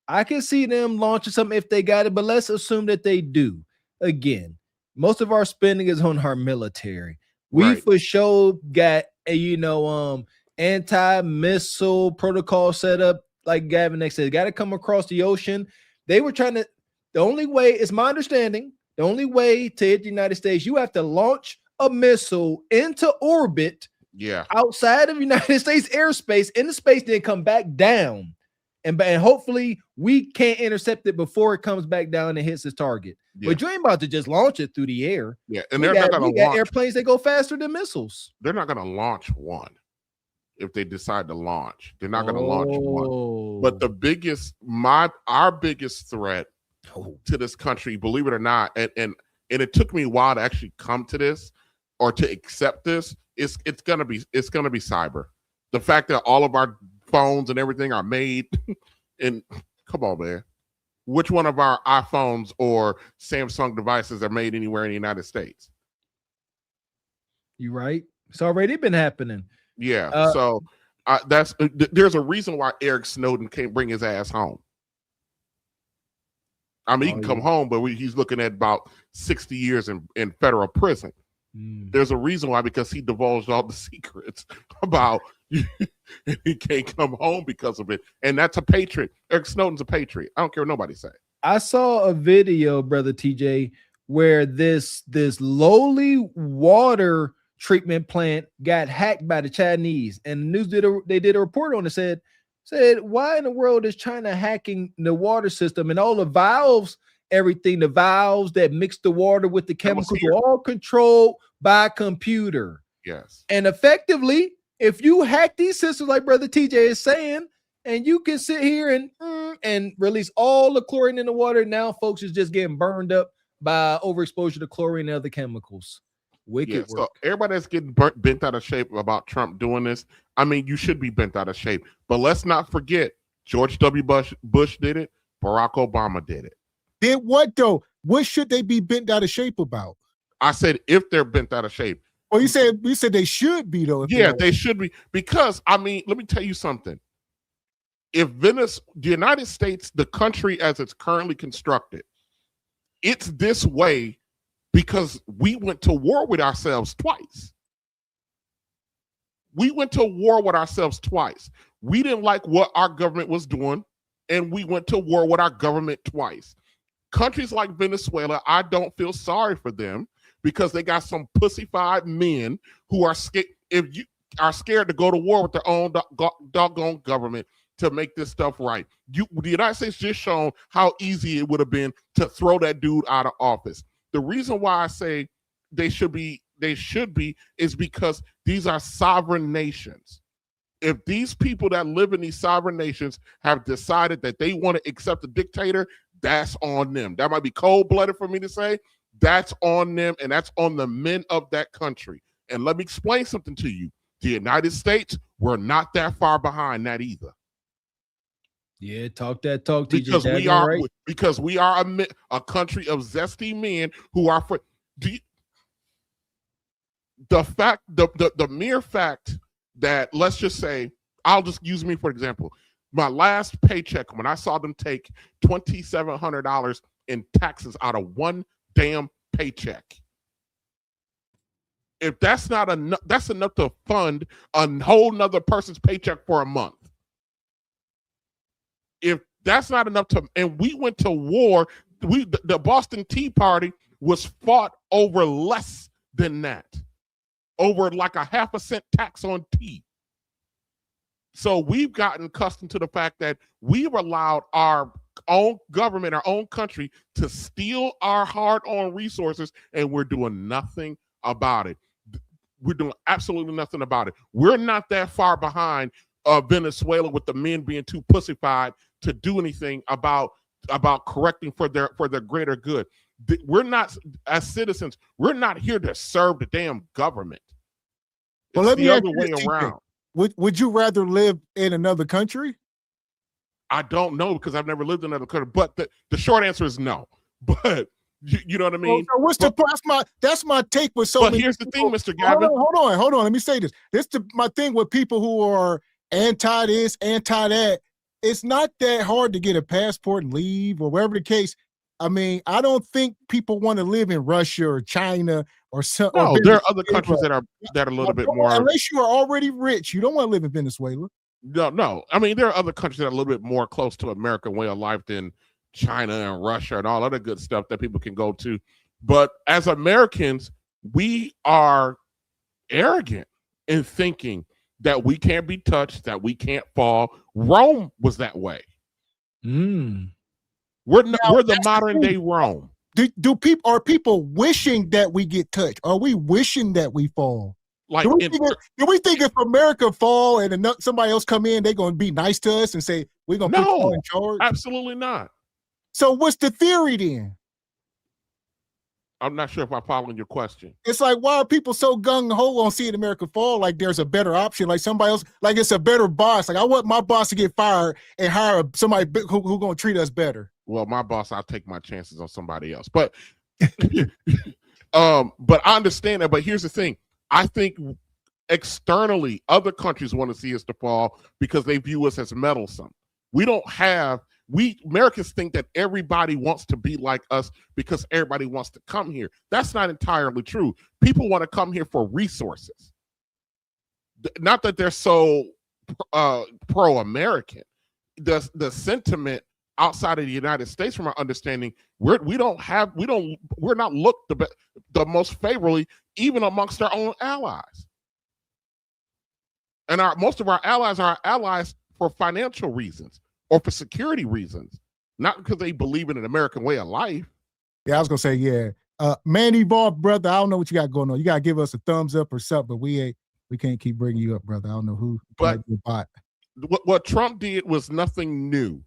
I can see them launching something if they got it, but let's assume that they do. Again, most of our spending is on our military. We for sure got a anti-missile protocol set up, like Gavin X said, got to come across the ocean. They were trying to, the only way, it's my understanding, the only way to hit the United States, you have to launch a missile into orbit outside of United States airspace, in the space, then come back down. And hopefully we can't intercept it before it comes back down and hits its target. But you ain't about to just launch it through the air. Yeah, and they're not going to launch airplanes that go faster than missiles. They're not going to launch one if they decide to launch. They're not going to launch one. But our biggest threat to this country, believe it or not, and it took me a while to actually come to this or to accept this, it's gonna be cyber. The fact that all of our phones and everything are made and come on, man. Which one of our iPhones or Samsung devices are made anywhere in the United States? You right. It's already been happening. Yeah. So there's a reason why Eric Snowden can't bring his ass home. I mean, he can come home, but he's looking at about 60 years in federal prison. There's a reason why, because he divulged all the secrets about and he can't come home because of it. And that's a patriot. Eric Snowden's a patriot. I don't care what nobody say. I saw a video, brother TJ, where this lowly water treatment plant got hacked by the Chinese, and the news did a report on it. Said why in the world is China hacking the water system, and all the valves, everything, the valves that mix the water with the chemicals are all controlled by computer. Yes. And effectively, if you hack these systems like brother TJ is saying, and you can sit here and release all the chlorine in the water, now folks is just getting burned up by overexposure to chlorine and other chemicals. Wicked work. So everybody that's getting bent out of shape about Trump doing this, I mean, you should be bent out of shape. But let's not forget, George W. Bush did it. Barack Obama did it. Did what though? What should they be bent out of shape about? I said if they're bent out of shape. Well, you said they should be though. Yeah, they should be, because I mean, let me tell you something. If the United States, the country as it's currently constructed, it's this way because we went to war with ourselves twice. We went to war with ourselves twice. We didn't like what our government was doing, and we went to war with our government twice. Countries like Venezuela, I don't feel sorry for them because they got some pussified men who are scared. If you are scared to go to war with their own doggone government to make this stuff right. The United States just shown how easy it would have been to throw that dude out of office. The reason why I say they should be is because these are sovereign nations. If these people that live in these sovereign nations have decided that they want to accept a dictator, that's on them. That might be cold-blooded for me to say. That's on them, and that's on the men of that country. And let me explain something to you. The United States, we're not that far behind that either. Yeah, talk that talk, because TJ. We are a country of zesty men who are for the mere fact that, let's just say, I'll just use me for example. My last paycheck, when I saw them take $2,700 in taxes out of one damn paycheck. If that's not enough, that's enough to fund a whole nother person's paycheck for a month. If that's not enough to, and we went to war, the Boston Tea Party was fought over less than that, over like a 0.5 cent tax on tea. So we've gotten accustomed to the fact that we've allowed our own government, our own country, to steal our hard-earned resources, and we're doing nothing about it. We're doing absolutely nothing about it. We're not that far behind Venezuela with the men being too pussified to do anything about correcting for their greater good. We're not, as citizens, we're not here to serve the damn government. Well, let me the ask other you way this, around. Would you rather live in another country? I don't know, because I've never lived in another country. But the short answer is no. But you know what I mean? Well, what's that's my take with so but many here's the people. thing, Mr. Gavin. Hold on. Let me say this. My thing with people who are anti this, anti that. It's not that hard to get a passport and leave, or whatever the case. I mean, I don't think people want to live in Russia or China or something. No, there are other countries that are a little bit more. Unless you are already rich, you don't want to live in Venezuela. No. I mean, there are other countries that are a little bit more close to American way of life than China and Russia and all other good stuff that people can go to. But as Americans, we are arrogant in thinking that we can't be touched, that we can't fall. Rome was that way. We're the modern day Rome. Are people wishing that we get touched? Are we wishing that we fall? Like, do we think if America fall and somebody else come in, they're going to be nice to us and say we're going to put you in charge? Absolutely not. So what's the theory then? I'm not sure if I'm following your question. It's like, why are people so gung-ho on seeing America fall? Like there's a better option, like somebody else, like it's a better boss. Like I want my boss to get fired and hire somebody who gonna treat us better. Well, my boss, I'll take my chances on somebody else. But but I understand that. But here's the thing. I think externally, other countries want to see us to fall because they view us as meddlesome. Americans think that everybody wants to be like us because everybody wants to come here. That's not entirely true. People want to come here for resources. Not that they're so pro-American. The sentiment outside of the United States, from our understanding, we're not looked the most favorably, even amongst our own allies. And most of our allies are allies for financial reasons or for security reasons, not because they believe in an American way of life. Yeah, I was gonna say, yeah. Man Evolved, brother, I don't know what you got going on. You gotta give us a thumbs up or something, but we can't keep bringing you up, brother. I don't know who. But what Trump did was nothing new.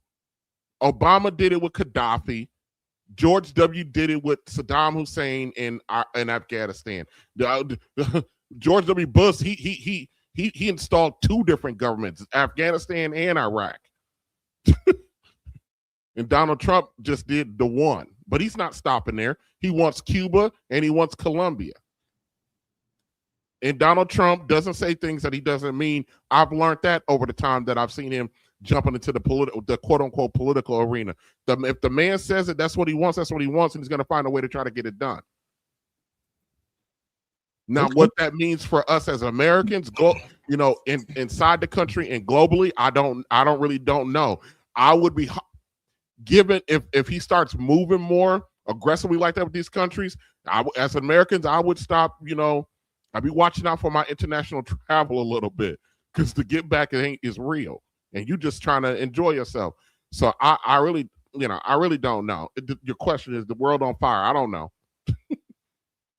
Obama did it with Gaddafi. George W. did it with Saddam Hussein in Afghanistan. George W. Bush, he installed two different governments, Afghanistan and Iraq. And Donald Trump just did the one, but he's not stopping there. He wants Cuba and he wants Colombia. And Donald Trump doesn't say things that he doesn't mean. I've learned that over the time that I've seen him jumping into the quote unquote political arena. If the man says it, that's what he wants, and he's going to find a way to try to get it done. Now, what that means for us as Americans, inside the country and globally, I really don't know. I would be given if he starts moving more aggressively like that with these countries. As Americans, I would stop. I'd be watching out for my international travel a little bit, because to get back is real, and you just trying to enjoy yourself. So I really don't know. Your question is the world on fire. I don't know.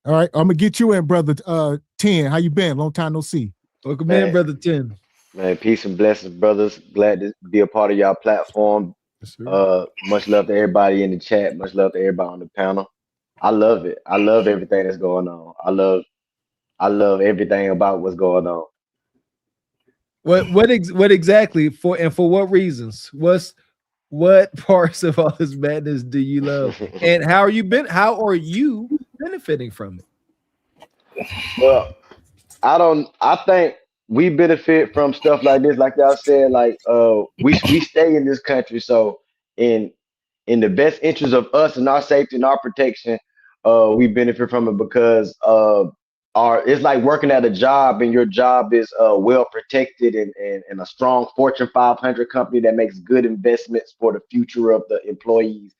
All right, I'm gonna get you in, brother. 10, how you been? Long time no see. Welcome in, brother 10. Man, peace and blessings, brothers. Glad to be a part of y'all platform. Much love to everybody in the chat. Much love to everybody on the panel. I love it. I love everything that's going on. I love everything about what's going on. What exactly for what reasons? What parts of all this madness do you love? And how are you benefiting from it? Well, I think we benefit from stuff like this, like y'all said, like we stay in this country. So in the best interest of us and our safety and our protection, we benefit from it because it's like working at a job, and your job is well protected and a strong Fortune 500 company that makes good investments for the future of the employees.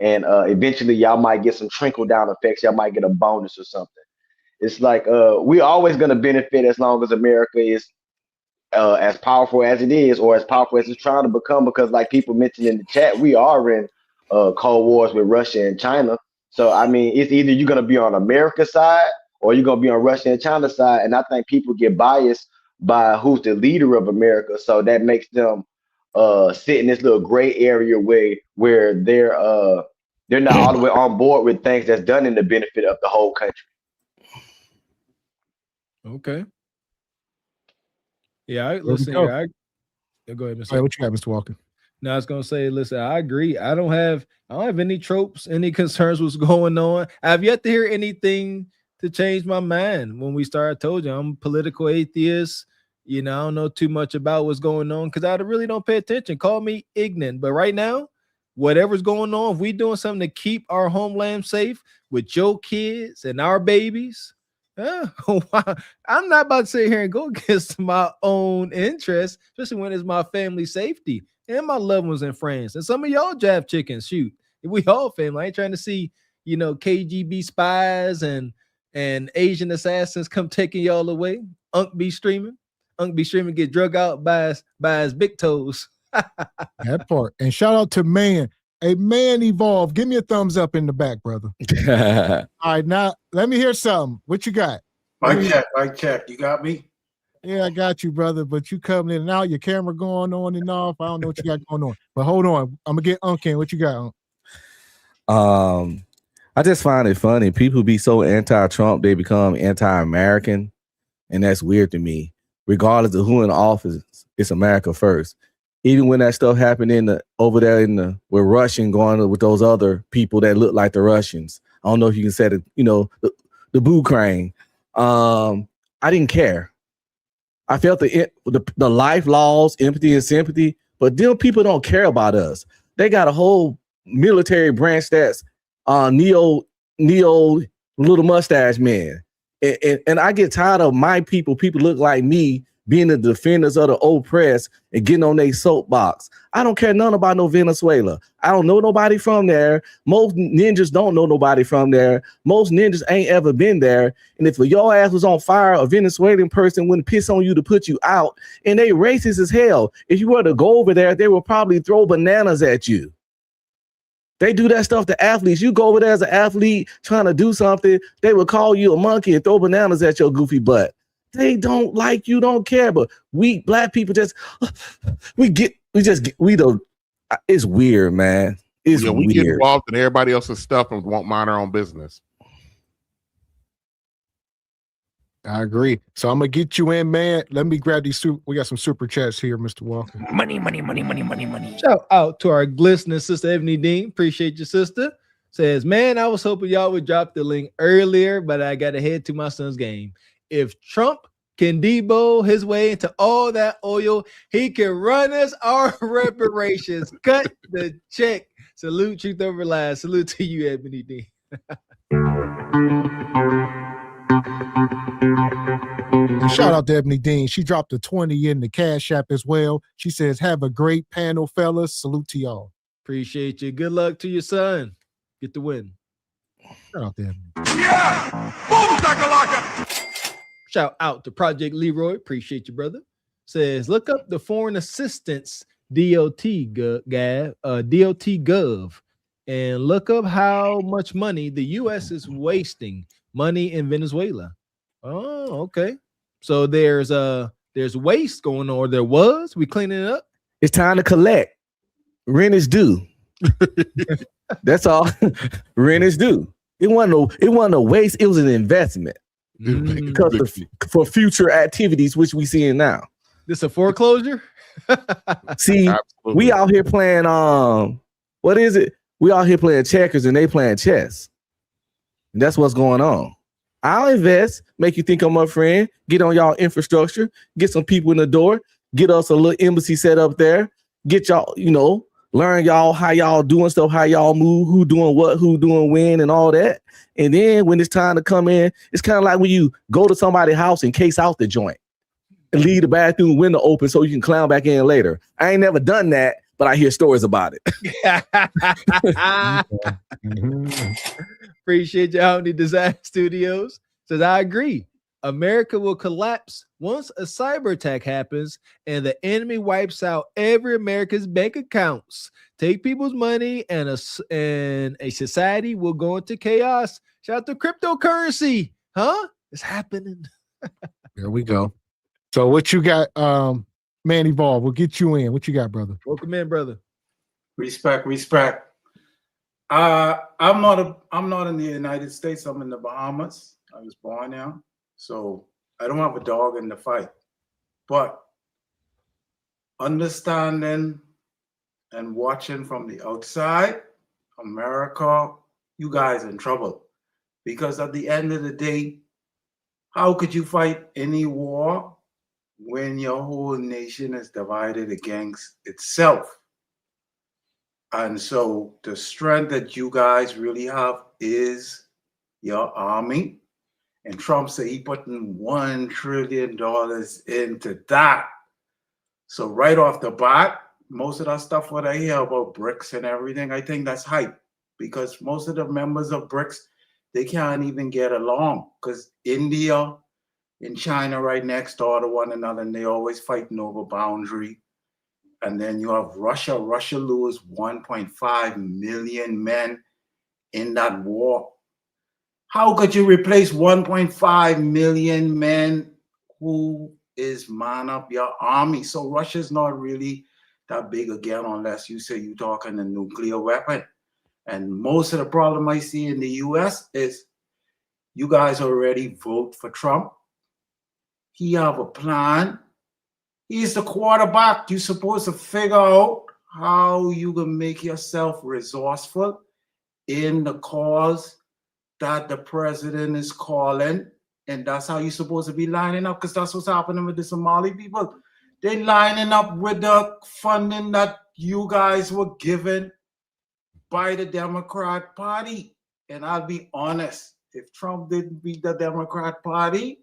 And eventually y'all might get some trickle down effects. Y'all might get a bonus or something. It's like we're always going to benefit as long as America is as powerful as it is, or as powerful as it's trying to become, because like people mentioned in the chat, we are in Cold Wars with Russia and China. So, I mean, it's either you're going to be on America's side or you're going to be on Russia and China's side. And I think people get biased by who's the leader of America. So that makes them sit in this little gray area where they're not all the way on board with things that's done in the benefit of the whole country. Okay. Yeah, listen. Go ahead, Mr. Hey, what you got, Mr. Walker? No, I was gonna say, listen, I agree. I don't have any tropes, any concerns what's going on. I've yet to hear anything to change my mind. When we started, I told you I'm a political atheist. I don't know too much about what's going on because I really don't pay attention. Call me ignorant, but right now, whatever's going on, if we doing something to keep our homeland safe with your kids and our babies, I'm not about to sit here and go against my own interests, especially when it's my family safety and my loved ones and friends. And some of y'all draft chickens. Shoot, we all family. I ain't trying to see, KGB spies and Asian assassins come taking y'all away. Unc be streaming, get drug out by his big toes. That part. And shout out to Man Evolved. Give me a thumbs up in the back, brother. All right, now let me hear something. What you got? Mic check. You got me? Yeah, I got you, brother. But you coming in and out, your camera going on and off. I don't know what you got going on. But hold on. I'm gonna get Unc in. What you got, Unc? I just find it funny. People be so anti-Trump, they become anti-American, and that's weird to me. Regardless of who in office, it's America first. Even when that stuff happened over there with Russian going with those other people that look like the Russians. I don't know if you can say it, the boo crane. I didn't care. I felt the life laws, empathy and sympathy, but them people don't care about us. They got a whole military branch that's neo little mustache man. And I get tired of my people look like me being the defenders of the oppressed and getting on their soapbox. I don't care none about no Venezuela. I don't know nobody from there. Most ninjas don't know nobody from there. Most ninjas ain't ever been there. And if your ass was on fire, a Venezuelan person wouldn't piss on you to put you out. And they racist as hell. If you were to go over there, they would probably throw bananas at you. They do that stuff to athletes. You go over there as an athlete trying to do something, they would call you a monkey and throw bananas at your goofy butt. They don't like you, don't care. But we black people it's weird, man. It's we weird. get involved in everybody else's stuff and won't mind our own business. I agree. So I'm gonna get you in, man. Let me grab these. We got some super chats here, Mr. Walker. Money. Shout out to our glistening sister Ebony Dean. Appreciate your sister. Says, man, I was hoping y'all would drop the link earlier, but I got to head to my son's game. If Trump can debo his way into all that oil, he can run us our reparations. Cut the check. Salute, truth over lies. Salute to you, Ebony D. Shout out to Ebony Dean. She dropped a 20 in the Cash App as well. She says, have a great panel, fellas. Salute to y'all. Appreciate you. Good luck to your son. Get the win. Shout out to Ebony. Yeah! Boom, shakalaka! Shout out to Project Leroy. Appreciate you, brother. Says, look up the foreign assistance DOT Gov and look up how much money the U.S. is wasting money in Venezuela. Oh, okay. So there's waste going on, or there was. We cleaning it up. It's time to collect. Rent is due. That's all. Rent is due. It wasn't a waste. It was an investment because for future activities, which we seeing now. This a foreclosure? See, absolutely. We out here playing what is it? We out here playing checkers and they playing chess. And that's what's going on. I'll invest, make you think I'm my friend, get on y'all infrastructure, get some people in the door, get us a little embassy set up there, get y'all, learn y'all how y'all doing stuff, how y'all move, who doing what, who doing when, and all that. And then when it's time to come in, it's kind of like when you go to somebody's house and case out the joint and leave the bathroom window open so you can climb back in later. I ain't never done that, but I hear stories about it. Appreciate you out in the Design Studios. Says, I agree. America will collapse once a cyber attack happens and the enemy wipes out every American's bank accounts, take people's money, and a society will go into chaos. Shout out to cryptocurrency. Huh? It's happening. There we go. So what you got, Man Evolve? We'll get you in. What you got, brother? Welcome in, brother. Respect. I'm not in the United States. I'm in the Bahamas. I was born there, so I don't have a dog in the fight. But understanding and watching from the outside, America, you guys in trouble. Because at the end of the day, how could you fight any war when your whole nation is divided against itself? And so the strength that you guys really have is your army. And Trump said he putting $1 trillion into that. So right off the bat, most of that stuff what I hear about BRICS and everything, I think that's hype. Because most of the members of BRICS, they can't even get along. Because India and China right next door to one another, and they always fighting over boundary. And then you have Russia. Russia lose 1.5 million men in that war. How could you replace 1.5 million men who is man up your army? So Russia's not really that big again, unless you say you're talking a nuclear weapon. And most of the problem I see in the US is you guys already vote for Trump. He have a plan. He's the quarterback. You're supposed to figure out how you can make yourself resourceful in the cause that the president is calling. And that's how you're supposed to be lining up, because that's what's happening with the Somali people. They lining up with the funding that you guys were given by the Democrat Party. And I'll be honest, if Trump didn't beat the Democrat Party,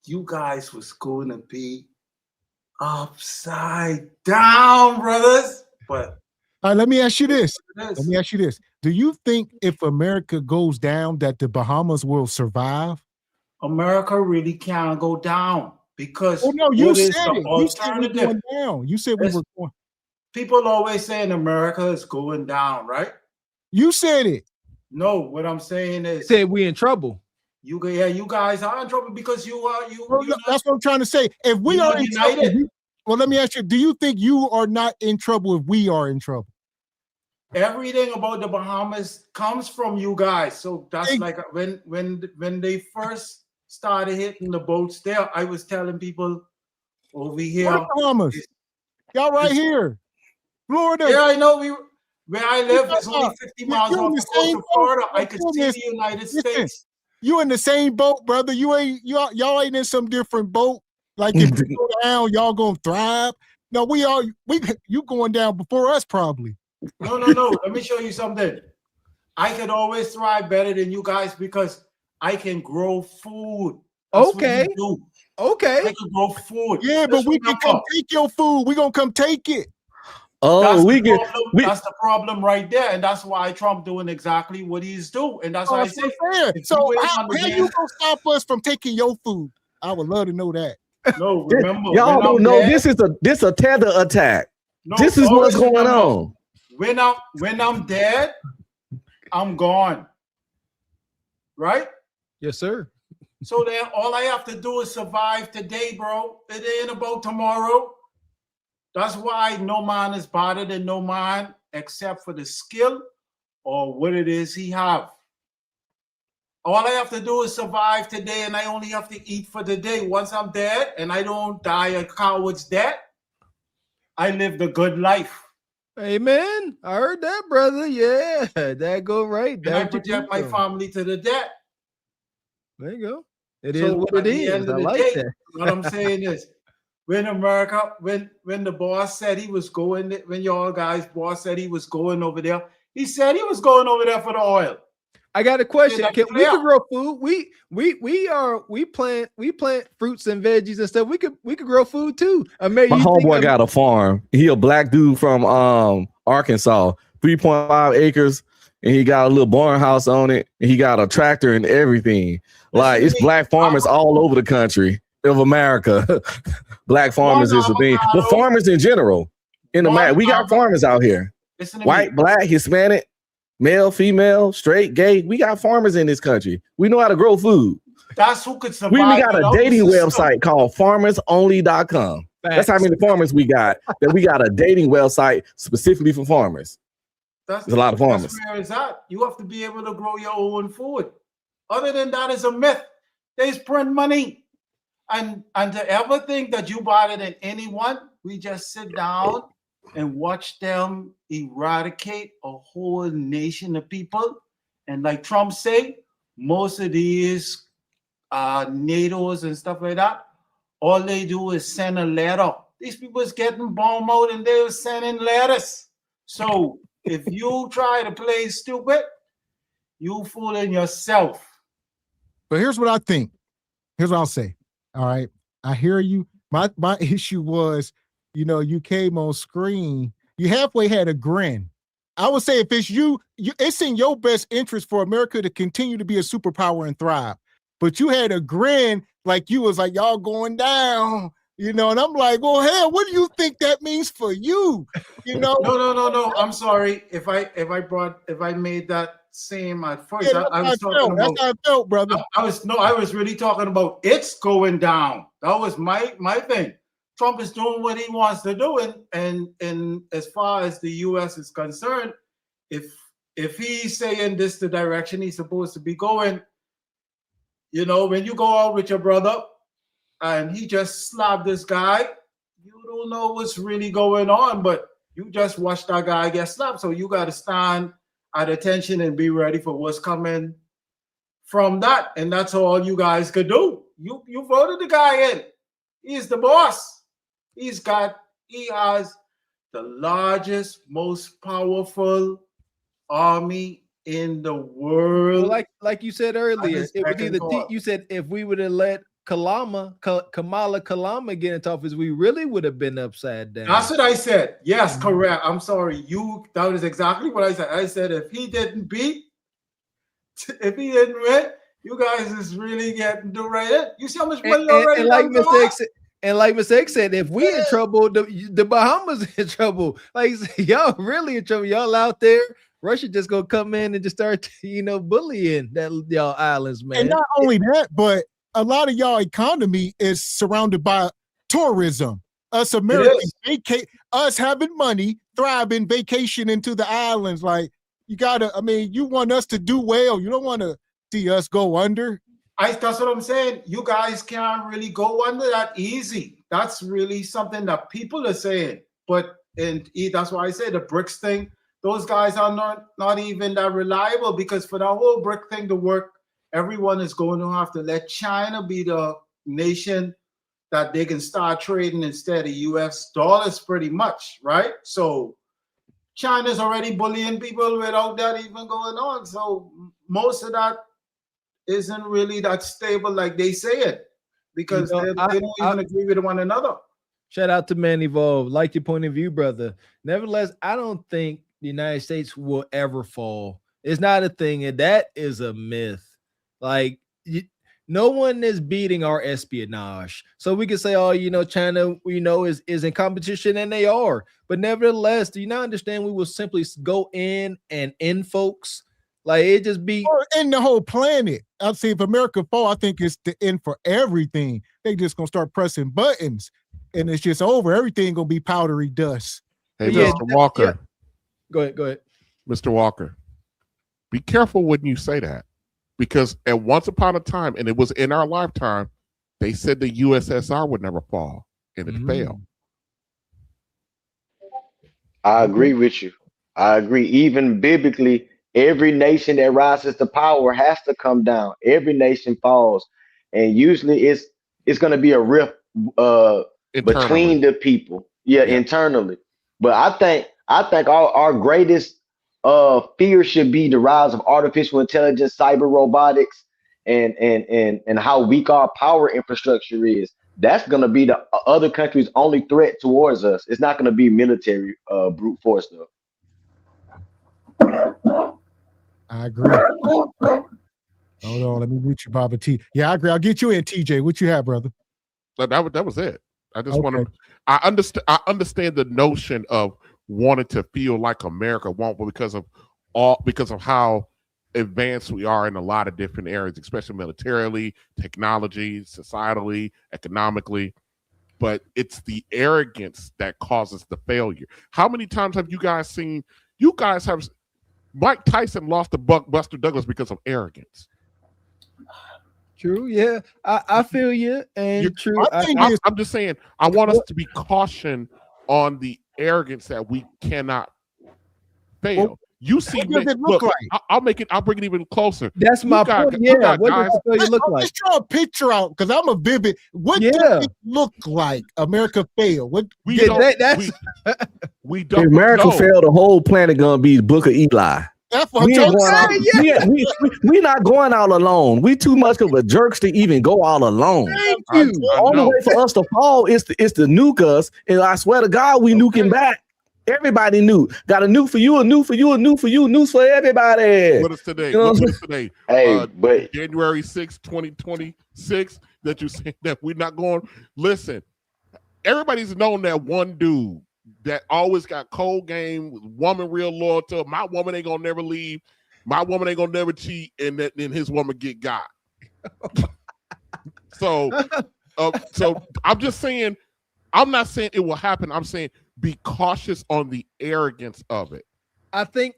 you guys was going to be upside down, brothers. But all right, let me ask you this. Let me ask you this. Do you think if America goes down that the Bahamas will survive? America really can't go down because no, you said it. You said we were going down. You said we were going. People always saying America is going down, right? You said it. No, what I'm saying is, said we in trouble. You guys are in trouble because you are that's what I'm trying to say. If we are in trouble, well, let me ask you: do you think you are not in trouble if we are in trouble? Everything about the Bahamas comes from you guys. So that's like when they first started hitting the boats there, I was telling people over here. What Bahamas? Y'all right here. Florida. Yeah, I know. Where I live is only 50 miles off the coast of Florida. I could see the United States. You in the same boat, brother. Y'all ain't in some different boat. Like if you go down, y'all gonna thrive. No, you going down before us probably. No. Let me show you something. I could always thrive better than you guys because I can grow food. That's okay. What you do. Okay. I can grow food. Yeah, but we can come take your food. We gonna come take it. Oh, that's the problem right there, and that's why Trump doing exactly what he's doing, and that's why I say. So how you gonna stop us from taking your food? I would love to know that. No, remember, y'all don't know this is a tether attack. No, this is what's going on. When I'm dead, I'm gone. Right? Yes, sir. So then all I have to do is survive today, bro. It ain't about tomorrow. That's why no man is better than no man except for the skill or what it is he have. All I have to do is survive today, and I only have to eat for the day. Once I'm dead and I don't die a coward's death, I lived a good life. Amen. I heard that, brother. Yeah, that go right. And I protect my family to the death. There you go. It is what it is. I like that. What I'm saying is, when America, when the boss said he was going, when y'all guys boss said he was going over there, he said he was going over there for the oil. I got a question. We could grow food. We plant fruits and veggies and stuff. We could grow food too. My homeboy got a farm. He a black dude from Arkansas, 3.5 acres, and he got a little barn house on it, and he got a tractor and everything. Like it's black farmers all over the country of America. Black farmers is the thing. But farmers in general, we got farmers out here. White, black, Hispanic, male, female, straight, gay. We got farmers in this country. We know how to grow food. That's who could survive. We got a dating website called farmersonly.com. That's how many farmers we got. That we got a dating website specifically for farmers. There's a lot of farmers. That's where it's at. You have to be able to grow your own food. Other than that, it's a myth. They print money. And to ever think that you better than anyone, we just sit down and watch them eradicate a whole nation of people. And like Trump say, most of these NATOs and stuff like that, all they do is send a letter. These people is getting bombed out and they're sending letters. So if you try to play stupid, you fooling yourself. But here's what I think. Here's what I'll say. All right. I hear you. My issue was, you came on screen. You halfway had a grin. I would say if it's it's in your best interest for America to continue to be a superpower and thrive. But you had a grin like you was like, y'all going down, and I'm like, well, hell, what do you think that means for you? No. I'm sorry if I made that same at first. Yeah, I was talking about. That's how I felt, brother. I was really talking about it's going down. That was my thing. Trump is doing what he wants to do, and as far as the U.S. is concerned, if if he's saying this the direction he's supposed to be going, you know, when you go out with your brother and he just slapped this guy, you don't know what's really going on, but you just watch that guy get slapped. So you got to stand at attention and be ready for what's coming from that. And that's all you guys could do. You voted the guy in. He's the boss. He has the largest, most powerful army in the world. Well, like you said earlier, it was either you said if we would have let Kamala get into office, we really would have been upside down. That's what I said. Yes, correct. I'm sorry. That was exactly what I said. I said if he didn't win, you guys is really getting the right. You see how much money already? And like Mr. X said, if we in trouble, the Bahamas in trouble. Like y'all really in trouble. Y'all out there. Russia just gonna come in and just start, bullying y'all islands, man. And not only that, but a lot of y'all economy is surrounded by tourism. Us Americans, us having money, thriving, vacation into the islands. Like you want us to do well. You don't want to see us go under. That's what I'm saying. You guys can't really go under that easy. That's really something that people are saying. But that's why I say the BRICS thing. Those guys are not even that reliable, because for the whole BRIC thing to work, everyone is going to have to let China be the nation that they can start trading instead of US dollars pretty much, right? So China's already bullying people without that even going on. So most of that isn't really that stable like they say it, because they don't even agree with one another. Shout out to Man Evolve. Like your point of view, brother. Nevertheless, I don't think the United States will ever fall. It's not a thing, and that is a myth. Like no one is beating our espionage. So we can say, China, is in competition, and they are. But nevertheless, do you not understand? We will simply go in and end folks. Like it just be in the whole planet. I'll say if America fall, I think it's the end for everything. They just gonna start pressing buttons, and it's just over. Everything gonna be powdery dust. Hey, Mr. Walker. Yeah. Go ahead. Mr. Walker, be careful when you say that, because at once upon a time, and it was in our lifetime, they said the USSR would never fall, and it failed. I agree with you. I agree. Even biblically, every nation that rises to power has to come down. Every nation falls, and usually it's going to be a rift between the people. Yeah, internally. But I think our greatest fear should be the rise of artificial intelligence, cyber robotics, and how weak our power infrastructure is. That's going to be the other country's only threat towards us. It's not going to be military brute force though. I agree. Hold on, let me reach you, Baba T. Yeah, I agree. I'll get you in, TJ. What you have, brother? That was it. I just want to. I understand the notion of wanting to feel like America won't, because of how advanced we are in a lot of different areas, especially militarily, technology, societally, economically. But it's the arrogance that causes the failure. How many times have you guys seen? You guys have. Mike Tyson lost to Buster Douglas because of arrogance. True, yeah, I feel you, and true. I'm just saying, I want us to be cautioned on the arrogance that we cannot fail. Well, you see, what does it look like? I'll bring it even closer. That's my point. Yeah, what does it look like? Let's draw a picture out, because I'm a vivid. What does it look like? America failed. What we don't. America failed. The whole planet gonna be the Book of Eli. That's what I'm saying. We're not going out alone. We too much of a jerks to even go out alone. Thank you. The only way for us to fall is to nuke us. And I swear to God, we nuking back. Everybody knew. Got a nuke for you, a nuke for you, a nuke for you, news for everybody. What is today? You know what is today? Hey, but January 6, 2026, that you say that we're not going. Listen, everybody's known that one dude that always got cold game, woman real loyal to her. My woman ain't gonna never leave. My woman ain't gonna never cheat, and then his woman get got. So I'm just saying, I'm not saying it will happen. I'm saying be cautious on the arrogance of it. I think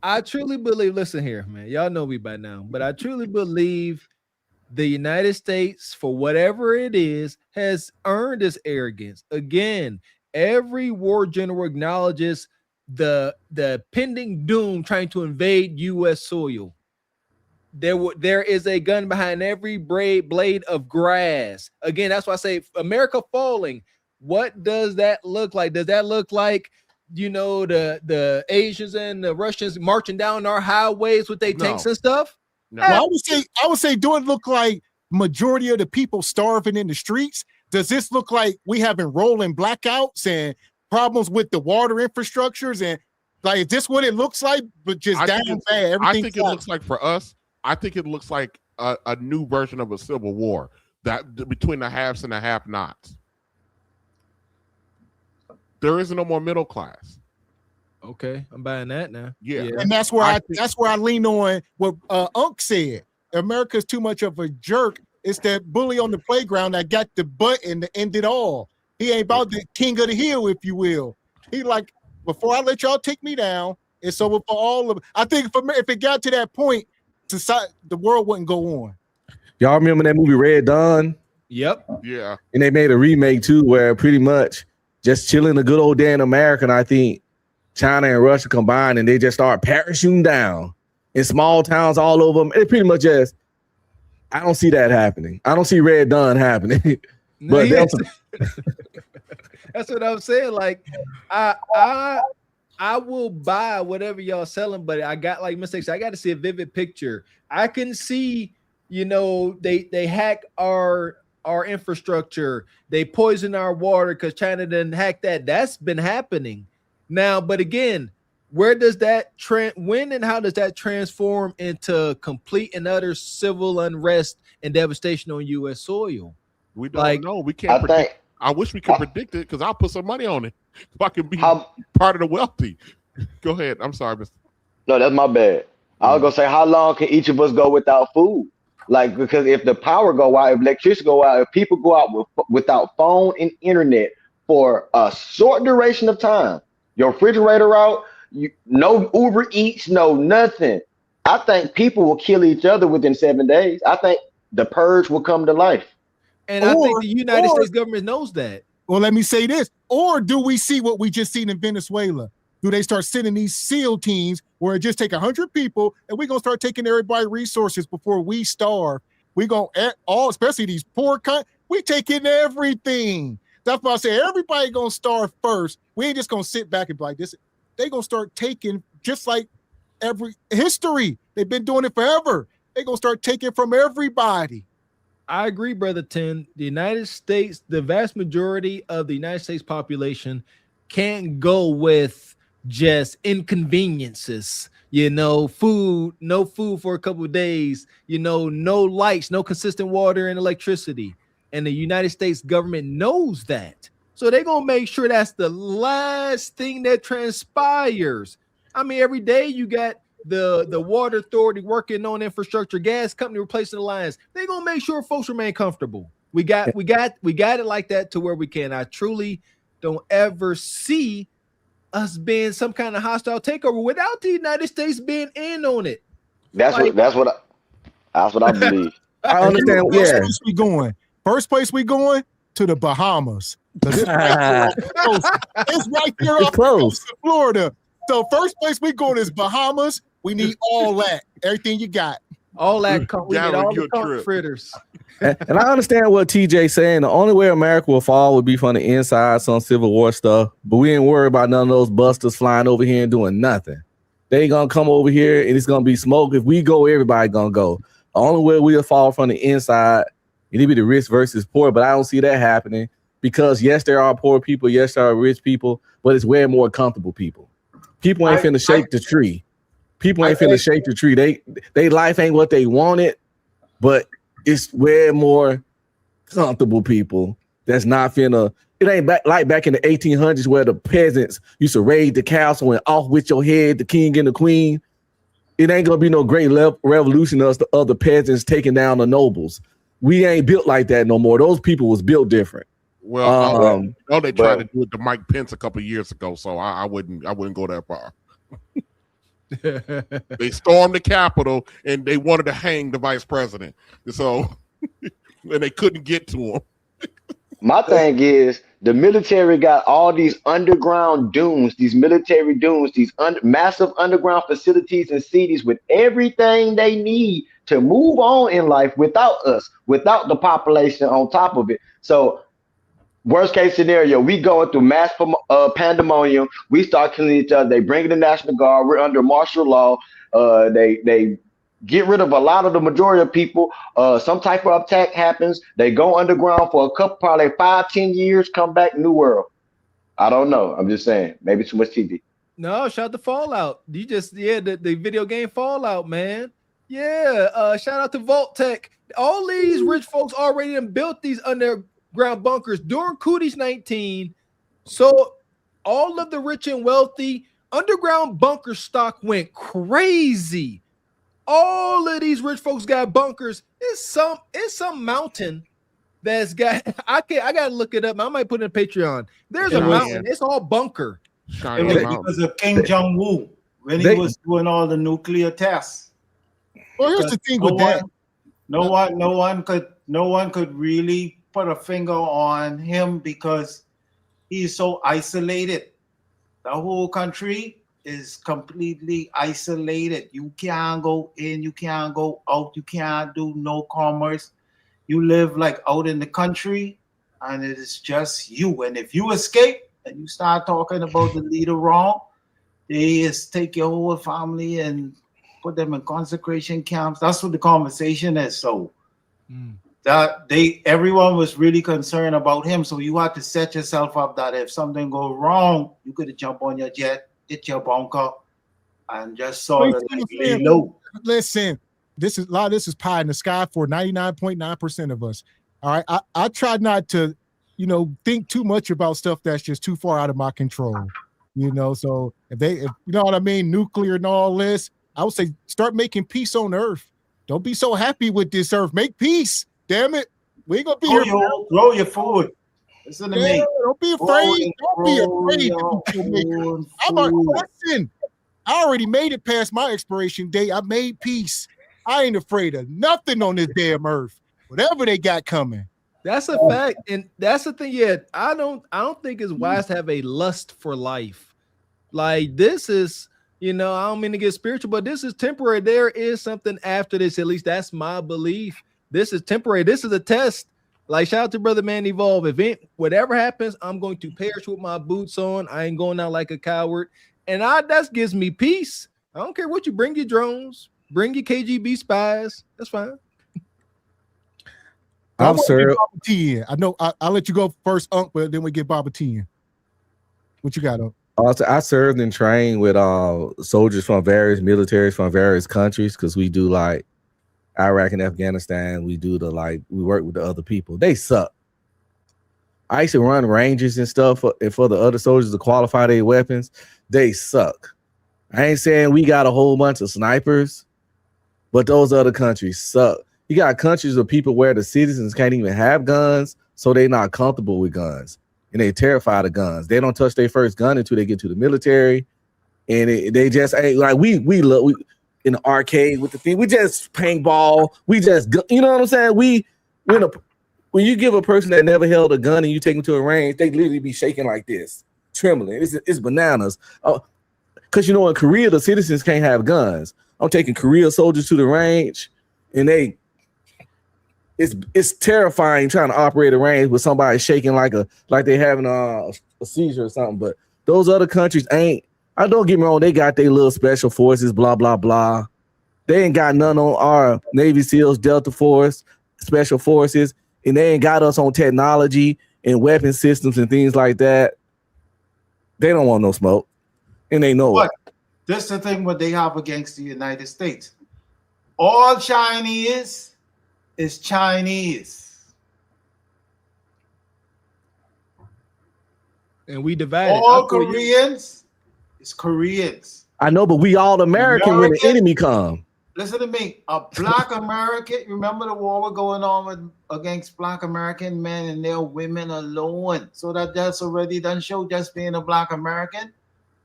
I truly believe, listen here, man. Y'all know me by now, but I truly believe the United States, for whatever it is, has earned this arrogance. Again, every war general acknowledges the pending doom trying to invade U.S. soil. There is a gun behind every blade of grass. Again, that's why I say America falling. What does that look like? Does that look like, the Asians and the Russians marching down our highways with their tanks and stuff? No. Well, I would say, do it look like majority of the people starving in the streets? Does this look like we having rolling blackouts and problems with the water infrastructures? And like, is this what it looks like? But just down bad. I think it looks like, for us, I think it looks like a new version of a civil war that between the haves and the have-nots. There is no more middle class. Okay, I'm buying that now. Yeah. And that's where I lean on what Unc said. America's too much of a jerk. It's that bully on the playground that got the button to end it all. He ain't about the king of the hill, if you will. He like, before I let y'all take me down, it's over for all of. I think if it got to that point, society, the world wouldn't go on. Y'all remember that movie Red Dawn? Yep. Yeah. And they made a remake too, where pretty much just chilling the good old day in America. And I think China and Russia combined, and they just start parachuting down in small towns all over them. It pretty much just, I don't see that happening. I don't see Red Dawn happening. But that's what I'm saying. Like, I will buy whatever y'all selling, but I got, like mistakes. I got to see a vivid picture. I can see, they hack our infrastructure. They poison our water because China didn't hack that. That's been happening now. But again, where does that when and how does that transform into complete and utter civil unrest and devastation on U.S. soil? We don't know. We can't predict. I wish we could predict it because I'll put some money on it if I can be part of the wealthy. Go ahead. I'm sorry, Mr. No, that's my bad. I was gonna say, how long can each of us go without food? Like, because if the power go out, if electricity go out, if people go out without phone and internet for a short duration of time, your refrigerator out, no Uber Eats, no nothing. I think people will kill each other within 7 days. I think the purge will come to life. And I think the United States government knows that. Well, let me say this. Or do we see what we just seen in Venezuela? Do they start sending these SEAL teams where it just take 100 people and we're going to start taking everybody's resources before we starve? We're going to all, especially these poor we taking everything. That's why I say everybody going to starve first. We ain't just going to sit back and be like this. They going to start taking, just like every history. They've been doing it forever. They going to start taking from everybody. I agree, Brother Tim. The United States, the vast majority of the United States population can't go with just inconveniences, food, no food for a couple of days, no lights, no consistent water and electricity. And the United States government knows that. So they're going to make sure that's the last thing that transpires. I mean, every day you got the water authority working on infrastructure, gas company replacing the lines. They're going to make sure folks remain comfortable. We got it like that to where we can. I truly don't ever see us being some kind of hostile takeover without the United States being in on it. That's what I believe. I understand. First place we going. First place we going to the Bahamas. It's right there off the coast of Florida. So first place we going is Bahamas. We need all that. Everything you got. All that. We need all the fritters. And I understand what TJ's saying. The only way America will fall would be from the inside, some Civil War stuff. But we ain't worried about none of those busters flying over here and doing nothing. They ain't gonna come over here and it's gonna be smoke. If we go, everybody gonna go. The only way we'll fall from the inside, it'll be the rich versus poor. But I don't see that happening because yes, there are poor people, yes, there are rich people, but it's way more comfortable people. People ain't finna shake the tree. People ain't finna shake the tree. They life ain't what they wanted, but it's way more comfortable people that's not finna. It ain't like back in the 1800s where the peasants used to raid the castle and off with your head, the king and the queen. It ain't gonna be no great revolution of the other peasants taking down the we ain't built like that no more. Those people was built different. Well, they tried to do it to Mike Pence a couple of years ago, so I wouldn't go that far. They stormed the Capitol and they wanted to hang the vice president. So, and they couldn't get to him. My thing is the military got all these underground dunes, these military dunes, these massive underground facilities and cities with everything they need to move on in life without us, without the population on top of it. So worst case scenario, we going through mass pandemonium. We start killing each other. They bring in the National Guard. We're under martial law. They get rid of a lot of the majority of people. Some type of attack happens. They go underground for a couple, probably 5-10 years, come back, new world. I don't know. I'm just saying. Maybe too much TV. No, shout out to Fallout. You just, the video game Fallout, man. Yeah, shout out to Vault Tech. All these rich folks already built these underground bunkers during Cooties 19. So all of the rich and wealthy underground bunker stock went crazy. All of these rich folks got bunkers. It's some mountain that's got. I gotta look it up. I might put it in Patreon. There's a mountain. It's all bunker. It was because of Kim Jong-un when he was doing all the nuclear tests. Well, here's the thing with that. No one could really put a finger on him because he's so isolated. The whole country is completely isolated. You can't go in, you can't go out, you can't do no commerce. You live like out in the country, and it is just you. And if you escape and you start talking about the leader wrong, they just take your whole family and put them in concentration camps. That's what the conversation is. So everyone was really concerned about him. So you had to set yourself up that if something go wrong, you could jump on your jet, hit your bunker, and just sort of lay low. Listen, this is pie in the sky for 99.9% of us. All right. I try not to, think too much about stuff that's just too far out of my control. So if you know what I mean, nuclear and all this, I would say start making peace on Earth. Don't be so happy with this Earth. Make peace. Damn it. We ain't gonna be here. Grow your food. Listen to me. Don't be afraid. Don't be afraid. Listen, I already made it past my expiration date. I made peace. I ain't afraid of nothing on this damn Earth. Whatever they got coming. That's a fact, and that's the thing. Yeah, I don't think it's wise to have a lust for life. Like this is, I don't mean to get spiritual, but this is temporary. There is something after this. At least that's my belief. This is temporary. This is a test. Like shout out to Brother Man Evolve. If whatever happens, I'm going to perish with my boots on. I ain't going out like a coward, and that gives me peace. I don't care what you bring your drones, bring your KGB spies. That's fine. I'm sure. I know. I'll let you go first, Unc, but then we get Baba T in. What you got, Unc? Also, I served and trained with soldiers from various militaries from various countries because we do like Iraq and Afghanistan. We do we work with the other people. They suck. I used to run ranges and stuff for the other soldiers to qualify their weapons. They suck. I ain't saying we got a whole bunch of snipers, but those other countries suck. You got countries of people where the citizens can't even have guns, so they're not comfortable with guns. And they terrified of guns. They don't touch their first gun until they get to the military. And they just ain't like we in the arcade with the thing. We just paintball. We just, you know what I'm saying? When you give a person that never held a gun and you take them to a range, they literally be shaking like this, trembling. It's bananas. Because in Korea, the citizens can't have guns. I'm taking Korea soldiers to the range, and it's terrifying trying to operate a range with somebody shaking like they having a seizure or something. But those other countries ain't. I don't get me wrong, they got their little special forces, blah blah blah. They ain't got none on our Navy SEALs, Delta Force, Special Forces, and they ain't got us on technology and weapon systems and things like that. They don't want no smoke, and they know it. This is the thing what they have against the United States. All Chinese is Chinese. And we divided. All Koreans is Koreans. I know, but we all American when the enemy come. Listen to me. A black American, remember the war was going on against black American men and their women alone. So that's already done show just being a black American.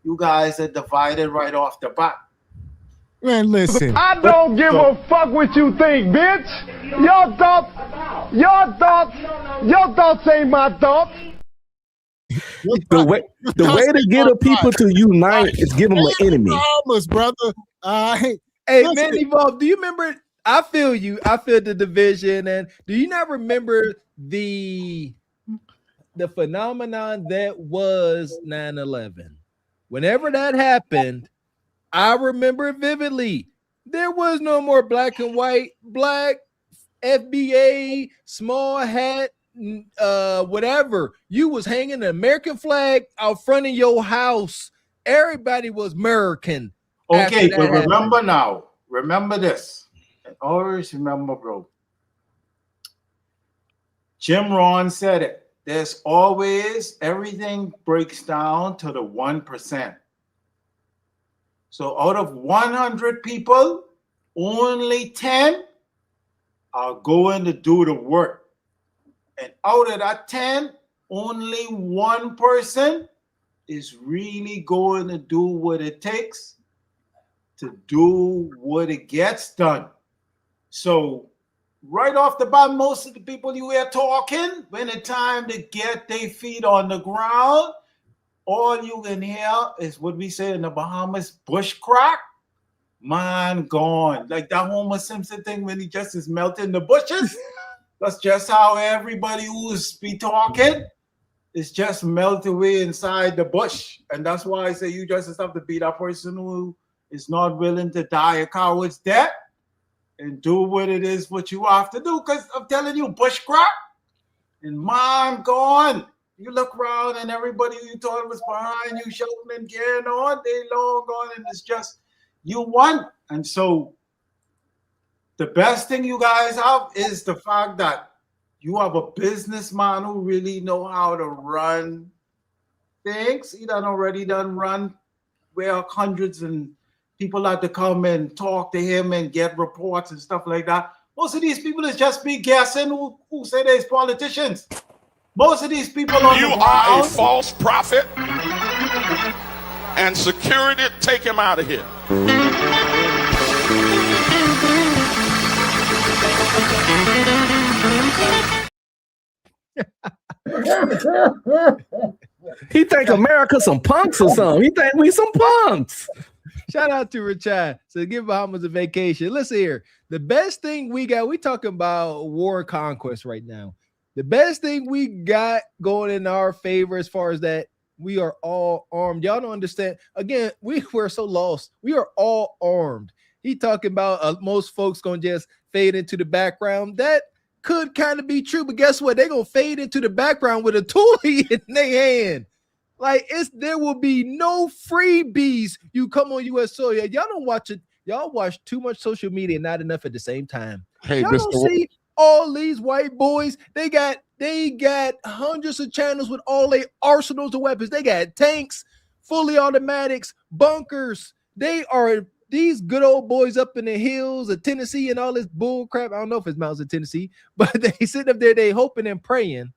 You guys are divided right off the bat. Man, listen. I don't give a fuck what you think, bitch. Your thoughts ain't my thoughts. The way to get a people to unite is give them an enemy. Brother. Hey, man, Evolve, do you remember? I feel you. I feel the division. And do you not remember the phenomenon that was 9/11? Whenever that happened, I remember it vividly. There was no more black and white, black, FBA, small hat, whatever. You was hanging the American flag out front of your house. Everybody was American. Okay, but remember now. Remember this. And always remember, bro. Jim Rohn said it. There's always, everything breaks down to the 1%. So out of 100 people, only 10 are going to do the work. And out of that 10, only one person is really going to do what it takes to do what it gets done. So right off the bat, most of the people you hear talking, when it's time to get their feet on the ground, all you can hear is what we say in the Bahamas, bushcrack. Man gone. Like that Homer Simpson thing when he just is melting the bushes. That's just how everybody who's be talking is just melt away inside the bush. And that's why I say you just have to be that person who is not willing to die a coward's death and do what it is what you have to do. Because I'm telling you, bushcrack and man gone. You look around and everybody you thought was behind you shouting and carrying on, they long gone, and it's just you won. And so the best thing you guys have is the fact that you have a businessman who really know how to run things. He done already run where hundreds and people had to come and talk to him and get reports and stuff like that. Most of these people is just be guessing who say they's politicians. Most of these people on You the are ground, a false prophet, and security, take him out of here. He think America some punks or something. He think we some punks. Shout out to Richard. So give Bahamas a vacation. Listen here. The best thing we got, we talking about war and conquest right now. The best thing we got going in our favor as far as that, we are all armed. Y'all don't understand. Again, we're so lost. We are all armed. He talking about most folks going to just fade into the background. That could kind of be true, but guess what? They're going to fade into the background with a toolie in their hand. Like there will be no freebies. You come on U.S. soil. Y'all don't watch it. Y'all watch too much social media, not enough at the same time. Hey, y'all don't see all these white boys. They got hundreds of channels with all their arsenals of weapons. They got tanks, fully automatics, bunkers. They are these good old boys up in the hills of Tennessee and all this bull crap. I don't know if it's mountains of Tennessee, but they sit up there, they hoping and praying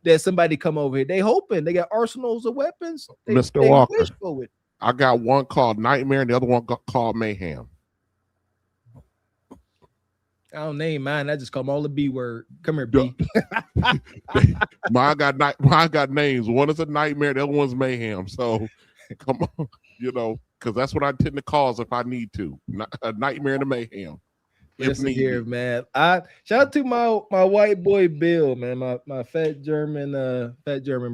that somebody come over here. They hoping. They got arsenals of weapons. Mr. Walker, I got one called Nightmare and the other one called Mayhem. I don't name mine. I just call them all the B word. Come here, B. Mine got names. One is a nightmare, the other one's mayhem. So come on, because that's what I tend to cause if I need to. A nightmare and a mayhem. Listen here, man. Shout out to my white boy Bill, man. My fat German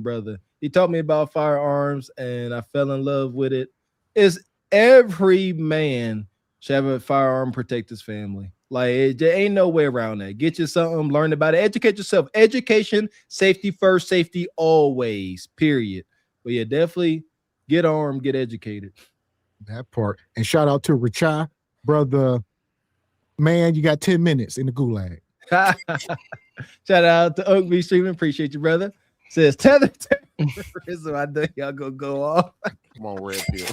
brother. He taught me about firearms, and I fell in love with it. It's every man should have a firearm, protect his family. Like there ain't no way around that. Get you something, learn about it, educate yourself. Education, safety first, safety always. Period. But yeah, definitely get armed, get educated. That part. And shout out to Richard, brother. Man, you got 10 minutes in the gulag. Shout out to Oak B Streaming. Appreciate you, brother. Says tether terrorism. I know y'all gonna go off. Come on, Red Pill.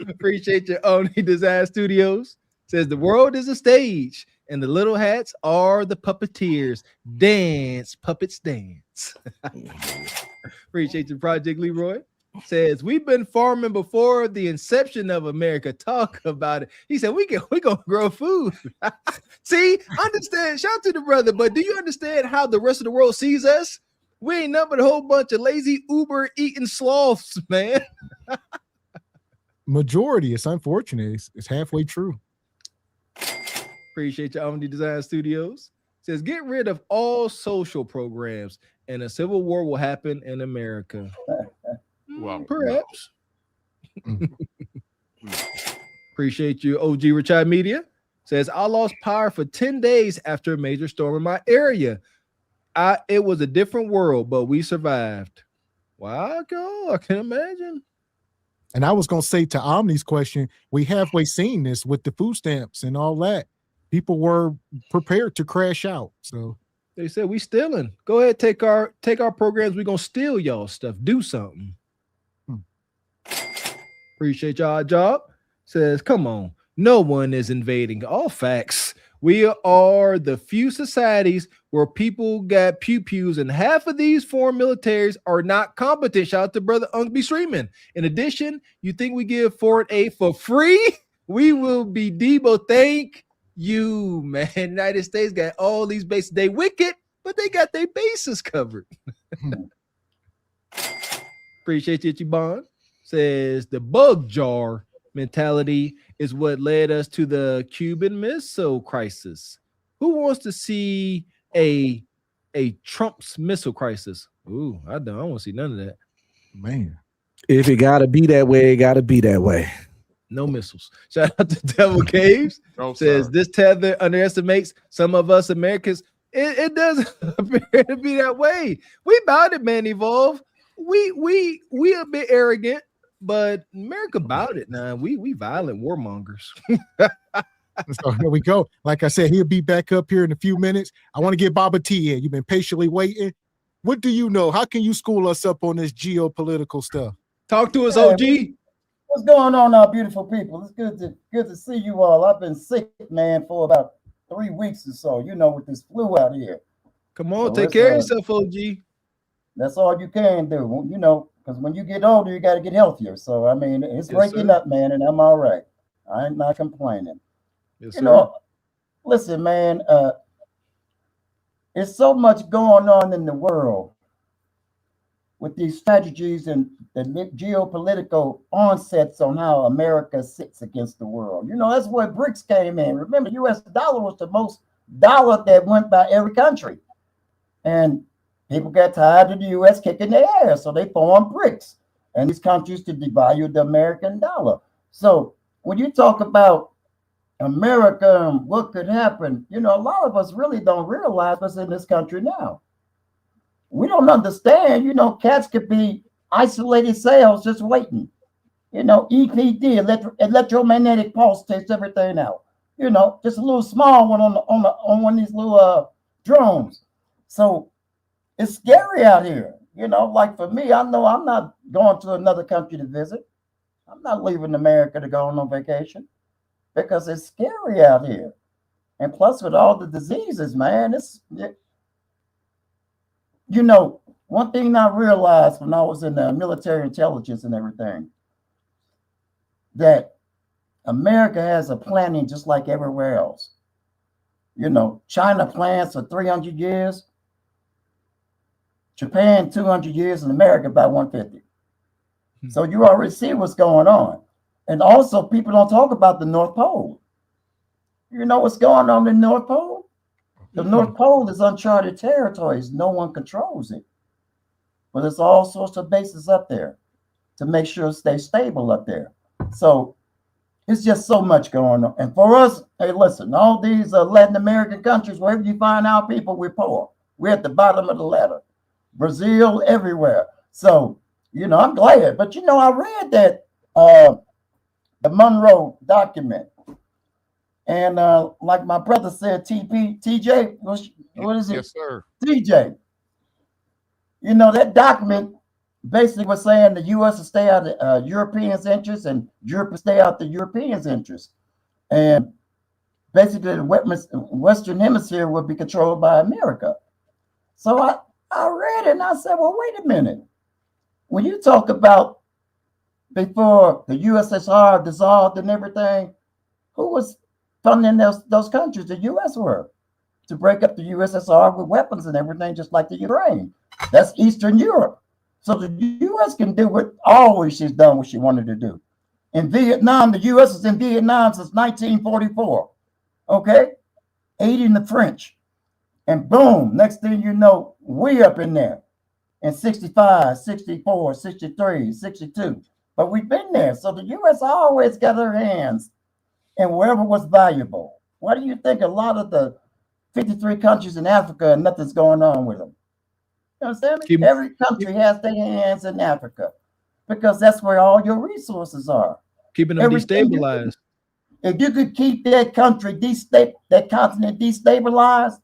Appreciate your Oni Design Studios. Says the world is a stage and the little hats are the puppeteers. Dance, puppets dance. Appreciate you, Project Leroy. says we've been farming before the inception of America. Talk about it. He said we gonna grow food. See, understand. Shout out to the brother, but do you understand how the rest of the world sees us? We ain't nothing but a whole bunch of lazy Uber eating sloths, man. Majority. It's unfortunate. It's halfway true. Appreciate your Omni Design Studios. Says get rid of all social programs and a civil war will happen in America. Well, perhaps. Appreciate you, OG Richard Media. Says I lost power for 10 days after a major storm in my area. It was a different world, but we survived. Wow, I can imagine. And I was going to say to Omni's question, we halfway seen this with the food stamps and all that. People were prepared to crash out. So they said we stealing. Go ahead, take our programs. We're gonna steal y'all stuff. Do something. Appreciate y'all job. Says, come on, no one is invading. All facts. We are the few societies where people got pew-pews, and half of these foreign militaries are not competent. Shout out to brother Unk streaming. In addition, you think we give foreign aid for free? We will be Debo. Thank you, man. United States got all these bases. They wicked, but they got their bases covered. Appreciate you, Bond. Says the bug jar mentality is what led us to the Cuban Missile Crisis. Who wants to see a Trump's missile crisis? Ooh, I don't want to see none of that. Man. If it gotta be that way, it gotta be that way. No missiles. Shout out to Devil Caves. Says this tether underestimates some of us Americans. It doesn't appear to be that way. We about it, man. Evolve. We a bit arrogant, but America about it now. We violent warmongers. So here we go. Like I said, he'll be back up here in a few minutes. I want to get Baba T in. You've been patiently waiting. What do you know? How can you school us up on this geopolitical stuff? Talk to us, OG. What's going on, our beautiful people? It's good to see you all. I've been sick, man, for about 3 weeks or so. You know, with this flu out here. Come on, take care of yourself, OG. That's all you can do. You know, because when you get older, you got to get healthier. So I mean, it's breaking up, man, and I'm all right. I'm not complaining. Yes, you know, listen, man. There's so much going on in the world with these strategies and the geopolitical onsets on how America sits against the world. You know, that's where BRICS came in. Remember, U.S. dollar was the most dollar that went by every country. And people got tired of the U.S. kicking their ass, so they formed BRICS. And these countries to devalue the American dollar. So when you talk about America and what could happen, you know, a lot of us really don't realize what's in this country now. We don't understand, you know, cats could be isolated cells just waiting. You know, EPD, electromagnetic pulse, takes everything out. You know, just a little small one on one of these little drones. So it's scary out here. You know, like for me, I know I'm not going to another country to visit. I'm not leaving America to go on no vacation because it's scary out here. And plus with all the diseases, man, you know, one thing I realized when I was in the military intelligence and everything, that America has a planning just like everywhere else. You know, China plans for 300 years, Japan 200 years, and America about 150. So you already see what's going on. And also people don't talk about the North Pole. You know what's going on in the North Pole? The North Pole is uncharted territories. No one controls it. But there's all sorts of bases up there to make sure it stays stable up there. So it's just so much going on. And for us, hey, listen, all these Latin American countries, wherever you find our people, we're poor. We're at the bottom of the ladder. Brazil, everywhere. So, you know, I'm glad. But, you know, I read that the Monroe document. And like my brother said, TJ, what is it? Yes, sir. TJ. You know, that document basically was saying the U.S. will stay out of Europeans' interests and Europe will stay out the Europeans' interests. And basically the Western Hemisphere will be controlled by America. So I read it and I said, well, wait a minute. When you talk about before the USSR dissolved and everything, who was funding those countries? The US were, to break up the USSR with weapons and everything, just like the Ukraine. That's Eastern Europe. So the US can do what always she's done what she wanted to do. In Vietnam, the US is in Vietnam since 1944. Okay? Aiding the French. And boom, next thing you know, we up in there. In 65, 64, 63, 62. But we've been there. So the US always got her hands in wherever was valuable. Why do you think a lot of the 53 countries in Africa and nothing's going on with them? You understand me? Every country has their hands in Africa because that's where all your resources are. Keeping them destabilized. If you could keep that country that continent destabilized,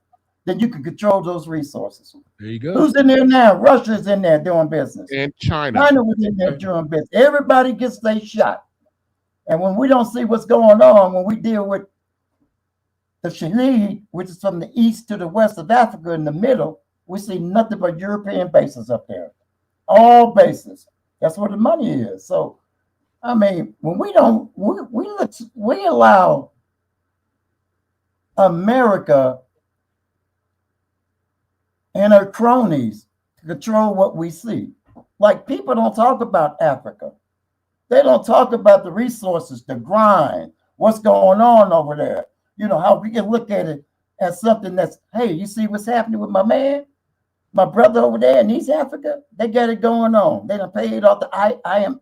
then you can control those resources. There you go. Who's in there now? Russia's in there doing business. And China. China was in there doing business. Everybody gets their shot. And when we don't see what's going on, when we deal with the Sahel, which is from the east to the west of Africa in the middle, we see nothing but European bases up there. All bases. That's where the money is. So, I mean, when we allow America and her cronies to control what we see. Like, people don't talk about Africa. They don't talk about the resources, the grind, what's going on over there. You know, how we can look at it as something that's, hey, you see what's happening with my man, my brother over there in East Africa? They got it going on. They done paid off the IM,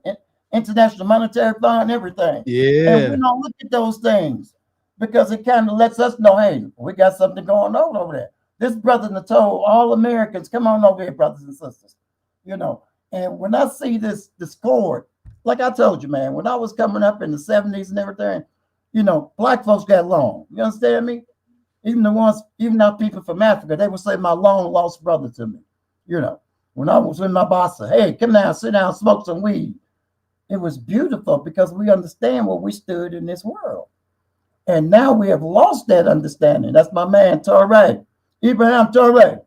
International Monetary Fund, everything. Yeah. And we don't look at those things because it kind of lets us know, hey, we got something going on over there. This brother told all Americans, come on over here, brothers and sisters. You know, and when I see this discord, like I told you, man, when I was coming up in the 70s and everything, you know, black folks got along. You understand me? Even our people from Africa, they would say my long lost brother to me. You know, when I was with my boss, hey, come down, sit down, smoke some weed. It was beautiful because we understand where we stood in this world. And now we have lost that understanding. That's my man, Torre. Ibrahim Torre.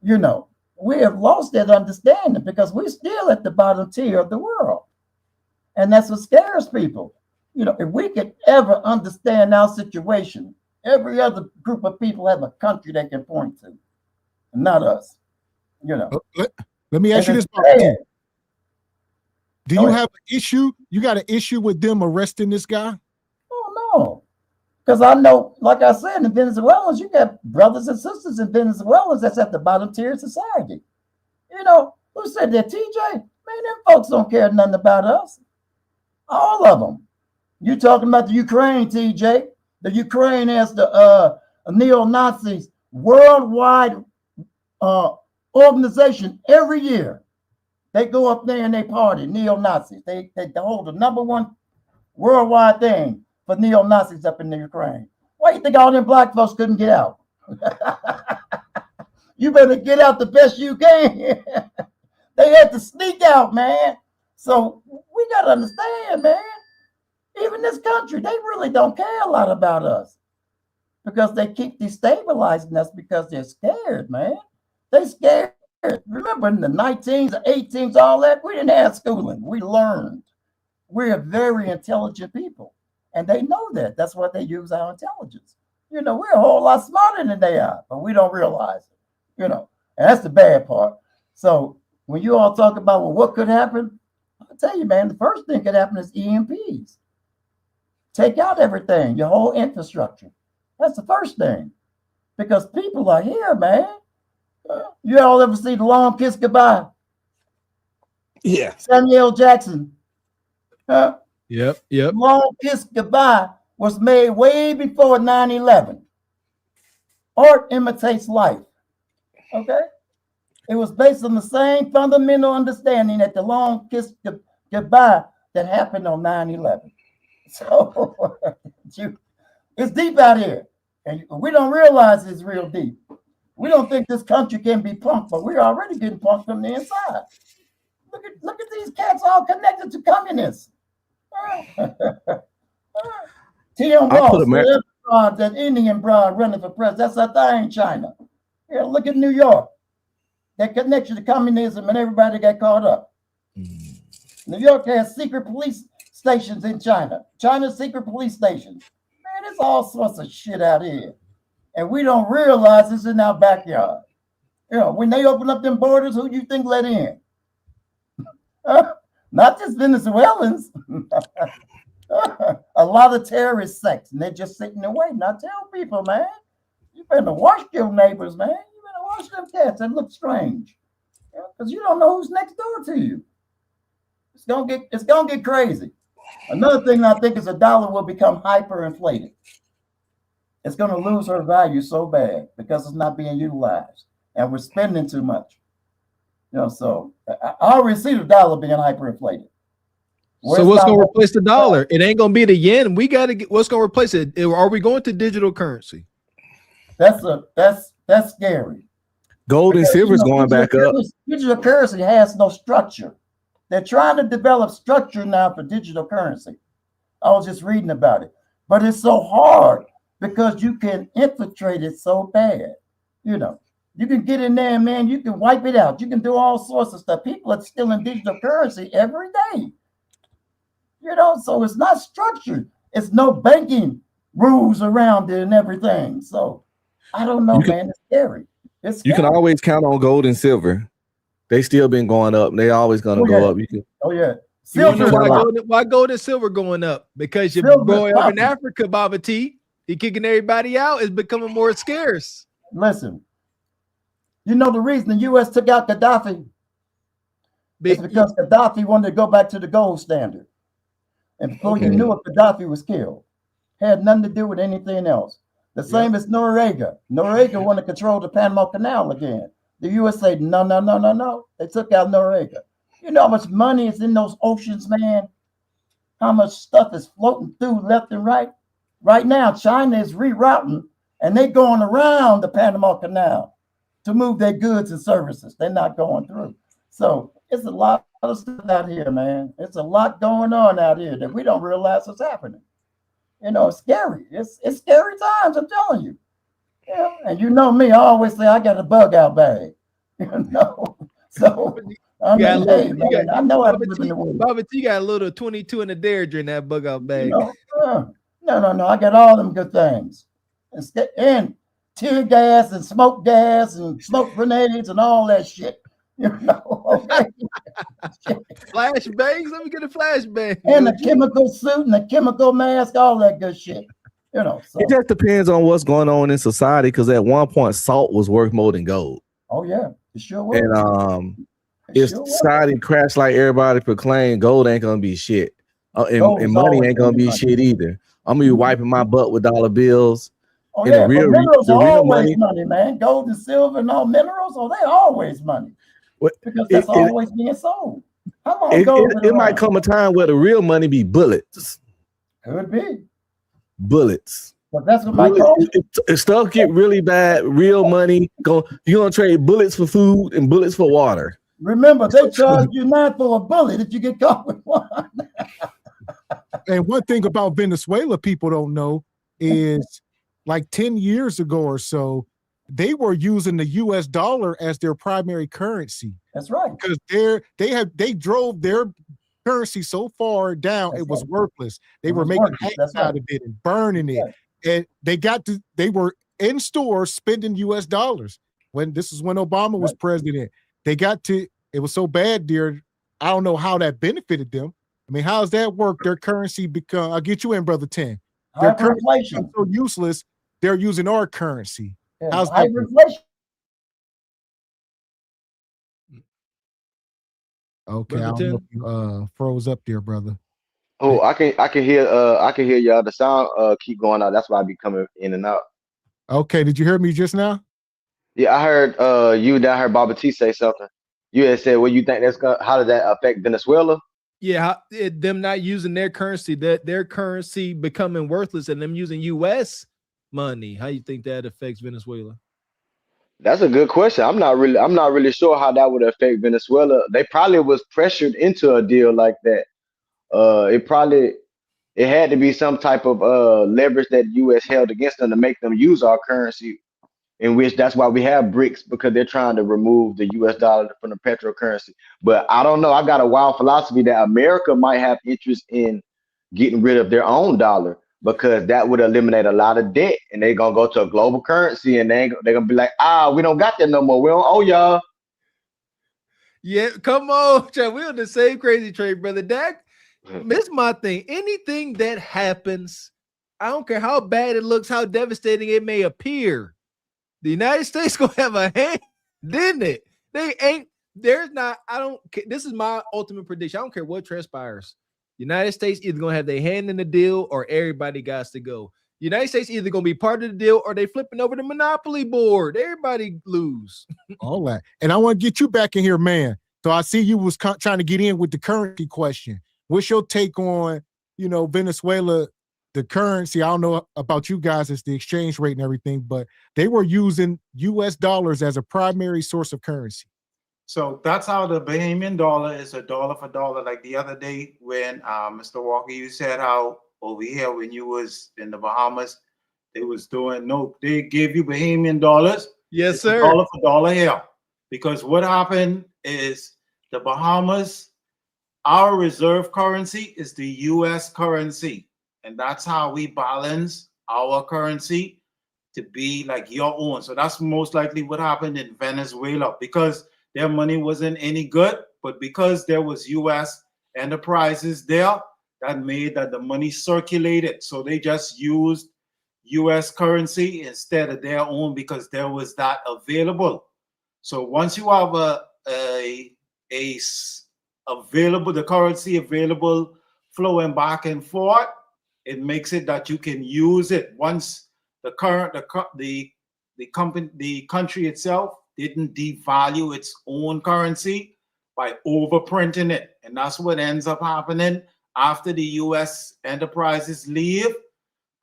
You know, we have lost that understanding because we're still at the bottom tier of the world. And that's what scares people. You know, if we could ever understand our situation, every other group of people have a country they can point to, not us. You know. Let me ask you this, Martin. Do you have an issue? You got an issue with them arresting this guy? Oh, no. Because I know, like I said, in Venezuelans, you got brothers and sisters in Venezuelans that's at the bottom tier of society. You know, who said that, TJ? Man, them folks don't care nothing about us. All of them. You talking about the Ukraine, TJ? The Ukraine has the neo-Nazis worldwide organization every year. They go up there and they party, neo-Nazis. They hold the #1 worldwide thing for neo-Nazis up in the Ukraine. Why do you think all them black folks couldn't get out? You better get out the best you can. They had to sneak out, man. So we got to understand, man. Even this country, they really don't care a lot about us because they keep destabilizing us because they're scared, man. They scared. Remember in the 19s, 18s, all that, we didn't have schooling. We learned. We're very intelligent people. And they know that. That's why they use our intelligence. You know, we're a whole lot smarter than they are, but we don't realize it. You know, and that's the bad part. So when you all talk about, well, what could happen? I'll tell you, man, the first thing could happen is EMPs. Take out everything, your whole infrastructure. That's the first thing. Because people are here, man. You all ever see The Long Kiss Goodbye? Yeah. Samuel Jackson. Yep. Long Kiss Goodbye was made way before 9/11. Art imitates life. Okay? It was based on the same fundamental understanding that the Long Kiss Goodbye that happened on 9/11. So it's deep out here. And we don't realize it's real deep. We don't think this country can be punked, but we're already getting punked from the inside. Look at these cats all connected to communists. T.M. Ross, that Indian broad running for president, that's a thing in China. Yeah, look at New York. That connection to communism and everybody got caught up. New York has secret police stations in China. China's secret police stations. Man, there's all sorts of shit out here. And we don't realize it's in our backyard. You know, when they open up them borders, who do you think let in? Not just Venezuelans. A lot of terrorist sects, and they're just sitting there waiting. I tell people, man, you better watch your neighbors, man. You better watch them cats that look strange. Because you don't know who's next door to you. It's gonna get crazy. Another thing I think is the dollar will become hyperinflated. It's gonna lose her value so bad because it's not being utilized, and we're spending too much. You know, so I already see the dollar being hyperinflated. So what's going to replace the dollar? It ain't going to be the yen. We got to get what's going to replace it. Are we going to digital currency? That's scary. Gold and silver is going back up. Digital currency has no structure. They're trying to develop structure now for digital currency. I was just reading about it, but it's so hard because you can infiltrate it so bad. You know, you can get in there, man. You can wipe it out. You can do all sorts of stuff. People are still in digital currency every day. You know, so it's not structured. It's no banking rules around it and everything. So I don't know, man. It's scary. It's scary. You can always count on gold and silver. They still been going up. They always gonna go up. You can. Oh yeah. Silver. Why gold and silver going up? Because your boy up in Africa, Baba T, he kicking everybody out. Is becoming more scarce. Listen, you know the reason the U.S. took out Gaddafi is because Gaddafi wanted to go back to the gold standard. And before you knew it, Gaddafi was killed. Had nothing to do with anything else. The same as Noriega. Noriega wanted to control the Panama Canal again. The U.S. said, no. They took out Noriega. You know how much money is in those oceans, man? How much stuff is floating through left and right? Right now, China is rerouting, and they're going around the Panama Canal to move their goods and services. They're not going through. So it's a lot of stuff out here, man. It's a lot going on out here that we don't realize what's happening. You know, it's scary. It's scary times, I'm telling you. Yeah, and you know me, I always say I got a bug out bag. You know, so I mean, I know how to live in the world. Baba T got a little 22 in the Deirdre in that bug out bag. You know, no. I got all them good things. And tear gas and smoke grenades and all that shit. You know, okay. Flashbangs. Let me get a flashbang. And a chemical suit and a chemical mask, all that good shit. You know, so. It just depends on what's going on in society. Because at one point, salt was worth more than gold. Oh yeah, it sure was. And if society crashed like everybody proclaimed, gold ain't gonna be shit, and money ain't gonna be shit either. I'm gonna be wiping my butt with dollar bills. Oh yeah, but minerals are always money, man. Gold and silver and all minerals, they always money. Because that's always being sold. How long it might come a time where the real money be bullets. Could be. Bullets. But that's what my if stuff get really bad, real money, you're gonna trade bullets for food and bullets for water. Remember, they charge you $9 for a bullet if you get caught with one. And one thing about Venezuela people don't know is like 10 years ago or so, they were using the US dollar as their primary currency. That's right. Because they drove their currency so far down, it was worthless. They were making hats out of it and burning it. And they were in stores spending US dollars. This is when Obama was president. It was so bad there. I don't know how that benefited them. I mean, how does that work? Their currency I'll get you in, Brother 10. Their currency become so useless, they're using our currency. Yeah, how's that? Okay, I don't know if you froze up there, brother. Oh, I can hear y'all. The sound keep going out. That's why I be coming in and out. Okay, did you hear me just now? Yeah, I heard you. Then I heard Baba T say something. You had said, "What you think how did that affect Venezuela?" Yeah, them not using their currency, their currency becoming worthless, and them using U.S. money. How you think that affects Venezuela? That's a good question. I'm not really sure how that would affect Venezuela. They probably was pressured into a deal like that. It had to be some type of leverage that the U.S. held against them to make them use our currency in which that's why we have BRICS, because they're trying to remove the US dollar from the petro currency. But I don't know. I got a wild philosophy that America might have interest in getting rid of their own dollar, because that would eliminate a lot of debt, and they're gonna go to a global currency, and they're gonna be like, we don't got that no more. We don't owe y'all. Yeah, come on, Chad. We're on the same crazy train, brother. Dak, it's my thing. Anything that happens, I don't care how bad it looks, how devastating it may appear, the United States gonna have a hand, didn't it? They ain't. There's not. I don't. This is my ultimate prediction. I don't care what transpires. United States either gonna have their hand in the deal, or everybody got to go. United States either gonna be part of the deal, or they flipping over the monopoly board. Everybody lose. All that. And I want to get you back in here, man. So I see you was trying to get in with the currency question. What's your take on, Venezuela, the currency? I don't know about you guys, it's the exchange rate and everything, but they were using US dollars as a primary source of currency. So that's how the Bahamian dollar is a dollar for dollar. Like the other day when Mr. Walker, you said how over here when you was in the Bahamas, they gave you Bahamian dollars. Yes, sir. Dollar for dollar here. Because what happened is the Bahamas, our reserve currency is the US currency. And that's how we balance our currency to be like your own. So that's most likely what happened in Venezuela, because their money wasn't any good, but because there was US enterprises there, that made that the money circulated. So they just used US currency instead of their own, because there was that available. So once you have the currency available, flowing back and forth, it makes it that you can use it. Once the country itself didn't devalue its own currency by overprinting it. And that's what ends up happening after the US enterprises leave.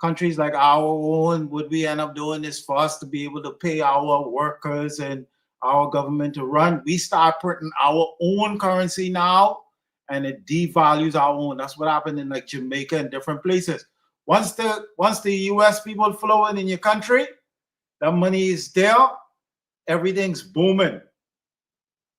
Countries like our own, what we end up doing is for us to be able to pay our workers and our government to run. We start printing our own currency now, and it devalues our own. That's what happened in like Jamaica and different places. Once the US people flowing in your country, that money is there, everything's booming.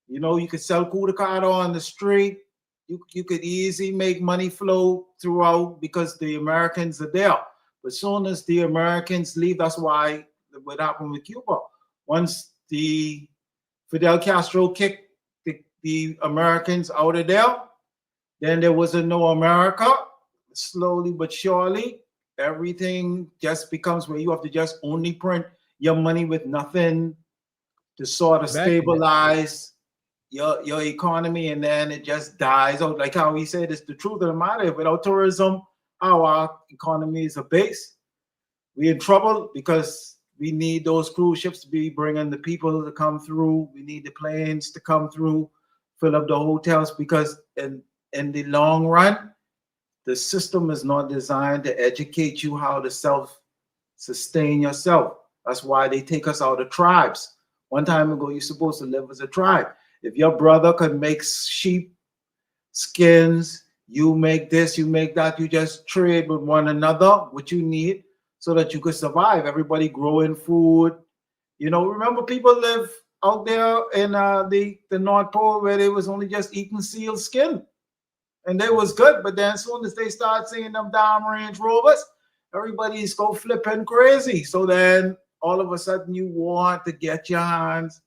You could sell Kudakata on the street. You could easily make money flow throughout because the Americans are there. But as soon as the Americans leave, that's why what happened with Cuba. Once the Fidel Castro kicked the Americans out of there, then there wasn't no America. Slowly but surely, everything just becomes where you have to just only print your money with nothing to sort of stabilize your economy, and then it just dies out. Like how he said, it's the truth of the matter. Without tourism, our economy is a base. We're in trouble because we need those cruise ships to be bringing the people to come through. We need the planes to come through, fill up the hotels, because in the long run, the system is not designed to educate you how to self-sustain yourself. That's why they take us out of tribes. One time ago, you're supposed to live as a tribe. If your brother could make sheep skins, you make this, you make that, you just trade with one another what you need so that you could survive. Everybody growing food. Remember people live out there in the North Pole where they was only just eating seal skin. And they was good, but then as soon as they start seeing them down Range Rovers, everybody's go flipping crazy. So then all of a sudden you want to get your hands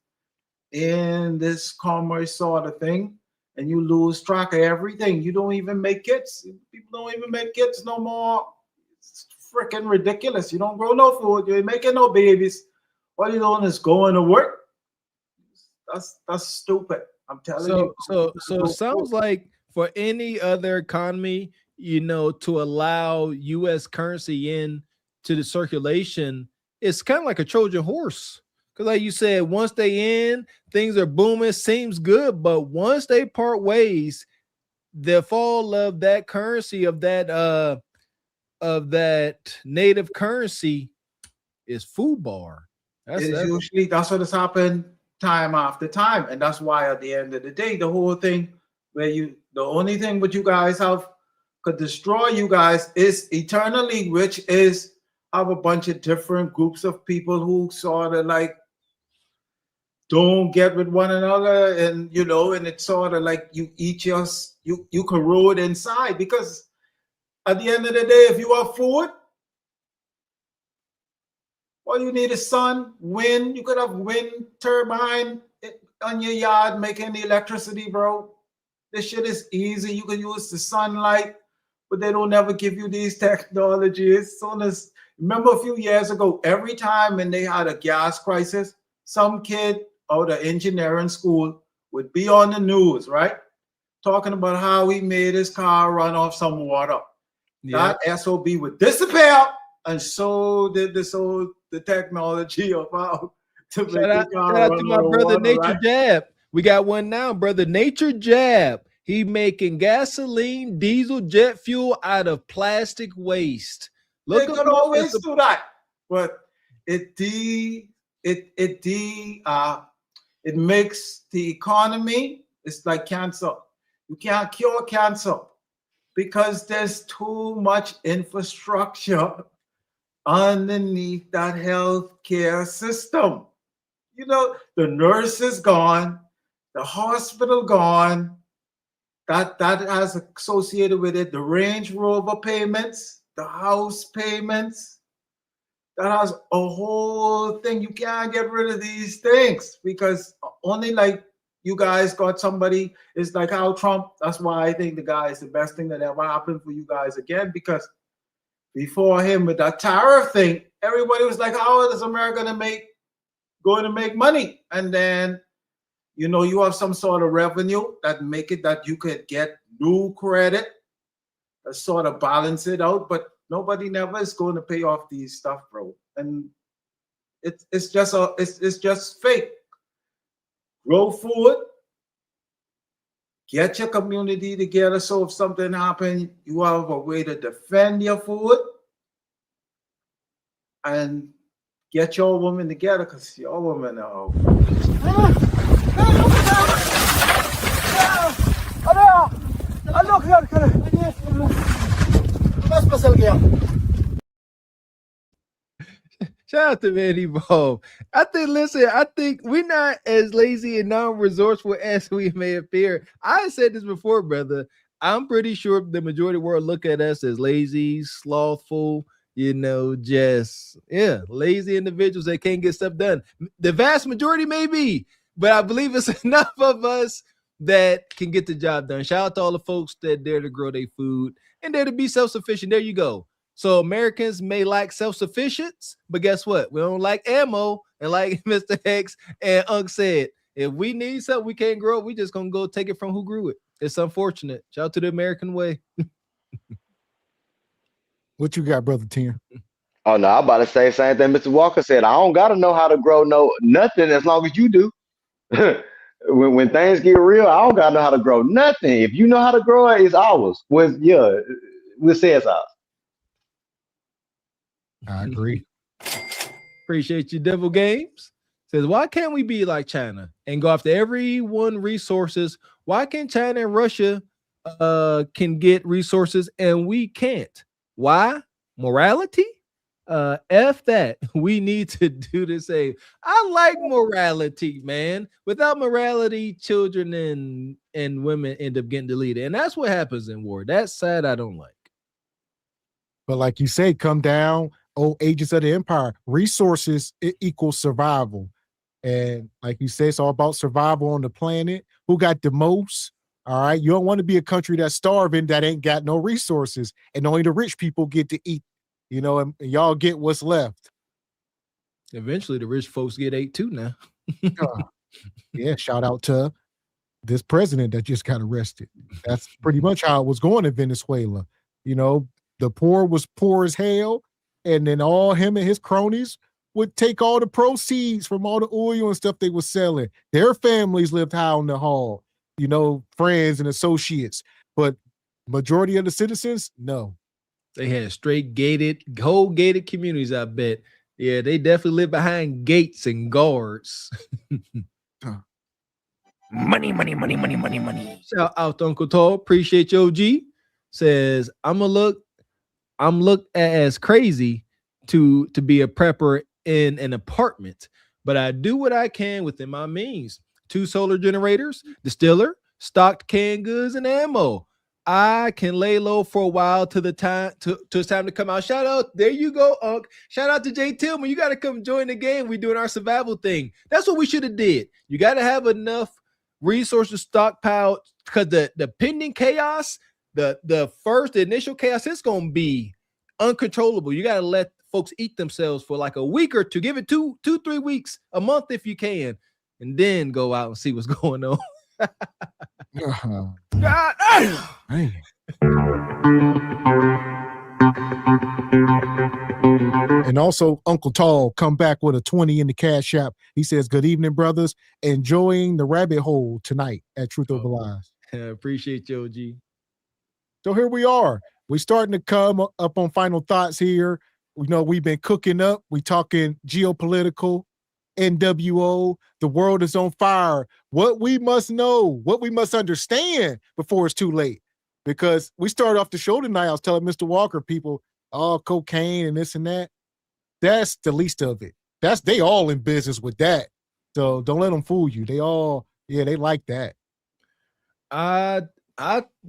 in this commerce sort of thing, and you lose track of everything. You don't even make kids. People don't even make kids no more. It's freaking ridiculous. You don't grow no food. You ain't making no babies. All you're doing is going to work. That's stupid. I'm telling you. So it sounds like for any other economy, to allow U.S. currency in to the circulation, it's kind of like a Trojan horse. Because like you said, once they in, things are booming, seems good. But once they part ways, the fall of that currency, of that native currency, is FUBAR. That's what has happened time after time. And that's why at the end of the day, the whole thing the only thing what you guys have could destroy you guys is eternally, which is have a bunch of different groups of people who sort of like don't get with one another, and and it's sort of like you corrode inside, because at the end of the day, if you have food, all you need is sun, wind. You could have wind turbine on your yard making the electricity, bro. This shit is easy. You can use the sunlight, but they don't ever give you these technologies. Remember a few years ago, every time when they had a gas crisis, some kid out of engineering school would be on the news, right? Talking about how he made his car run off some water. Yeah. That SOB would disappear, and so did the technology of how to make Shout out, the car shout out run to on my brother water, Nature right? Jab. We got one now, brother Nature Jab. He making gasoline, diesel, jet fuel out of plastic waste. They Look could up always do that, but it makes the economy. It's like cancer. You can't cure cancer because there's too much infrastructure underneath that healthcare system. The nurse is gone, the hospital gone. That has associated with it the Range Rover payments, the house payments. That has a whole thing. You can't get rid of these things because only like you guys got somebody. It's like how Trump. That's why I think the guy is the best thing that ever happened for you guys again, because before him with that tariff thing, everybody was like, how is America going to make money? And then you have some sort of revenue that make it that you could get new credit, that sort of balance it out. But nobody never is going to pay off these stuff, bro. And it's just fake. Grow food, get your community together, so if something happens, you have a way to defend your food, and get your woman together, because your woman are. Shout out to Manny Bo. I think we're not as lazy and non-resourceful as we may appear. I said this before, brother. I'm pretty sure the majority of the world look at us as lazy, slothful, lazy individuals that can't get stuff done. The vast majority may be, but I believe it's enough of us that can get the job done. Shout out to all the folks that dare to grow their food and dare to be self-sufficient. There you go. So Americans may like self-sufficiency, but guess what? We don't like ammo. And like Mr. X and Unc said, if we need something we can't grow, we just gonna go take it from who grew it. It's unfortunate. Shout out to the American way. What you got, brother Tim? Oh no, I'm about to say the same thing Mr. Walker said. I don't gotta know how to grow nothing as long as you do. when things get real, I don't gotta know how to grow nothing. If you know how to grow it, it's ours. We'll say it's ours. I agree. Appreciate you, Devil Games. Says, why can't we be like China and go after everyone resources? Why can't China and Russia can get resources and we can't? Why? Morality? F that. We need to do the same. I like morality, man. Without morality, children and women end up getting deleted. And that's what happens in war. That side I don't like. But like you say, come down, agents of the empire. Resources equals survival. And like you say, it's all about survival on the planet. Who got the most? All right. You don't want to be a country that's starving, that ain't got no resources, and only the rich people get to eat, and y'all get what's left. Eventually the rich folks get ate too now. Yeah. Shout out to this president that just got arrested. That's pretty much how it was going in Venezuela. The poor was poor as hell. And then all him and his cronies would take all the proceeds from all the oil and stuff they were selling. Their families lived high on the hog, friends and associates. But majority of the citizens, no. They had whole gated communities, I bet. Yeah, they definitely live behind gates and guards. Money. Shout out to Uncle Tall. Appreciate you, OG. Says, I'm looked at as crazy. to be a prepper in an apartment, but I do what I can within my means. 2 solar generators, distiller, stocked canned goods, and ammo. I can lay low for a while till it's time to come out. Shout out, there you go, Unc. Shout out to Jay Tillman. You got to come join the game. We're doing our survival thing. That's what we should have did. You got to have enough resources stockpiled because the pending chaos, the initial chaos, it's gonna be uncontrollable. You got to let folks eat themselves for like a week or two. Give it 3 weeks, a month if you can, and then go out and see what's going on. God damn. And also, Uncle Tall come back with a 20 in the Cash App. He says, "Good evening, brothers. Enjoying the rabbit hole tonight at Truth Over Lies." I appreciate you, OG. So here we are. We're starting to come up on final thoughts here. We know we've been cooking up. We talking geopolitical, NWO. The world is on fire. What we must know, what we must understand before it's too late. Because we started off the show tonight. I was telling Mr. Walker, people, cocaine and this and that. That's the least of it. They all in business with that. So don't let them fool you. They like that. I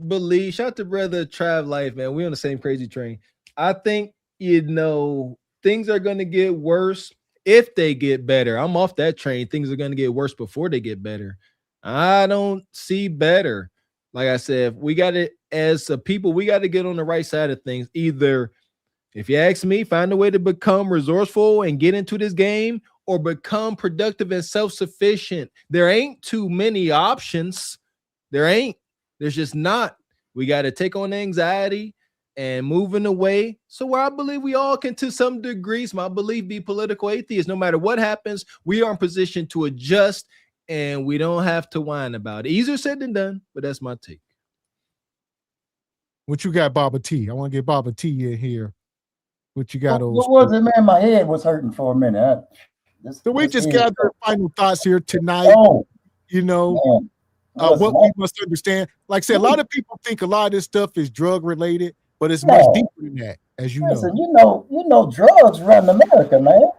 believe, shout out to brother Trav Life, man. We on the same crazy train. I think, things are going to get worse if they get better. I'm off that train. Things are going to get worse before they get better. I don't see better. Like I said, we got to, as a people, we got to get on the right side of things. Either, if you ask me, find a way to become resourceful and get into this game, or become productive and self-sufficient. There ain't too many options. There's just not. We got to take on anxiety and moving away. So where I believe we all can, to some degrees, my belief, be political atheists. No matter what happens, we are in position to adjust, and we don't have to whine about it. Easier said than done, but that's my take. What you got, Baba T? I want to get Baba T in here. What you got? What was it, man? My head was hurting for a minute. So we just got our final thoughts here tonight. What we must understand. Like I said, a lot of people think a lot of this stuff is drug related, but it's much deeper than that, as you know. You know, drugs run America, man.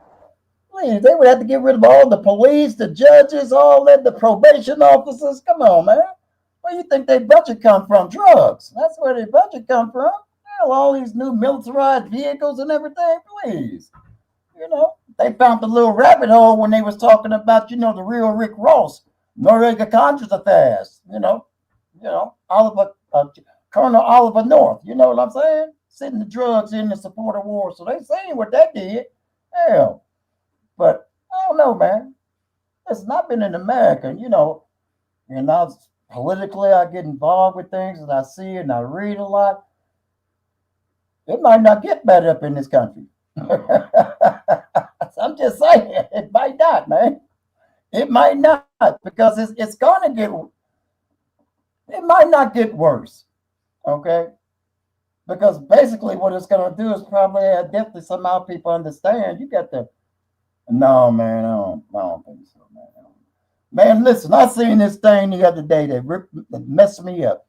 Please, they would have to get rid of all the police, the judges, all that, the probation officers. Come on, man. Where you think their budget come from? Drugs. That's where their budget come from. Hell, all these new militarized vehicles and everything. Please, they found the little rabbit hole when they was talking about, the real Rick Ross, Noriega Contra's affairs. Colonel Oliver North. You know what I'm saying? Sitting the drugs in the support of war. So they saying what that did. Hell. But I don't know, man. It's not been in America, and politically I get involved with things and I see and I read a lot. It might not get better up in this country. I'm just saying, it might not, man. It might not, because it's going to get, it might not get worse, okay? Because basically what it's going to do is probably definitely somehow people understand. You got the, no, man, I don't think so, man. Man, listen, I seen this thing the other day that messed me up.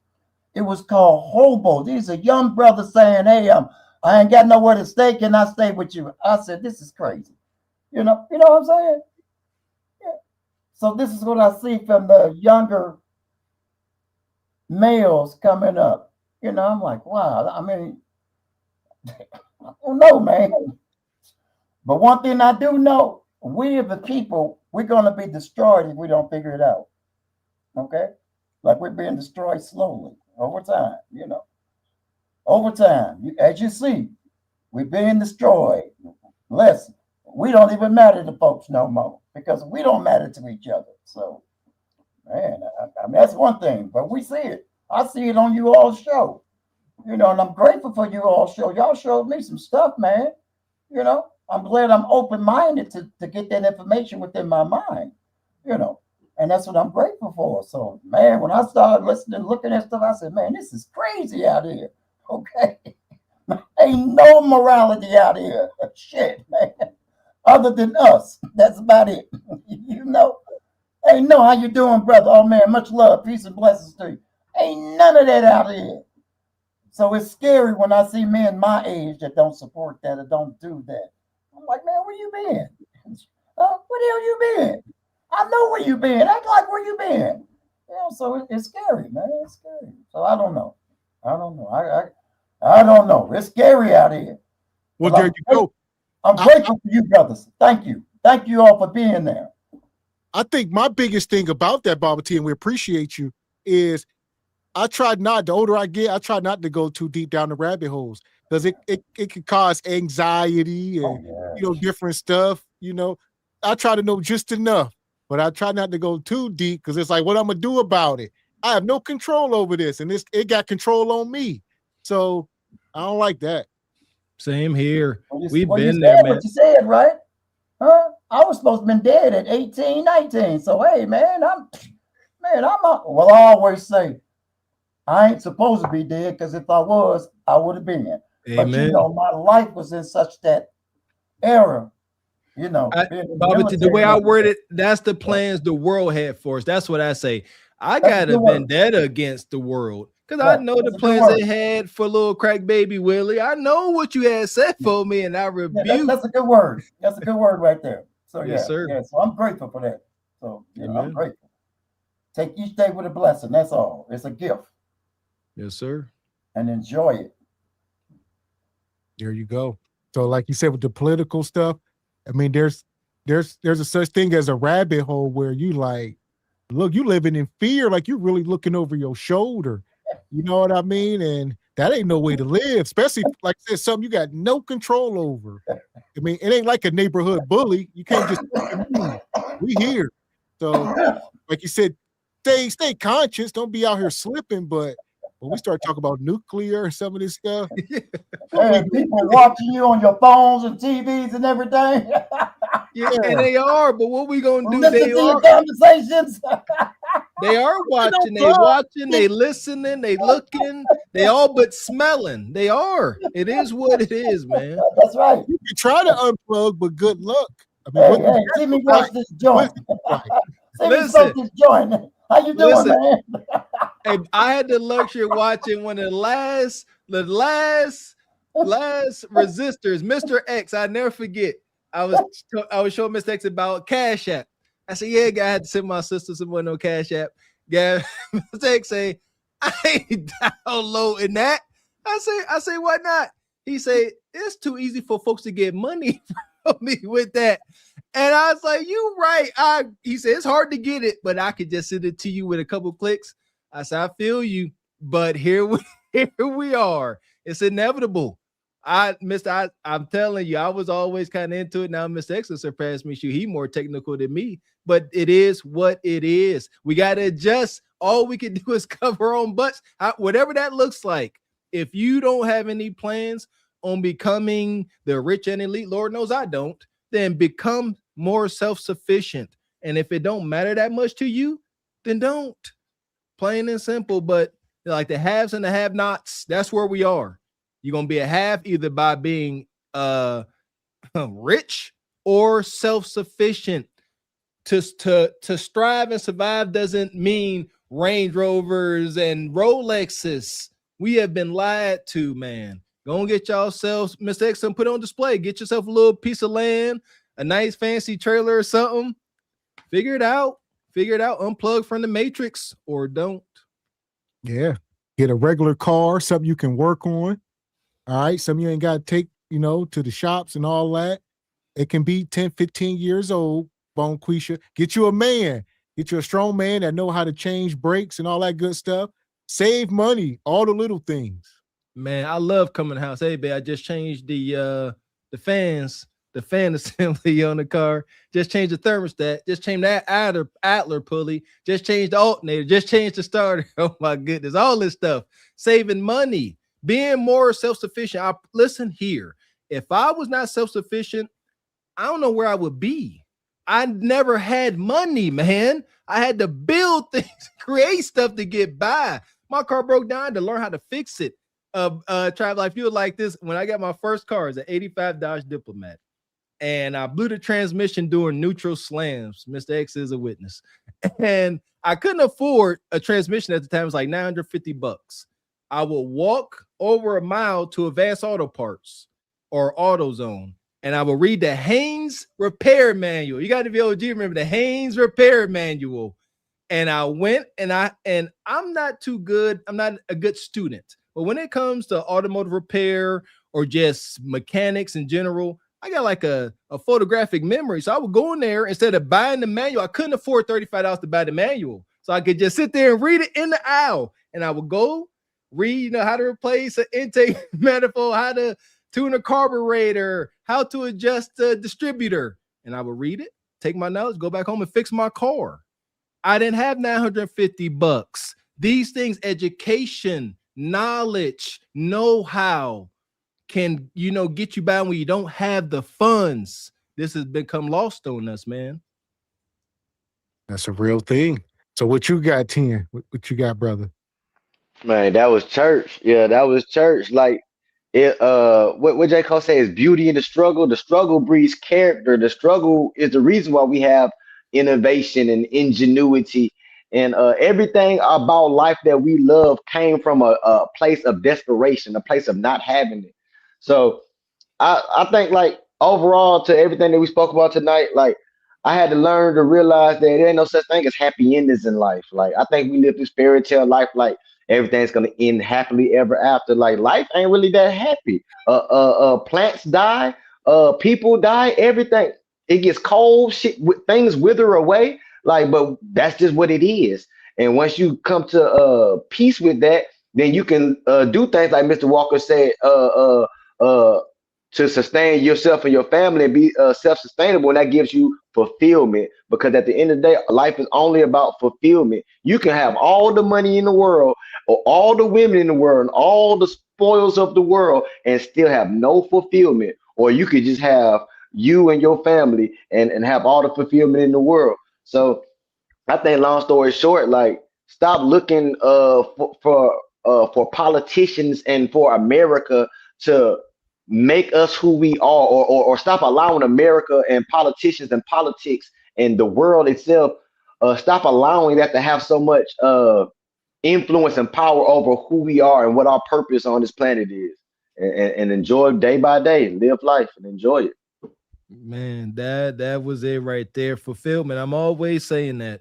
It was called hobo. These are young brothers saying, "Hey, I ain't got nowhere to stay. Can I stay with you?" I said, "This is crazy." You know what I'm saying? Yeah. So this is what I see from the younger males coming up. I'm like, wow. I mean, I don't know, man. But one thing I do know, we the people, we're going to be destroyed if we don't figure it out. Okay? Like we're being destroyed slowly over time, Over time, as you see, we're being destroyed. Listen, we don't even matter to folks no more because we don't matter to each other. So, man, I mean, that's one thing, but we see it. I see it on you all show, and I'm grateful for you all show. Y'all showed me some stuff, man. I'm glad I'm open-minded to get that information within my mind, and that's what I'm grateful for. So, man, when I started listening, looking at stuff, I said, man, this is crazy out here. Okay. Ain't no morality out here. Shit, man. Other than us. That's about it. Ain't no, how you doing, brother? Oh, man, much love. Peace and blessings to you. Ain't none of that out here. So it's scary when I see men my age that don't support that or don't do that. I'm like, man, where you been? Where the hell you been? I know where you been. Act like where you been. You know, so it's scary, man. It's scary. So I don't know. I don't know. I don't know. It's scary out here. Well, there you go. I'm grateful for you, brothers. Thank you. Thank you all for being there. I think my biggest thing about that, Baba T, and we appreciate you, is I try not, the older I get, I try not to go too deep down the rabbit holes because it can cause anxiety and, different stuff. I try to know just enough, but I try not to go too deep because it's like, what I'm going to do about it? I have no control over this, and it got control on me. So I don't like that. Same here. We've you been said there, man. what you said, right? Huh? I was supposed to have been dead at 18, 19. So, hey, man, I always say, I ain't supposed to be dead because if I was, I would have been. Amen. But, my life was in such that era, Bobby, the way I word it, that's the plans the world had for us. That's what I say. I got a vendetta against the world because I know the plans they had for little crack baby Willie. I know what you had said for me, and I rebuke. That's a good word. That's a good word right there. So Yes, sir. Yeah. So I'm grateful for that. So I'm grateful. Take each day with a blessing. That's all. It's a gift. Yes, sir. And enjoy it. There you go. So, like you said, with the political stuff, I mean, there's a such thing as a rabbit hole where you like, look, you living in fear, like you really looking over your shoulder. You know what I mean? And that ain't no way to live, especially like I said, something you got no control over. I mean, it ain't like a neighborhood bully. You can't just we here. So, like you said, stay conscious. Don't be out here slipping. But when we start talking about nuclear and some of this stuff, hey, people watching you on your phones and TVs and everything. Yeah, they are. But what we gonna do? Listen to your conversations. They are watching. They watching. They listening. They looking. They all but smelling. They are. It is what it is, man. That's right. You can try to unplug, but good luck. I mean, hey, see me watch this joint. See me smoke this joint. How you doing, man? Hey, I had the luxury of watching one of the last resistors, Mr. X. I never forget. I was showing Mr. X about Cash App. I said, yeah, I had to send my sister some money on Cash App. Gavin Mr. X say, I ain't downloading that. I say, why not? He say, it's too easy for folks to get money from me with that. And I was like, you right. He said, it's hard to get it, but I could just send it to you with a couple clicks. I said, I feel you, but here we are. It's inevitable. I'm telling you, I was always kind of into it. Now Mr. X has surpassed me. He's more technical than me, but it is what it is. We got to adjust. All we can do is cover our own butts, whatever that looks like. If you don't have any plans on becoming the rich and elite, Lord knows I don't, then become more self-sufficient. And if it don't matter that much to you, then don't. Plain and simple. But like the haves and the have-nots, that's where we are. You're gonna be a have either by being rich or self-sufficient. To strive and survive doesn't mean Range Rovers and Rolexes. We have been lied to, man. Go and get yourselves, Mr. X, and put it on display. Get yourself a little piece of land, a nice fancy trailer or something. Figure it out. Unplug from the matrix or don't. Yeah. Get a regular car, something you can work on. All right. Something you ain't got to take, to the shops and all that. It can be 10, 15 years old, Bonquisha. Get you a man. Get you a strong man that know how to change brakes and all that good stuff. Save money, all the little things. Man, I love coming to the house. Hey, babe, I just changed the fans, the fan assembly on the car. Just changed the thermostat. Just changed that Adler pulley. Just changed the alternator. Just changed the starter. Oh my goodness, all this stuff. Saving money, being more self-sufficient. Listen here. If I was not self-sufficient, I don't know where I would be. I never had money, man. I had to build things, create stuff to get by. My car broke down. I had to learn how to fix it. Travel, I feel like this when I got my first car. It's an 85 Dodge Diplomat, and I blew the transmission doing neutral slams. Mr. X is a witness, and I couldn't afford a transmission at the time. It was like $950. I would walk over a mile to Advanced Auto Parts or AutoZone and I will read the Haynes Repair Manual. You got to be OG, remember the Haynes Repair Manual. And I went and I'm not too good. I'm not a good student. But when it comes to automotive repair or just mechanics in general, I got like a photographic memory. So I would go in there instead of buying the manual. I couldn't afford $35 to buy the manual. So I could just sit there and read it in the aisle. And I would go read, how to replace an intake manifold, how to tune a carburetor, how to adjust the distributor. And I would read it, take my knowledge, go back home and fix my car. I didn't have $950. These things, education, knowledge, know-how can, get you by when you don't have the funds. This has become lost on us, man. That's a real thing. So what you got, 10? What you got, brother? Man, that was church. Yeah, that was church. Like it what J. Cole say is beauty in the struggle. The struggle breeds character. The struggle is the reason why we have innovation and ingenuity and everything about life that we love came from a place of desperation, a place of not having it. So I think like overall to everything that we spoke about tonight, like I had to learn to realize that there ain't no such thing as happy endings in life. Like I think we live this fairy tale life like everything's gonna end happily ever after. Like life ain't really that happy. Plants die, people die, everything. It gets cold, shit, things wither away. Like, but that's just what it is. And once you come to peace with that, then you can do things like Mr. Walker said. To sustain yourself and your family and be self-sustainable, and that gives you fulfillment. Because at the end of the day, life is only about fulfillment. You can have all the money in the world, or all the women in the world, and all the spoils of the world, and still have no fulfillment. Or you could just have you and your family and have all the fulfillment in the world. So I think, long story short, like stop looking for politicians and for America to make us who we are, or stop allowing America and politicians and politics and the world itself, stop allowing that to have so much influence and power over who we are and what our purpose on this planet is, and enjoy day by day, live life and enjoy it. Man, that was it right there. Fulfillment. I'm always saying that.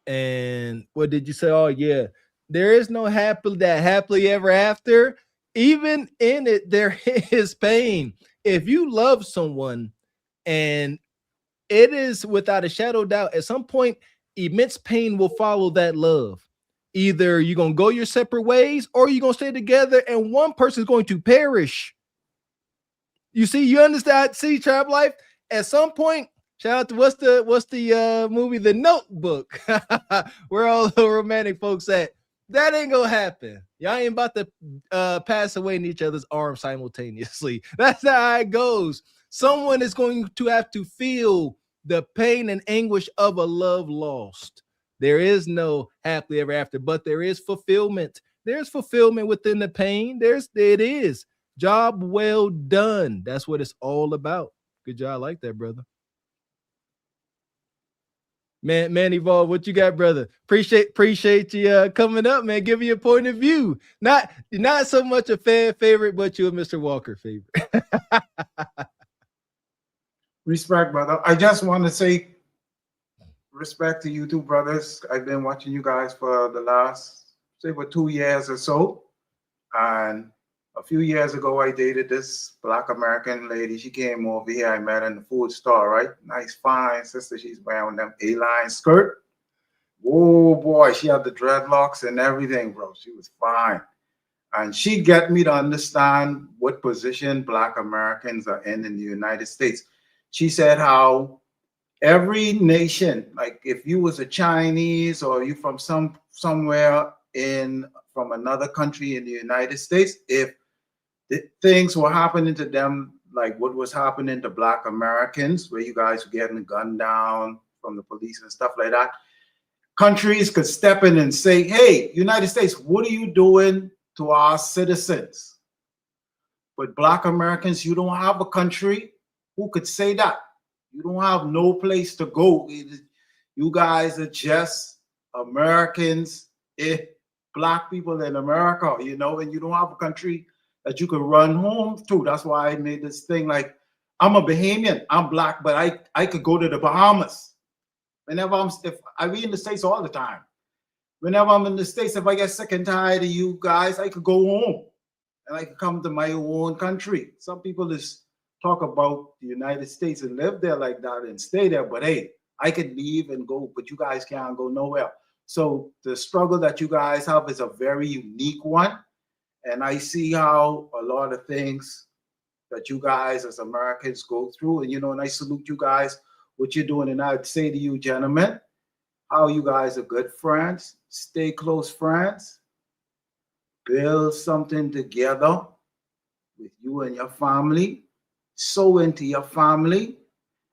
And what did you say? Oh, yeah. There is no happily ever after. Even in it, there is pain. If you love someone, and it is without a shadow of doubt, at some point, immense pain will follow that love. Either you're going to go your separate ways, or you're going to stay together, and one person is going to perish. You see, you understand? See, Trap Life? At some point, shout out to what's the movie, The Notebook, where all the romantic folks at. That ain't gonna happen. Y'all ain't about to pass away in each other's arms simultaneously. That's not how it goes. Someone is going to have to feel the pain and anguish of a love lost. There is no happily ever after, but there is fulfillment. There's fulfillment within the pain. It is. Job well done. That's what it's all about. Good job. I like that, brother. Man, Evolve, what you got, brother? Appreciate you coming up, man. Give me a point of view. Not so much a fan favorite, but you a Mr. Walker favorite. Respect, brother. I just want to say respect to you two brothers. I've been watching you guys for the last, say, for 2 years or so. And a few years ago, I dated this Black American lady. She came over here. I met her in the food store, right? Nice, fine sister. She's wearing them A-line skirt. Oh, boy. She had the dreadlocks and everything, bro. She was fine. And she get me to understand what position Black Americans are in the United States. She said how every nation, like if you was a Chinese or you from somewhere from another country in the United States, if things were happening to them like what was happening to Black Americans, where you guys were getting gunned down from the police and stuff like that, countries could step in and say, hey, United States, what are you doing to our citizens? But Black Americans, you don't have a country. Who could say that? You don't have no place to go. You guys are just Americans, Black people in America, and you don't have a country that you could run home to. That's why I made this thing like I'm a Bahamian. I'm black, but I could go to the Bahamas. Whenever I be in the States all the time. Whenever I'm in the States, if I get sick and tired of you guys, I could go home and I could come to my own country. Some people just talk about the United States and live there like that and stay there, but hey, I could leave and go, but you guys can't go nowhere. So the struggle that you guys have is a very unique one. And I see how a lot of things that you guys as Americans go through. And, and I salute you guys, what you're doing. And I'd say to you, gentlemen, how you guys are good friends, stay close friends, build something together with you and your family, sow into your family.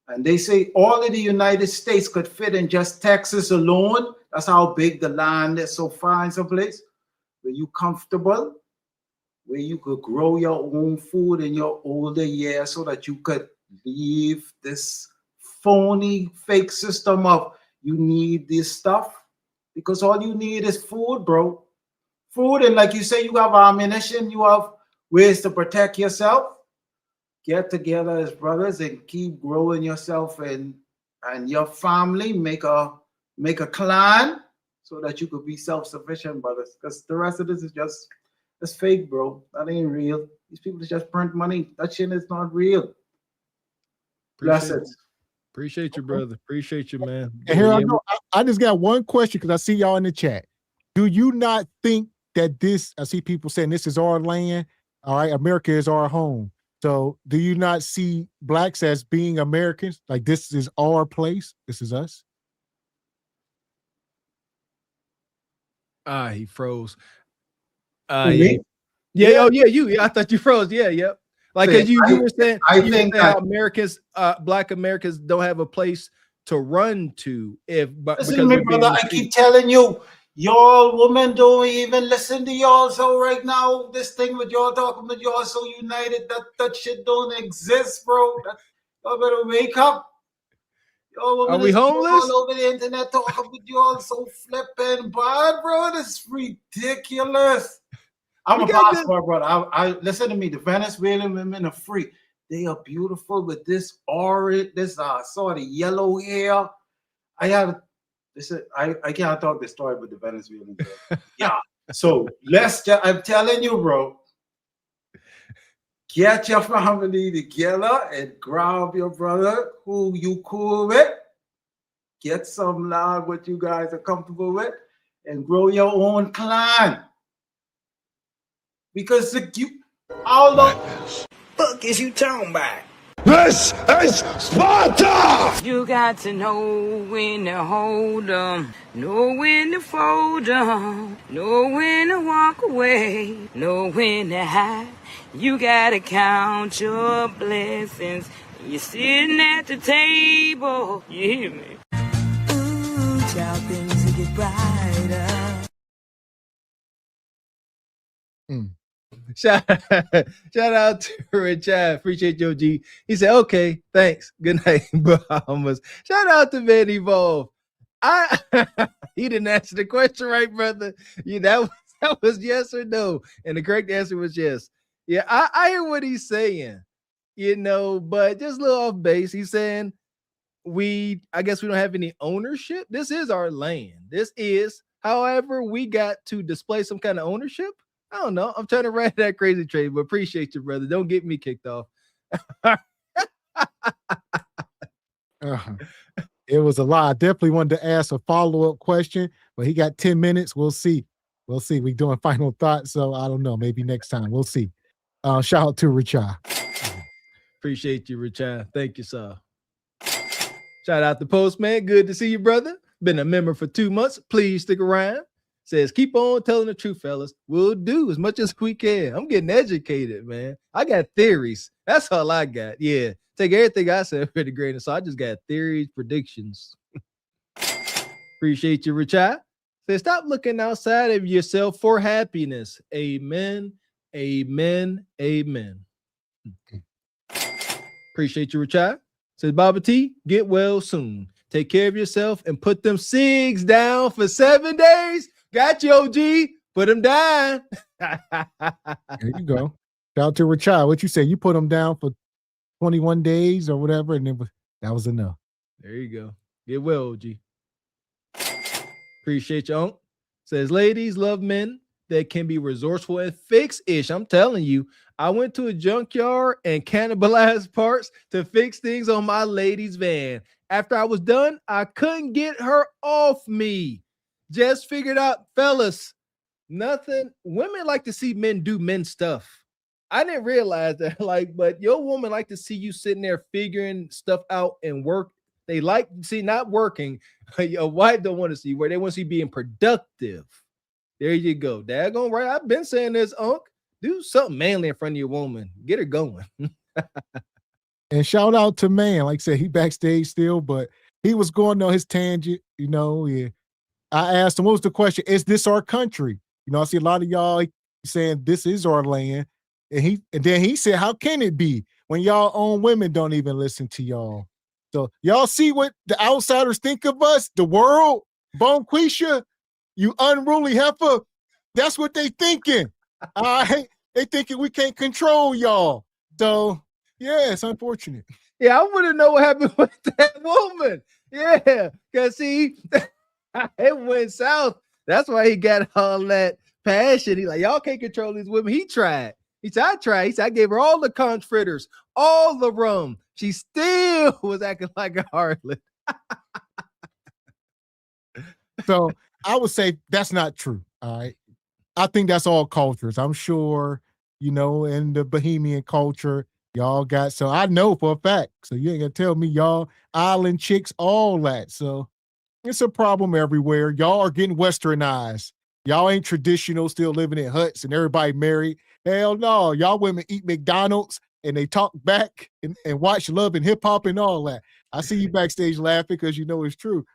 And they say all of the United States could fit in just Texas alone. That's how big the land is. So find some place where you comfortable, where you could grow your own food in your older years so that you could leave this phony fake system of you need this stuff, because all you need is food, bro. Food, and like you say, you have ammunition, you have ways to protect yourself. Get together as brothers and keep growing yourself and your family. Make a clan so that you could be self-sufficient, brothers. Because the rest of this is just it's fake, bro. That ain't real. These people just print money. That shit is not real. Blessings. Appreciate you, brother. Appreciate you, man. And here I go. I just got one question because I see y'all in the chat. Do you not think that I see people saying this is our land, all right, America is our home. So do you not see blacks as being Americans? Like this is our place, this is us? He froze. Yeah. Oh, yeah, you. Yeah, I thought you froze. Yeah, yep. Like, cause you were saying, how Americans, Black Americans don't have a place to run to. Listen to me, brother. I keep telling you, y'all women don't even listen to y'all. So right now, this thing with y'all talking about y'all so united, that shit don't exist, bro. Y'all better wake up. Y'all women are we homeless? All over the internet talking with y'all so flipping bad, bro. This is ridiculous. I'm a passport, brother. I listen to me. The Venezuelan women are free. They are beautiful with this orange, this sort of yellow hair. I can't talk the story with the Venezuelan girl. Yeah. So I'm telling you, bro. Get your family together and grab your brother who you cool with. Get some land what you guys are comfortable with, and grow your own clan. Because how long fuck is you talking about? This is Sparta! You got to know when to hold 'em, know when to fold 'em, know when to walk away, know when to hide. You gotta count your blessings. You're sitting at the table. You hear me? Ooh, child, things will get brighter. Shout out to Richard. Appreciate your G. He said, okay, thanks. Good night, Bahamas. Shout out to Van Evolve. He didn't answer the question right, brother. That was yes or no. And the correct answer was yes. Yeah, I hear what he's saying, but just a little off base. He's saying I guess we don't have any ownership. This is our land. However, we got to display some kind of ownership. I don't know. I'm trying to write that crazy trade, but appreciate you, brother. Don't get me kicked off. It was a lot. I definitely wanted to ask a follow-up question, but he got 10 minutes. We'll see. We doing final thoughts, so I don't know. Maybe next time. We'll see. Shout out to Richard. Appreciate you, Richard. Thank you, sir. Shout out to Postman. Good to see you, brother. Been a member for 2 months. Please stick around. Says, keep on telling the truth, fellas. We'll do as much as we can. I'm getting educated, man. I got theories. That's all I got. Yeah. Take everything I said with a grain of salt. I just got theories, predictions. Appreciate you, Richard. Says, stop looking outside of yourself for happiness. Amen. Amen. Amen. Appreciate you, Richard. Says, Baba T, get well soon. Take care of yourself and put them cigs down for 7 days. Got you, OG. Put them down. There you go. Shout out to Richard. What you say? You put them down for 21 days or whatever, and that was enough. There you go. Get well, OG. Appreciate you, Unc. Says, ladies love men that can be resourceful and fix-ish. I'm telling you, I went to a junkyard and cannibalized parts to fix things on my lady's van. After I was done, I couldn't get her off me. Just figured out, fellas, nothing. Women like to see men do men stuff. I didn't realize that, but your woman like to see you sitting there figuring stuff out and work. They like to see not working. Your wife don't want to see where they want to see being productive. There you go. Daggone right. I've been saying this, Unc. Do something manly in front of your woman. Get her going. And shout out to Man. Like I said, he backstage still, but he was going on his tangent, Yeah. I asked him, what was the question? Is this our country? I see a lot of y'all saying this is our land. And then he said, how can it be when y'all own women don't even listen to y'all? So y'all see what the outsiders think of us, the world, Bonquisha, you unruly heifer. That's what they thinking. All right. They thinking we can't control y'all. So yeah, it's unfortunate. Yeah, I want to know what happened with that woman. Yeah, because see, it went south. That's why he got all that passion. He's like, y'all can't control these women. He tried. He said, I tried. He said, I gave her all the conch fritters, all the rum. She still was acting like a harlot. So I would say that's not true. All right. I think that's all cultures. I'm sure, in the Bohemian culture, y'all got, so I know for a fact. So you ain't gonna tell me y'all island chicks, all that. So it's a problem everywhere. Y'all are getting westernized. Y'all ain't traditional, still living in huts and everybody married. Hell no. Y'all women eat McDonald's and they talk back and watch Love and Hip Hop and all that. I see you backstage laughing because it's true.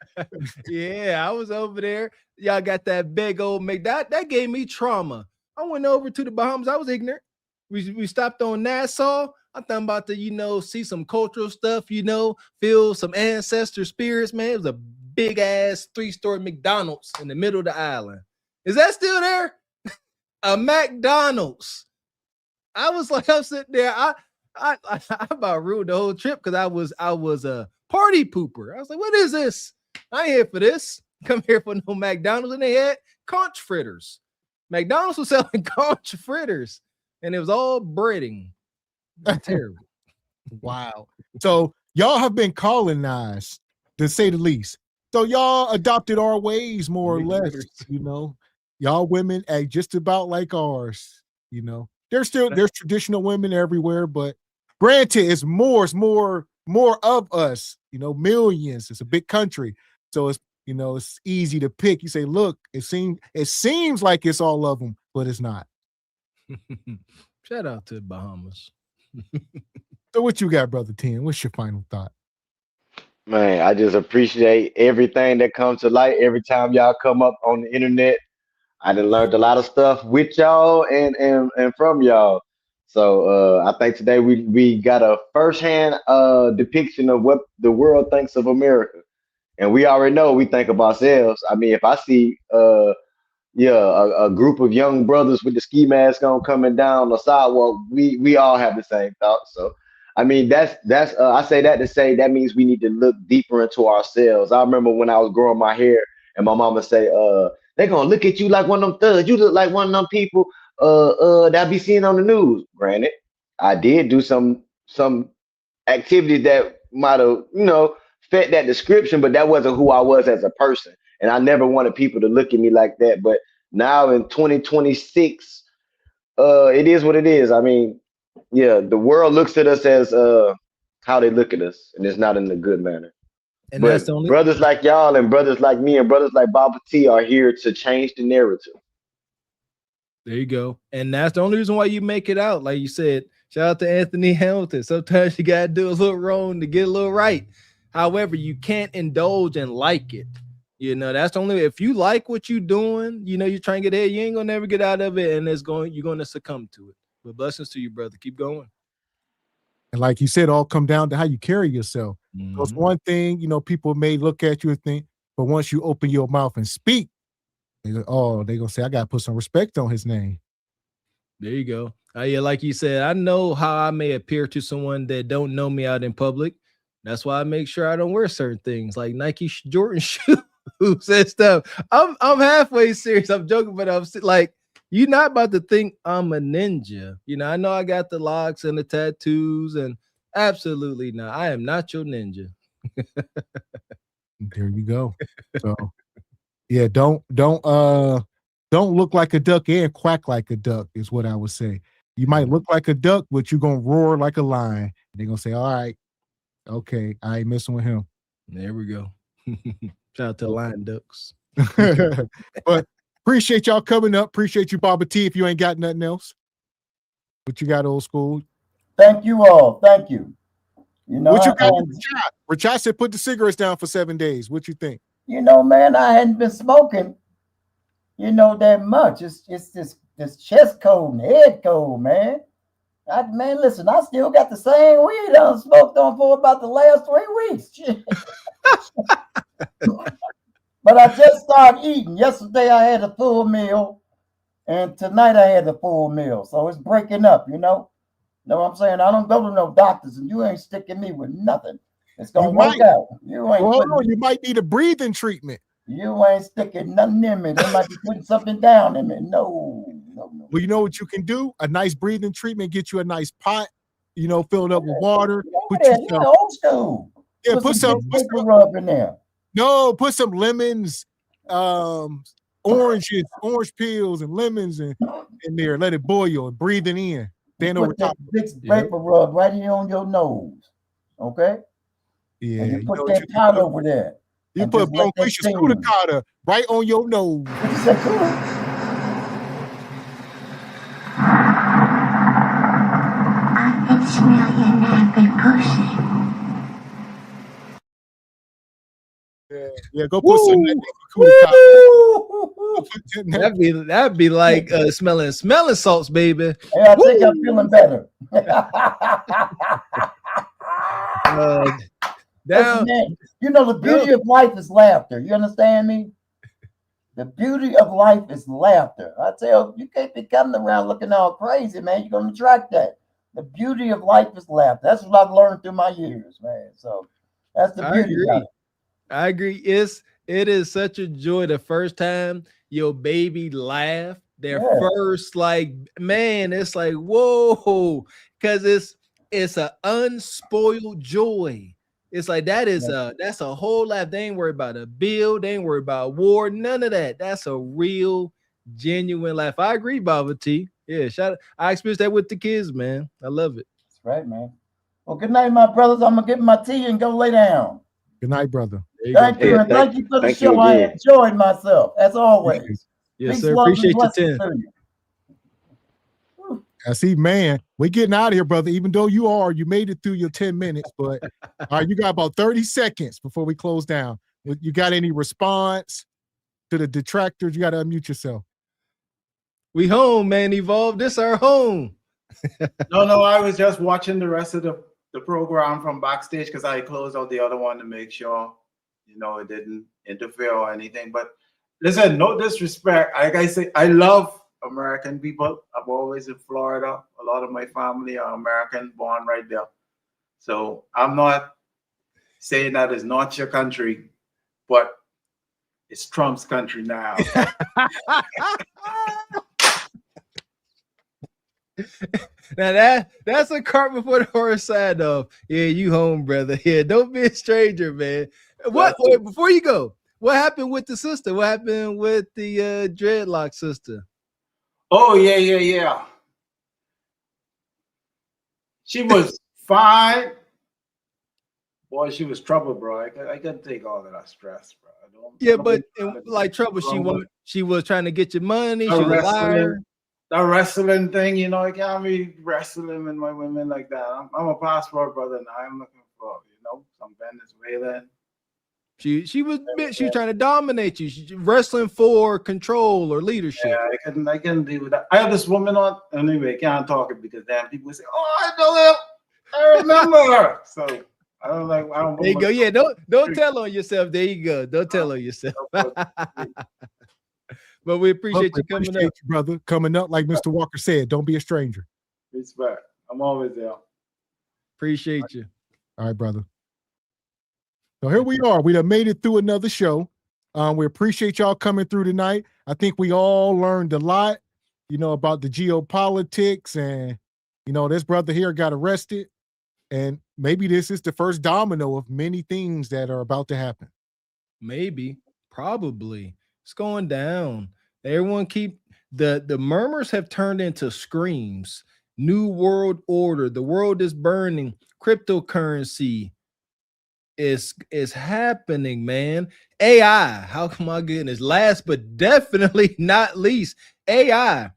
Yeah, I was over there. Y'all got that big old that gave me trauma. I went over to the Bahamas. I was ignorant. We stopped on Nassau. I thought about to, see some cultural stuff, feel some ancestor spirits, man. It was a big ass 3-story McDonald's in the middle of the island. Is that still there? A McDonald's. I was like, I'm sitting there. I about ruined the whole trip because I was a party pooper. I was like, what is this? I ain't here for this. Come here for no McDonald's. And they had conch fritters. McDonald's was selling conch fritters, and it was all breading. Terrible. Wow. So y'all have been colonized, to say the least. So y'all adopted our ways more or less, Y'all women act just about like ours, There's traditional women everywhere, but granted, it's more of us, millions. It's a big country. So it's easy to pick. You say, look, it seems like it's all of them, but it's not. Shout out to the Bahamas. So what you got, Brother Tim? What's your final thought? Man, I just appreciate everything that comes to light every time y'all come up on the internet. I done learned a lot of stuff with y'all and from y'all. So I think today we got a firsthand depiction of what the world thinks of America. And we already know we think of ourselves. I mean, if I see a group of young brothers with the ski mask on coming down the sidewalk, we all have the same thoughts. So I mean, that's I say that to say that means we need to look deeper into ourselves. I remember when I was growing my hair and my mama say, they're gonna look at you like one of them thugs. You look like one of them people that be seeing on the news. Granted, I did do some activities that might have, fit that description, but that wasn't who I was as a person. And I never wanted people to look at me like that. But now in 2026, it is what it is. I mean, yeah, the world looks at us as how they look at us, and it's not in a good manner. And but that's the only brothers like y'all and brothers like me and brothers like Baba T are here to change the narrative. There you go. And that's the only reason why you make it out. Like you said, shout out to Anthony Hamilton. Sometimes you got to do a little wrong to get a little right. However, you can't indulge and like it. That's the only, if you like what you're doing, you're trying to get ahead, you ain't going to never get out of it. And you're going to succumb to it. But blessings to you, brother. Keep going. And like you said, all come down to how you carry yourself. Because one thing, people may look at you and think, but once you open your mouth and speak, they're going to say, I got to put some respect on his name. There you go. Yeah, like you said, I know how I may appear to someone that don't know me out in public. That's why I make sure I don't wear certain things like Nike Jordan shoes and stuff. I'm halfway serious. I'm joking, but like, you're not about to think I'm a ninja. I know I got the locks and the tattoos, and absolutely not. I am not your ninja. There you go. So yeah, don't look like a duck and quack like a duck is what I would say. You might look like a duck, but you're gonna roar like a lion. They're gonna say, all right, okay, I ain't messing with him. There we go. Shout out to Lion Ducks. But appreciate y'all coming up. Appreciate you, Baba T. If you ain't got nothing else, what you got, old school? Thank you all. Thank you. What you got, Rashad? Rashad said put the cigarettes down for 7 days. What you think? Man, I hadn't been smoking, that much. It's this chest cold and head cold, man. Man, listen, I still got the same weed I smoked on for about the last 3 weeks. But I just started eating. Yesterday I had a full meal, and tonight I had a full meal. So it's breaking up, Know what I'm saying? I don't go to no doctors, and you ain't sticking me with nothing. It's gonna work out. You might need a breathing treatment. You ain't sticking nothing in me. They might be putting something down in me. No. Well, you know what you can do? A nice breathing treatment, get you a nice pot, filled up with water. Put old school. Yeah, put some rub in there. No, put some lemons, oranges, orange peels, and lemons in there. Let it boil and breathe it in. Then over top. This vapor rub right here on your nose. Okay. Yeah. And you put that pot over there. You put Bonquisha Scudicata right on your nose. I can smell your nappy pussy. Yeah, go put some That'd be like smelling salts, baby. Yeah, I think I'm feeling better. Down. Listen, man, the beauty of life is laughter. You understand me? The beauty of life is laughter. I tell you, can't be coming around looking all crazy, man. You're gonna attract that. The beauty of life is laughter. That's what I've learned through my years, man. So that's the beauty of it. I agree. It is such a joy the first time your baby laugh. Their first, man, it's like, whoa, because it's an unspoiled joy. It's like that's a whole life. They ain't worried about a bill, they ain't worried about war, none of that. That's a real, genuine life. I agree, Baba T. Yeah, I experienced that with the kids, man. I love it. That's right, man. Well, good night, my brothers. I'm gonna get my tea and go lay down. Good night, brother. Thank you, and thank you for the show. I enjoyed myself as always. Yes, sir. Appreciate your 10. I see, man. We're getting out of here, brother. Even though you made it through your 10 minutes, but all right, you got about 30 seconds before we close down. You got any response to the detractors? You got to unmute yourself. We home, man. Evolve. This our home. No, I was just watching the rest of the program from backstage because I closed out the other one to make sure, it didn't interfere or anything. But listen, no disrespect. Like I say, I love American people. I'm always in Florida. A lot of my family are American, born right there. So I'm not saying that it's not your country, but it's Trump's country now. Now that's a cart before the horse side of. Yeah, you home, brother. Yeah, don't be a stranger, man. Wait, before you go, what happened with the sister? What happened with the dreadlock sister? Oh, yeah. She was fine. Boy, she was trouble, bro. I couldn't take all of that stress, bro. But like trouble, she was trying to get your money. She was a liar. The wrestling thing, I can't be wrestling with my women like that. I'm a passport brother, and I'm looking for, some Venezuelan. She was trying to dominate you. She wrestling for control or leadership. Yeah, I couldn't deal with that. I have this woman on anyway. Can't talk it because damn people say, "Oh, I know him. I remember her." So I don't like. I don't. There you go. Yeah, don't tell on yourself. There you go. Don't tell on yourself. But we appreciate you coming up, brother. Coming up, like Mr. Walker said, don't be a stranger. Respect. I'm always there. Appreciate you. All right, brother. So here we are. We done made it through another show. We appreciate y'all coming through tonight. I think we all learned a lot, about the geopolitics, and this brother here got arrested, and maybe this is the first domino of many things that are about to happen. Maybe, probably. It's going down. Everyone keep the murmurs have turned into screams. New world order. The world is burning. Cryptocurrency is happening, man. AI. How my goodness. Last but definitely not least, AI.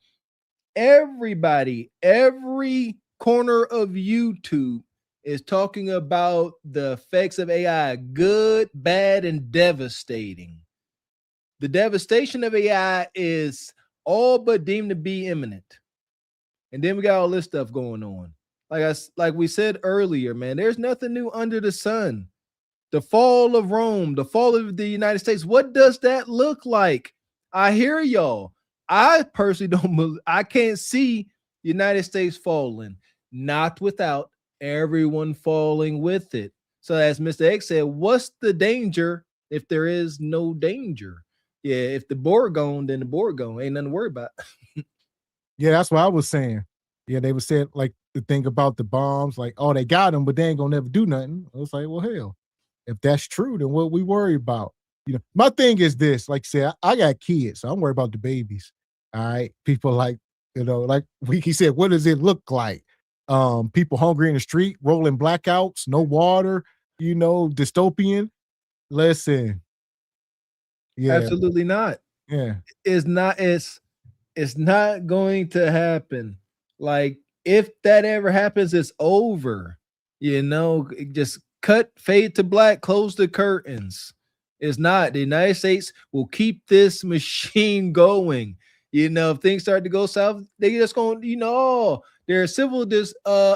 Everybody, every corner of YouTube is talking about the effects of AI, good, bad, and devastating. The devastation of AI is all but deemed to be imminent. And then we got all this stuff going on. Like we said earlier, man, there's nothing new under the sun. The fall of Rome, the fall of the United States, what does that look like? I hear y'all. I personally I can't see the United States falling, not without everyone falling with it. So as Mr. X said, what's the danger if there is no danger? Yeah, if the board gone, then the board gone. Ain't nothing to worry about. Yeah, that's what I was saying. Yeah, they were saying like the thing about the bombs, like, oh, they got them, but they ain't gonna never do nothing. I was like, well, hell, if that's true, then what we worry about? My thing is this, like I said, I got kids, so I'm worried about the babies. All right. People like Wiki said, what does it look like? People hungry in the street, rolling blackouts, no water, dystopian. Listen. Yeah. Absolutely not. Yeah. It's not going to happen. Like, if that ever happens, it's over. Just fade to black, close the curtains. It's not. The United States will keep this machine going. If things start to go south, they just going, there's civil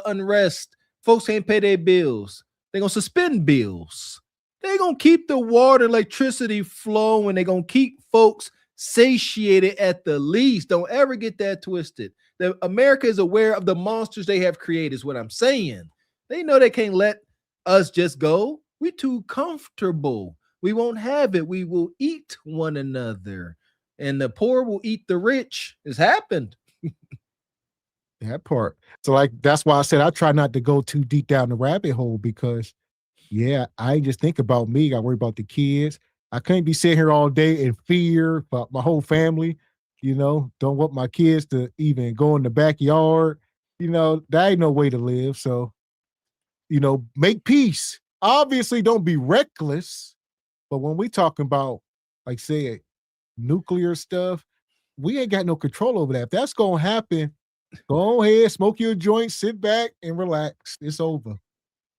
unrest. Folks can't pay their bills. They're going to suspend bills. They're going to keep the water, electricity flowing. They're going to keep folks satiated at the least. Don't ever get that twisted. America is aware of the monsters they have created, is what I'm saying. They know they can't let us just go. We're too comfortable. We won't have it. We will eat one another, and the poor will eat the rich. It's happened. That part. So that's why I said I try not to go too deep down the rabbit hole, because I ain't just think about me. I worry about the kids. I can't be sitting here all day in fear about my whole family. Don't want my kids to even go in the backyard. That ain't no way to live. So, make peace. Obviously, don't be reckless. But when we talking about, like say, nuclear stuff, we ain't got no control over that. If that's gonna happen, go ahead, smoke your joint, sit back and relax. It's over.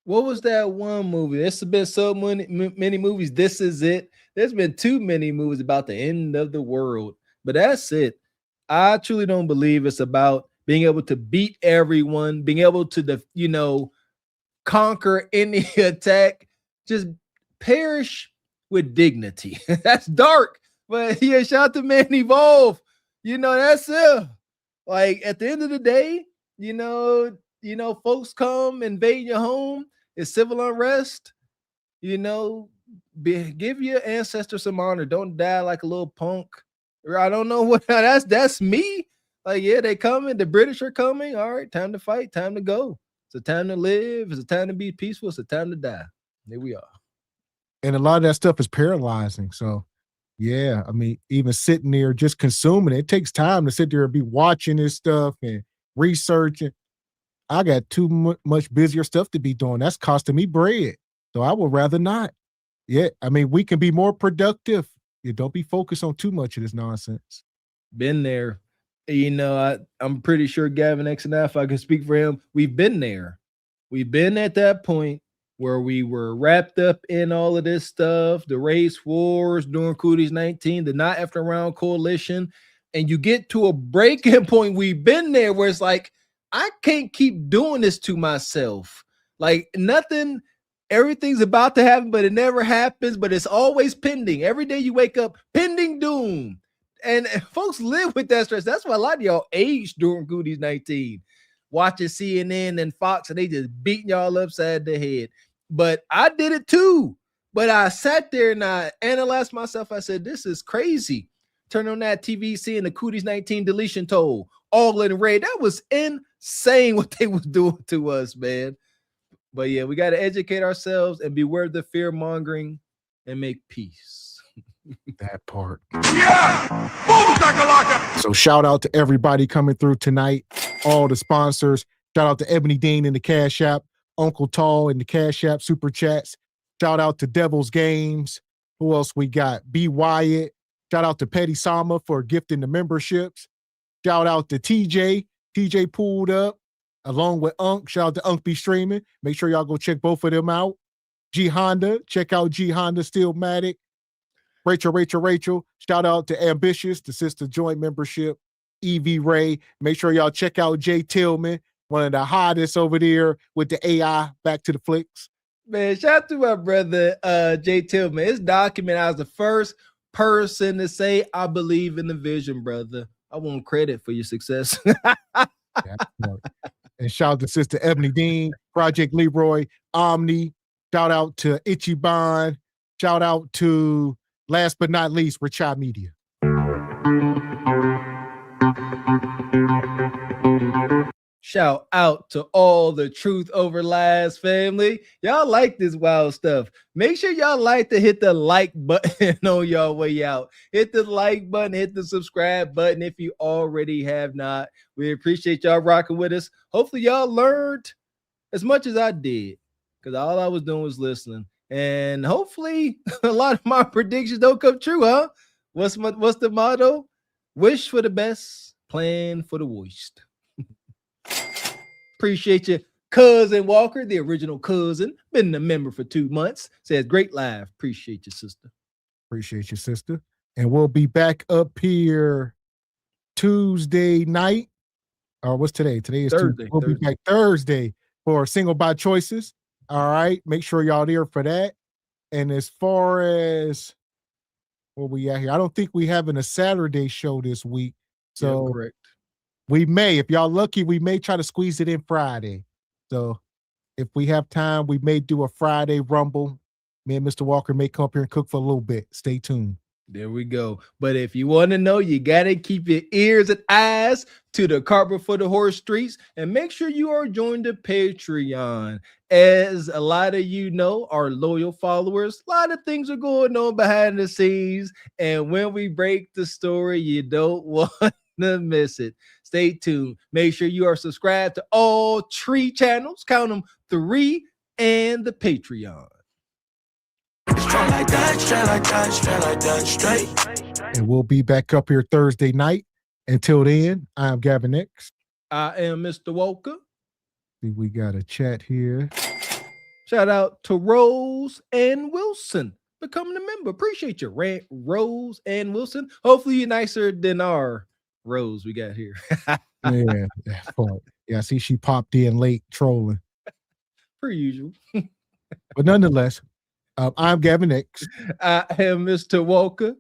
What was that one movie? There's been so many movies. This Is It. There's been too many movies about the end of the world. But that's it. I truly don't believe it's about being able to beat everyone, being able to, conquer any attack. Just perish with dignity. That's dark. But yeah, shout out to Man Evolve. That's it. Like, at the end of the day, folks come invade your home. It's civil unrest. Give your ancestors some honor. Don't die like a little punk. I don't know what that's me. Like, yeah, they coming. The British are coming. All right, time to fight. Time to go. It's a time to live. It's a time to be peaceful. It's a time to die. There we are. And a lot of that stuff is paralyzing. So, yeah, I mean, even sitting there just consuming it takes time to sit there and be watching this stuff and researching. I got too much busier stuff to be doing. That's costing me bread. So I would rather not. Yeah, I mean, we can be more productive. You don't be focused on too much of this nonsense. Been there. I'm pretty sure Gavin X Mr, if I can speak for him, we've been there. We've been at that point where we were wrapped up in all of this stuff, the race wars during Cooties 19, the Not After Round coalition, and you get to a breaking point. We've been there where it's like, I can't keep doing this to myself. Like, nothing, everything's about to happen, but it never happens, but it's always pending. Every day you wake up, pending doom. And folks live with that stress. That's why a lot of y'all aged during Cooties 19. watching CNN and Fox, and they just beating y'all upside the head. But I did it too. But I sat there and I analyzed myself. I said, this is crazy. Turn on that TV, seeing the Cooties 19 deletion toll, all in red. That was insane what they was doing to us, man. But yeah, we got to educate ourselves and beware of the fear mongering and make peace. That part. Yeah! Boom shakalaka! So shout out to everybody coming through tonight, all the sponsors. Shout out to Ebony Dean in the Cash App, Uncle Tall in the Cash App Super Chats. Shout out to Devil's Games. Who else we got? B. Wyatt. Shout out to Petty Sama for gifting the memberships. Shout out to TJ. TJ pulled up along with Unk. Shout out to Unk Be Streaming. Make sure y'all go check both of them out. G Honda. Check out G Honda Stillmatic. Rachel. Shout out to Ambitious, the sister joint membership. Evie Ray. Make sure y'all check out Jay Tillman, one of the hottest over there with the AI Back to the Flicks. Man, shout out to my brother Jay Tillman. His document, I was the first person to say, I believe in the vision, brother. I want credit for your success. And shout out to Sister Ebony Dean, Project Leroy, Omni. Shout out to Ichiban. Shout out to, last but not least, Richard Media. Shout out to all the Truth Over Lies family. Y'all like this wild stuff. Make sure y'all hit the like button on your way out. Hit the like button, hit the subscribe button if you already have not. We appreciate y'all rocking with us. Hopefully y'all learned as much as I did, because all I was doing was listening. And hopefully a lot of my predictions don't come true, huh? What's the motto? Wish for the best, plan for the worst. Appreciate you, Cousin Walker, the original cousin. Been a member for 2 months. Says great live. Appreciate you, sister. Appreciate you, sister. And we'll be back up here Tuesday night. Or what's today? Today is Thursday. Tuesday. We'll be back Thursday for Single by Choices. All right. Make sure y'all there for that. And as far as where we at here, I don't think we having a Saturday show this week. So yeah, correct. We may, if y'all lucky, we may try to squeeze it in Friday. So if we have time, we may do a Friday Rumble. Me and Mr. Walker may come up here and cook for a little bit. Stay tuned. There we go. But if you want to know, you got to keep your ears and eyes to the Carpet for the Horse streets and make sure you are joined the Patreon. As a lot of you know, our loyal followers, a lot of things are going on behind the scenes. And when we break the story, you don't want to miss it. Stay tuned. Make sure you are subscribed to all 3 channels. Count them 3 and the Patreon. Straight like that, straight like that, straight. And we'll be back up here Thursday night. Until then, I'm Gavin X. I am Mr. Walker. We got a chat here. Shout out to Rose and Wilson becoming a member. Appreciate you, Rose and Wilson. Hopefully you're nicer than our Rose we got here. Yeah, that part. Yeah, I see she popped in late trolling. Per usual. But nonetheless, I'm Gavin X. I am Mr. Walker.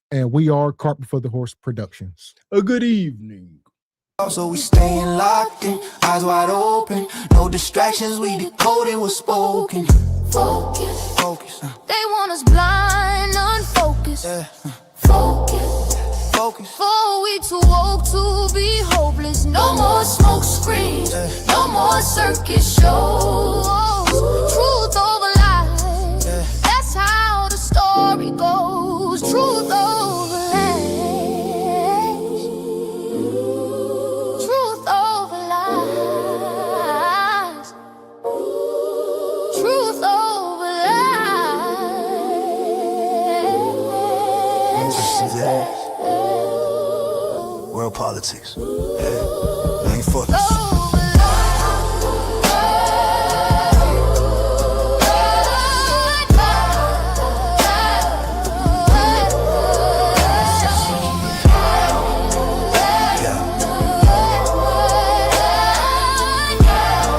And we are Carpet for the Horse Productions. A good evening. So we staying locked in, eyes wide open, no distractions, we decoding what's spoken. Focus. Focus. They want us blind, unfocused. Yeah. Focus. Focus. For we too woke to be hopeless. No more smoke screens, no more circus shows. Truth over lies, that's how the story goes. Truth over lies. Truth over lies. Truth over lies. World politics. Yeah. I ain't for this.